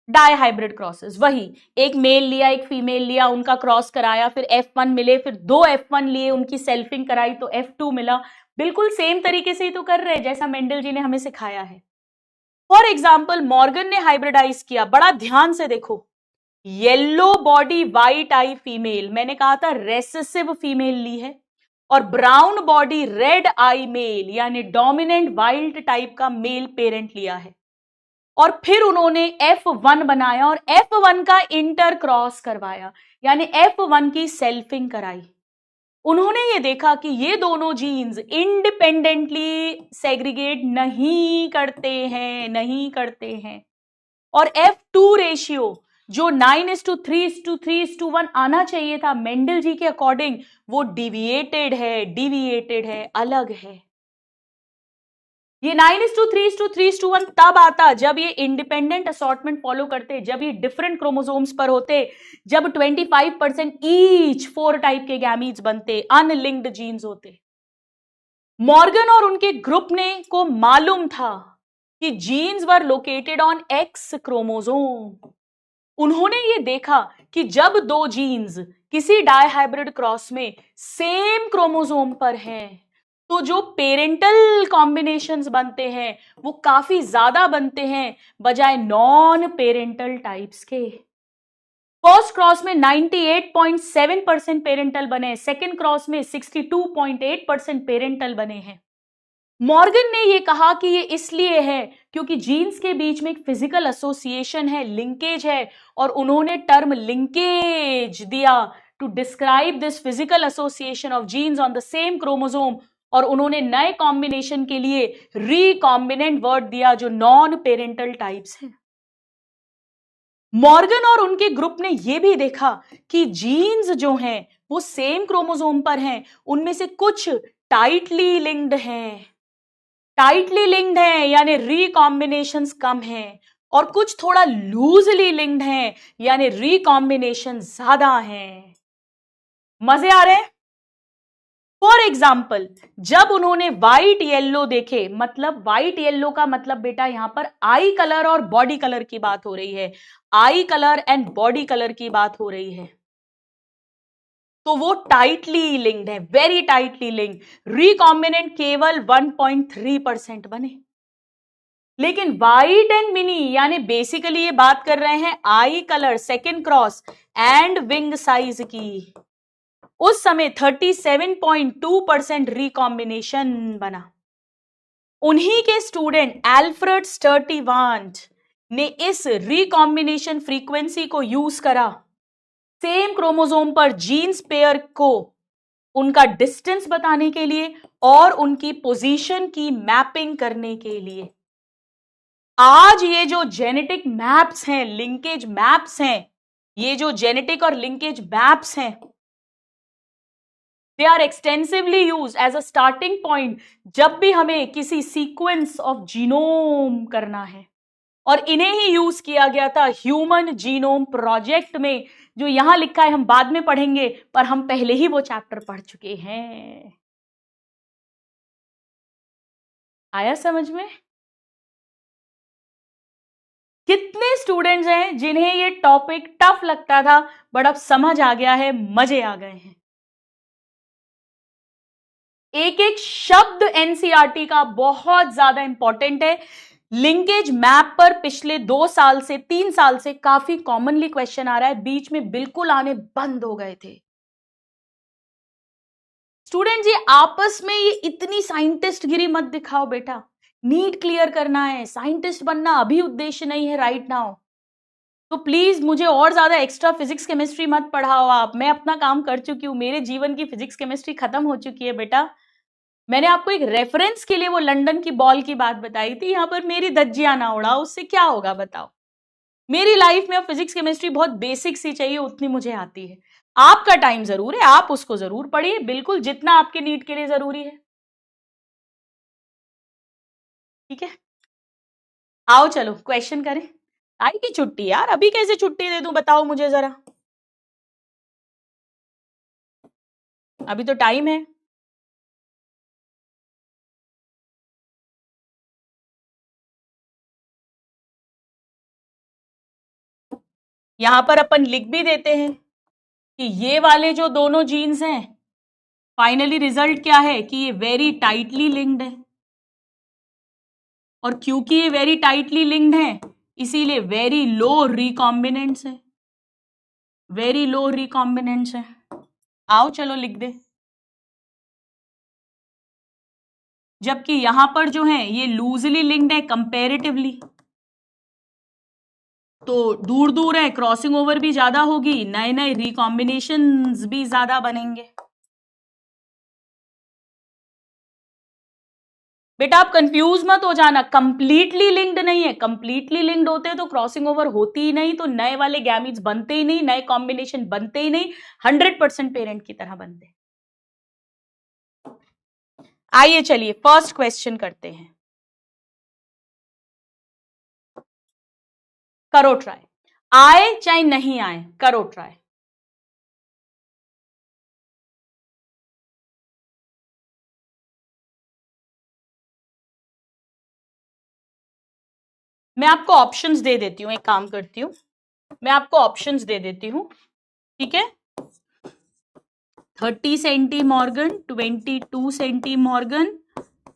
Speaker 1: डाई हाइब्रिड क्रॉसेस, वही एक मेल लिया एक फीमेल लिया, उनका क्रॉस कराया, फिर F1 मिले, फिर 2 F1 लिए, उनकी सेल्फिंग कराई तो F2 मिला। बिल्कुल सेम तरीके से ही तो कर रहे हैं जैसा मेंडल जी ने हमें सिखाया है। फॉर एग्जाम्पल मॉर्गन ने हाइब्रिडाइज किया, बड़ा ध्यान से देखो, येलो बॉडी व्हाइट आई फीमेल, मैंने कहा था रेसेसिव फीमेल ली है, और ब्राउन बॉडी रेड आई मेल यानी डोमिनेंट वाइल्ड टाइप का मेल पेरेंट लिया है। और फिर उन्होंने F1 बनाया और F1 का इंटर क्रॉस करवाया, यानी F1 की सेल्फिंग कराई। उन्होंने ये देखा कि ये दोनों जीन्स इंडिपेंडेंटली सेग्रीगेट नहीं करते हैं, और F2 रेशियो जो 9:3:3:1 आना चाहिए था मेंडल जी के अकॉर्डिंग, वो डिविएटेड है, अलग है। ये 9:3:3:1 तब आता जब ये इंडिपेंडेंट असॉर्टमेंट फॉलो करते, जब ये डिफरेंट क्रोमोसोम्स पर होते, जब 25% ईच 4 टाइप के गैमीट्स बनते, अनलिंक्ड जीन्स होते। मॉर्गन और उनके ग्रुप ने को मालूम था कि genes were located on X chromosome. उन्होंने ये देखा कि जब 2 जीन्स किसी डायहाइब्रिड क्रॉस में सेम क्रोमोसोम पर हैं, तो जो पेरेंटल कॉम्बिनेशंस बनते हैं वो काफी ज्यादा बनते हैं बजाय नॉन पेरेंटल टाइप्स के। फर्स्ट क्रॉस में 98.7% पेरेंटल बने, सेकेंड क्रॉस में 62.8% पेरेंटल बने हैं। मॉर्गन ने यह कहा कि ये इसलिए है क्योंकि जीन्स के बीच में एक फिजिकल एसोसिएशन है, लिंकेज है, और उन्होंने टर्म लिंकेज दिया to describe this physical association of genes on the same chromosome, और उन्होंने नए कॉम्बिनेशन के लिए रिकॉम्बिनेंट वर्ड दिया जो नॉन पेरेंटल टाइप्स है। मॉर्गन और उनके ग्रुप ने यह भी देखा कि जीन्स जो हैं वो सेम क्रोमोसोम पर हैं, उनमें से कुछ टाइटली लिंक्ड हैं टाइटली लिंक्ड हैं यानी रिकॉम्बिनेशंस कम है, और कुछ थोड़ा लूजली लिंक्ड हैं यानी रिकॉम्बिनेशन ज्यादा हैं। मजे आ रहे हैं? फॉर एग्जाम्पल, जब उन्होंने व्हाइट येलो देखे, मतलब व्हाइट येलो का मतलब बेटा यहां पर आई कलर और बॉडी कलर की बात हो रही है, आई कलर एंड बॉडी कलर की बात हो रही है, तो वो टाइटली लिंक्ड है, वेरी टाइटली लिंक्ड। रिकॉम्बिनेंट केवल 1.3% बने। लेकिन वाइट एंड मिनी यानी बेसिकली ये बात कर रहे हैं आई colour, second cross and wing size की, उस समय 37.2% रिकॉम्बिनेशन बना। उन्हीं के स्टूडेंट एल्फ्रेड स्टर्टीवांट ने इस रिकॉम्बिनेशन फ्रीक्वेंसी को यूज करा सेम क्रोमोसोम पर जीन्स पेयर को उनका डिस्टेंस बताने के लिए और उनकी पोजीशन की मैपिंग करने के लिए। आज ये जो जेनेटिक मैप्स हैं, लिंकेज मैप्स हैं, ये जो जेनेटिक और लिंकेज मैप्स हैं, they are extensively use as a starting point जब भी हमें किसी सीक्वेंस ऑफ जीनोम करना है, और इन्हें ही यूज किया गया था ह्यूमन जीनोम प्रोजेक्ट में, जो यहां लिखा है हम बाद में पढ़ेंगे, पर हम पहले ही वो चैप्टर पढ़ चुके हैं। आया समझ में? कितने स्टूडेंट्स हैं जिन्हें ये टॉपिक टफ लगता था, बट अब समझ आ गया है, मजे आ गए हैं। एक एक शब्द एनसीईआरटी का बहुत ज्यादा इंपॉर्टेंट है। लिंकेज मैप पर पिछले 2 साल से 3 साल से काफी कॉमनली क्वेश्चन आ रहा है, बीच में बिल्कुल आने बंद हो गए थे। स्टूडेंट्स, ये आपस में ये इतनी साइंटिस्ट गिरी मत दिखाओ बेटा। नीट क्लियर करना है, साइंटिस्ट बनना अभी उद्देश्य नहीं है राइट नाउ। तो प्लीज मुझे और ज्यादा एक्स्ट्रा फिजिक्स केमिस्ट्री मत पढ़ाओ आप, मैं अपना काम कर चुकी हूं, मेरे जीवन की फिजिक्स केमिस्ट्री खत्म हो चुकी है बेटा। मैंने आपको एक रेफरेंस के लिए वो लंदन की बॉल की बात बताई थी, यहां पर मेरी धज्जियां ना उड़ाओ, उससे क्या होगा बताओ। मेरी लाइफ में अब फिजिक्स केमिस्ट्री बहुत बेसिक सी चाहिए, उतनी मुझे आती है। आपका टाइम जरूर है, आप उसको जरूर पढ़िए, बिल्कुल जितना आपके नीट के लिए जरूरी है। ठीक है, आओ चलो क्वेश्चन करें। आई की छुट्टी यार, अभी कैसे छुट्टी दे दूं बताओ मुझे जरा, अभी तो टाइम है। यहां पर अपन लिख भी देते हैं कि ये वाले जो दोनों जीन्स हैं, फाइनली रिजल्ट क्या है कि ये वेरी टाइटली लिंक्ड है, और क्योंकि ये वेरी टाइटली लिंक्ड है इसीलिए वेरी लो रिकॉम्बिनेंट्स है, वेरी लो रिकॉम्बिनेंट्स है। आओ चलो लिख दे। जबकि यहां पर जो है ये लूजली लिंक्ड है कंपैरेटिवली, तो दूर दूर है, क्रॉसिंग ओवर भी ज्यादा होगी, नए नए रिकॉम्बिनेशंस भी ज्यादा बनेंगे। बेटा आप कंफ्यूज मत हो जाना, कंप्लीटली लिंक्ड नहीं है। कंप्लीटली लिंक्ड होते तो क्रॉसिंग ओवर होती ही नहीं, तो नए वाले गैमीट्स बनते ही नहीं, नए कॉम्बिनेशन बनते ही नहीं, 100% पेरेंट की तरह बनते। आइए चलिए फर्स्ट क्वेश्चन करते हैं, करो ट्राई, आए चाहे नहीं आए करो ट्राई। मैं आपको ऑप्शंस दे देती हूं, एक काम करती हूं, मैं आपको ऑप्शंस दे देती हूं, ठीक है। 30 सेंटीमॉर्गन, 22 सेंटीमॉर्गन,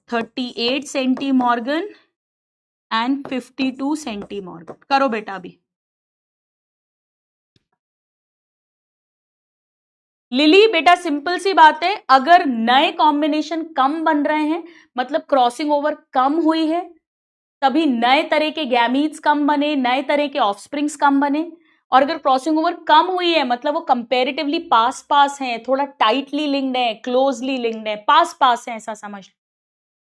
Speaker 1: 38 सेंटीमॉर्गन एंड 52 सेंटीमॉर्गन। करो बेटा अभी। लिली बेटा सिंपल सी बात है, अगर नए कॉम्बिनेशन कम बन रहे हैं मतलब क्रॉसिंग ओवर कम हुई है, तभी नए तरह के गैमीट्स कम बने, नए तरह के ऑफस्प्रिंग्स कम बने। और अगर क्रॉसिंग ओवर कम हुई है मतलब वो कंपैरेटिवली पास पास हैं, थोड़ा टाइटली लिंक्ड है, क्लोजली लिंक्ड है, पास पास है, ऐसा समझ लो।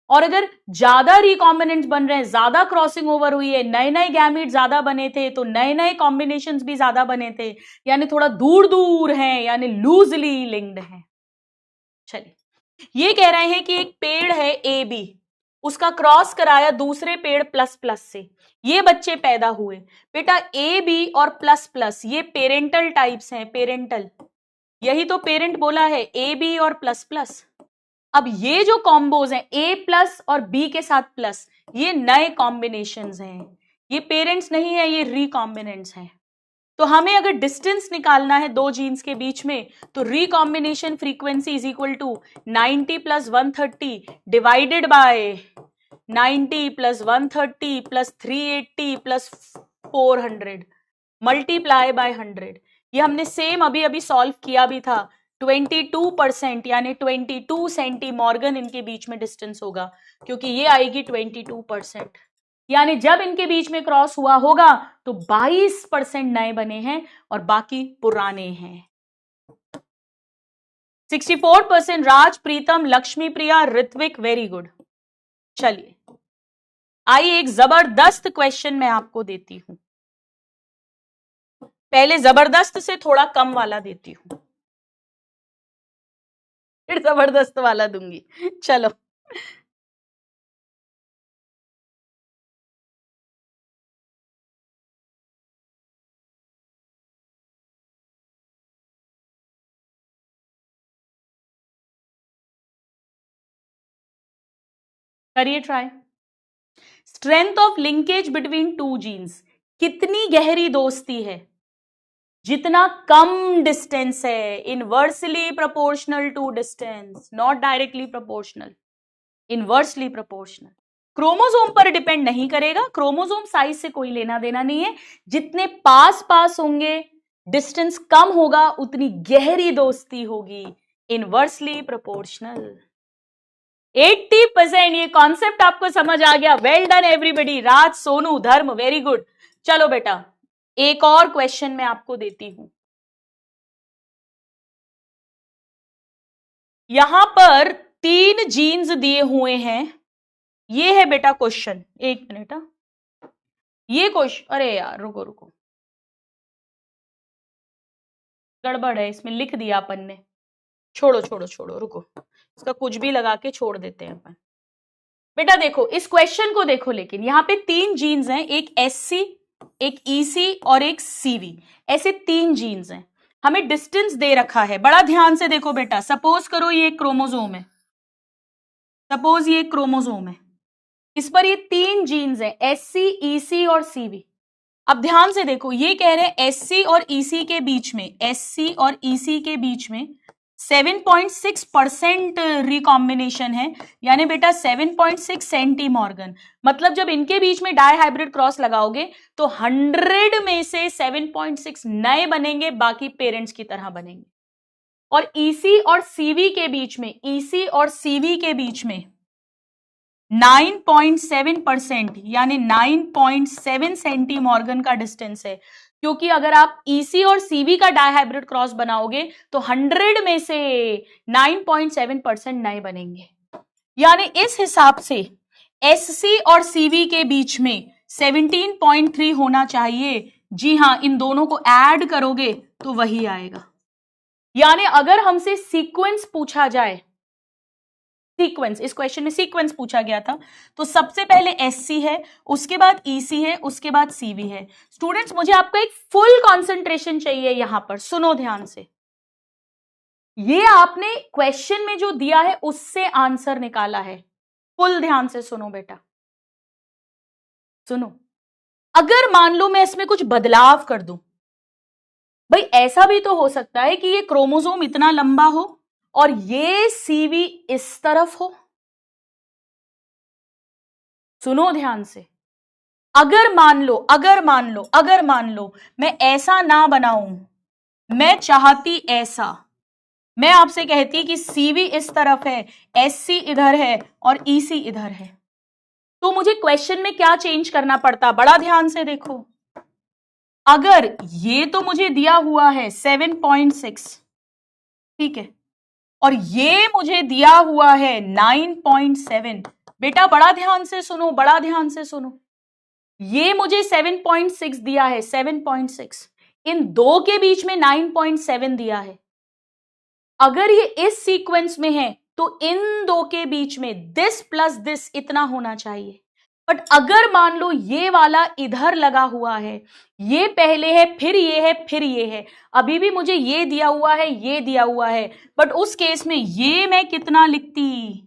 Speaker 1: और अगर ज्यादा रिकॉम्बिनेंट्स बन रहे हैं, ज्यादा क्रॉसिंग ओवर हुई है, नए नए गैमीट ज्यादा बने थे, तो नए नए कॉम्बिनेशंस भी ज्यादा बने थे, यानी थोड़ा दूर दूर हैं, यानी लूजली लिंक्ड हैं। चलिए, ये कह रहे हैं कि एक पेड़ है ए बी, उसका क्रॉस कराया दूसरे पेड़ प्लस प्लस से, ये बच्चे पैदा हुए। बेटा ए बी और प्लस प्लस ये पेरेंटल टाइप्स हैं, पेरेंटल, यही तो पेरेंट बोला है, ए बी और प्लस प्लस। अब ये जो कॉम्बोज हैं ए प्लस और बी के साथ प्लस, ये नए कॉम्बिनेशंस हैं, ये पेरेंट्स नहीं है, ये रिकॉम्बिनेंट्स हैं। तो हमें अगर डिस्टेंस निकालना है दो जीन्स के बीच में, तो recombination frequency is equal to 90 plus 130 divided by 90 plus 130 plus 380 plus 400 multiply by 100। ये हमने सेम अभी अभी सॉल्व किया भी था। 22% यानी 22 सेंटीमॉर्गन इनके बीच में डिस्टेंस होगा, क्योंकि ये आएगी 22%, यानी जब इनके बीच में क्रॉस हुआ होगा तो 22% नए बने हैं और बाकी पुराने हैं। 64% राज, प्रीतम, लक्ष्मी प्रिया, ऋत्विक, वेरी गुड। चलिए आइए एक जबरदस्त क्वेश्चन मैं आपको देती हूं। पहले जबरदस्त से थोड़ा कम वाला देती हूं, फिर जबरदस्त वाला दूंगी। चलो करिए try. Strength of linkage between two genes, कितनी गहरी दोस्ती है? जितना कम डिस्टेंस है, inversely proportional to distance, not directly proportional, inversely proportional. Chromosome पर डिपेंड नहीं करेगा, क्रोमोसोम साइज से कोई लेना देना नहीं है। जितने पास पास होंगे, डिस्टेंस कम होगा, उतनी गहरी दोस्ती होगी, इनवर्सली प्रोपोर्शनल। 80% ये कॉन्सेप्ट आपको समझ आ गया। Well done everybody. Raj, Sonu, Dharam, very good. चलो बेटा एक और क्वेश्चन मैं आपको देती हूं। यहां पर 3 जीन्स दिए हुए हैं। ये है बेटा क्वेश्चन, एक मिनट। ये क्वेश्चन, अरे यार रुको रुको, गड़बड़ है इसमें, लिख दिया अपन ने। छोड़ो छोड़ो छोड़ो, रुको, इसका कुछ भी लगा के छोड़ देते हैं अपन। बेटा देखो इस क्वेश्चन को देखो, लेकिन यहां पे 3 जीन्स हैं, एक एससी, एक ईसी और एक सीवी, ऐसे 3 जीन्स हैं। हमें डिस्टेंस दे रखा है, बड़ा ध्यान से देखो बेटा। सपोज करो ये एक क्रोमोसोम है, सपोज ये एक क्रोमोसोम है, इस पर ये 3 जीन्स हैं, एससी, ईसी और सीवी। अब ध्यान से देखो, ये कह रहे हैं एससी और ईसी के बीच में, एससी और ईसी के बीच में 7.6% रिकॉम्बिनेशन है, यानी बेटा 7.6 सेंटीमॉर्गन। मतलब जब इनके बीच में डाई हाइब्रिड क्रॉस लगाओगे तो 100 में से 7.6 नए बनेंगे, बाकी पेरेंट्स की तरह बनेंगे। और ईसी और सीवी के बीच में, ईसी और सीवी के बीच में 9.7% यानी 9.7 सेंटीमॉर्गन का डिस्टेंस है, क्योंकि अगर आप ईसी और सीवी का डायहाइब्रिड क्रॉस बनाओगे तो 100 में से 9.7% नए बनेंगे। यानी इस हिसाब से एससी और सीवी के बीच में 17.3 होना चाहिए। जी हां, इन दोनों को ऐड करोगे तो वही आएगा। यानी अगर हमसे सीक्वेंस पूछा जाए, सीक्वेंस, इस क्वेश्चन में सीक्वेंस पूछा गया था, तो सबसे पहले एससी है, उसके बाद ईसी है, उसके बाद सीवी है। स्टूडेंट्स मुझे आपका एक फुल कंसंट्रेशन चाहिए यहां पर, सुनो ध्यान से। ये आपने क्वेश्चन में जो दिया है उससे आंसर निकाला है, फुल ध्यान से सुनो बेटा, सुनो। अगर मान लो मैं इसमें कुछ बदलाव कर दूं, भाई ऐसा भी तो हो सकता है कि ये क्रोमोसोम इतना लंबा हो और ये सीवी इस तरफ हो। सुनो ध्यान से, अगर मान लो मैं ऐसा ना बनाऊं, मैं चाहती ऐसा, मैं आपसे कहती कि सीवी इस तरफ है, एससी इधर है और ईसी इधर है, तो मुझे क्वेश्चन में क्या चेंज करना पड़ता? बड़ा ध्यान से देखो। अगर ये तो मुझे दिया हुआ है 7.6, ठीक है, और ये मुझे दिया हुआ है 9.7, बेटा बड़ा ध्यान से सुनो, बड़ा ध्यान से सुनो। ये मुझे 7.6 दिया है, 7.6, इन दो के बीच में 9.7 दिया है। अगर ये इस सीक्वेंस में है तो इन दो के बीच में दिस प्लस दिस इतना होना चाहिए। बट अगर मान लो ये वाला इधर लगा हुआ है, ये पहले है फिर ये है फिर ये है, अभी भी मुझे ये दिया हुआ है ये दिया हुआ है, बट उस केस में ये मैं कितना लिखती,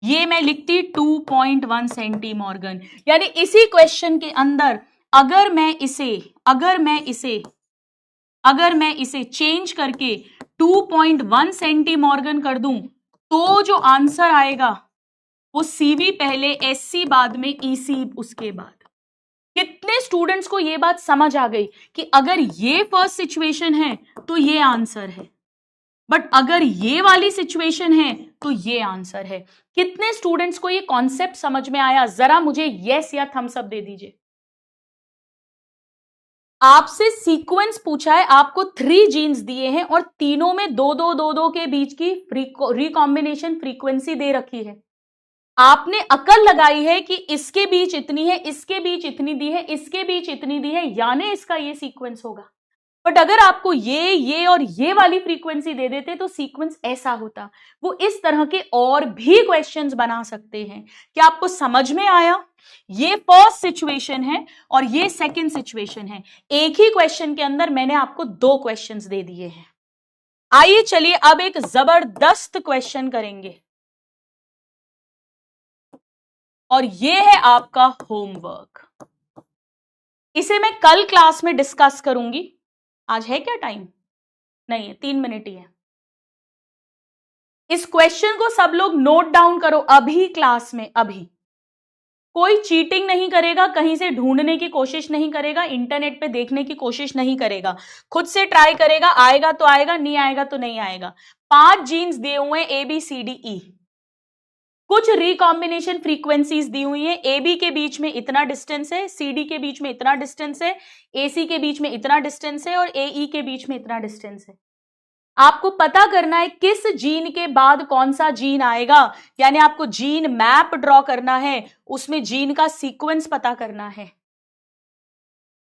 Speaker 1: ये मैं लिखती 2.1 सेंटीमॉर्गन। यानी इसी क्वेश्चन के अंदर अगर मैं इसे चेंज करके 2.1 सेंटीमॉर्गन कर दूं तो जो आंसर आएगा वो सीवी पहले, एससी बाद में, ईसी उसके बाद। कितने स्टूडेंट्स को ये बात समझ आ गई कि अगर ये फर्स्ट सिचुएशन है तो ये आंसर है, बट अगर ये वाली सिचुएशन है तो ये आंसर है। कितने स्टूडेंट्स को ये कॉन्सेप्ट समझ में आया? जरा मुझे यस या थम्स अप दे दीजिए। आपसे सीक्वेंस पूछा है, आपको 3 जीन्स दिए हैं और तीनों में 2-2 के बीच की रिकॉम्बिनेशन फ्रीक्वेंसी दे रखी है। आपने अकल लगाई है कि इसके बीच इतनी है, इसके बीच इतनी दी है, इसके बीच इतनी दी है, यानी इसका ये सीक्वेंस होगा। बट अगर आपको ये और ये वाली फ्रीक्वेंसी दे देते तो सीक्वेंस ऐसा होता। वो इस तरह के और भी क्वेश्चंस बना सकते हैं। क्या आपको समझ में आया? ये फर्स्ट सिचुएशन है और ये सेकंड सिचुएशन है। एक ही क्वेश्चन के अंदर मैंने आपको 2 क्वेश्चंस दे दिए हैं। आइए चलिए अब एक जबरदस्त क्वेश्चन करेंगे और ये है आपका होमवर्क। इसे मैं कल क्लास में डिस्कस करूंगी। आज है क्या टाइम? नहीं है, 3 मिनट ही है। इस क्वेश्चन को सब लोग नोट डाउन करो अभी क्लास में। अभी कोई चीटिंग नहीं करेगा, कहीं से ढूंढने की कोशिश नहीं करेगा, इंटरनेट पे देखने की कोशिश नहीं करेगा, खुद से ट्राई करेगा। आएगा तो आएगा, नहीं आएगा तो नहीं आएगा। 5 जीन्स दिए हुए हैं, ABCDE। कुछ रिकॉम्बिनेशन फ्रीक्वेंसीज दी हुई है। AB के बीच में इतना डिस्टेंस है, CD के बीच में इतना डिस्टेंस है, AC के बीच में इतना डिस्टेंस है और AE के बीच में इतना डिस्टेंस है। आपको पता करना है किस जीन के बाद कौन सा जीन आएगा, यानी आपको जीन मैप ड्रॉ करना है, उसमें जीन का सीक्वेंस पता करना है।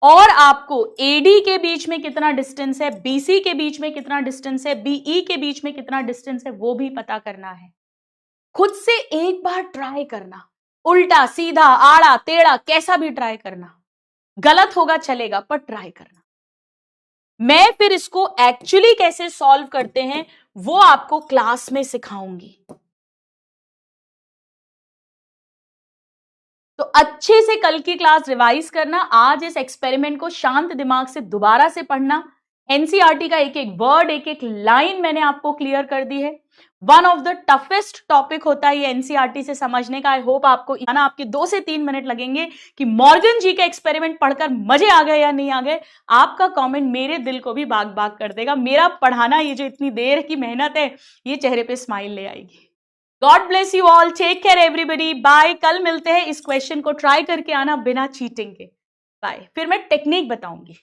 Speaker 1: और आपको AD के बीच में कितना डिस्टेंस है, BC के बीच में कितना डिस्टेंस है, BE के बीच में कितना डिस्टेंस है, वो भी पता करना है। खुद से एक बार ट्राई करना, उल्टा सीधा आड़ा टेढ़ा कैसा भी ट्राई करना। गलत होगा चलेगा पर ट्राई करना। मैं फिर इसको एक्चुअली कैसे सॉल्व करते हैं वो आपको क्लास में सिखाऊंगी। तो अच्छे से कल की क्लास रिवाइज करना। आज इस एक्सपेरिमेंट को शांत दिमाग से दोबारा से पढ़ना। एनसीईआरटी का एक एक वर्ड, एक एक लाइन मैंने आपको क्लियर कर दी है। One of the toughest topic होता है ये एनसीईआरटी से समझने का। आई होप आपको आपके 2 से 3 मिनट लगेंगे कि मॉर्गन जी का एक्सपेरिमेंट पढ़कर मजे आ गए या नहीं आ गए। आपका कमेंट मेरे दिल को भी बाग बाग कर देगा। मेरा पढ़ाना, ये जो इतनी देर की मेहनत है, ये चेहरे पे स्माइल ले आएगी। God bless you all, take care everybody, bye. कल मिलते हैं। इस क्वेश्चन को ट्राई करके आना बिना चीटिंग के। बाय। फिर मैं टेक्निक बताऊंगी।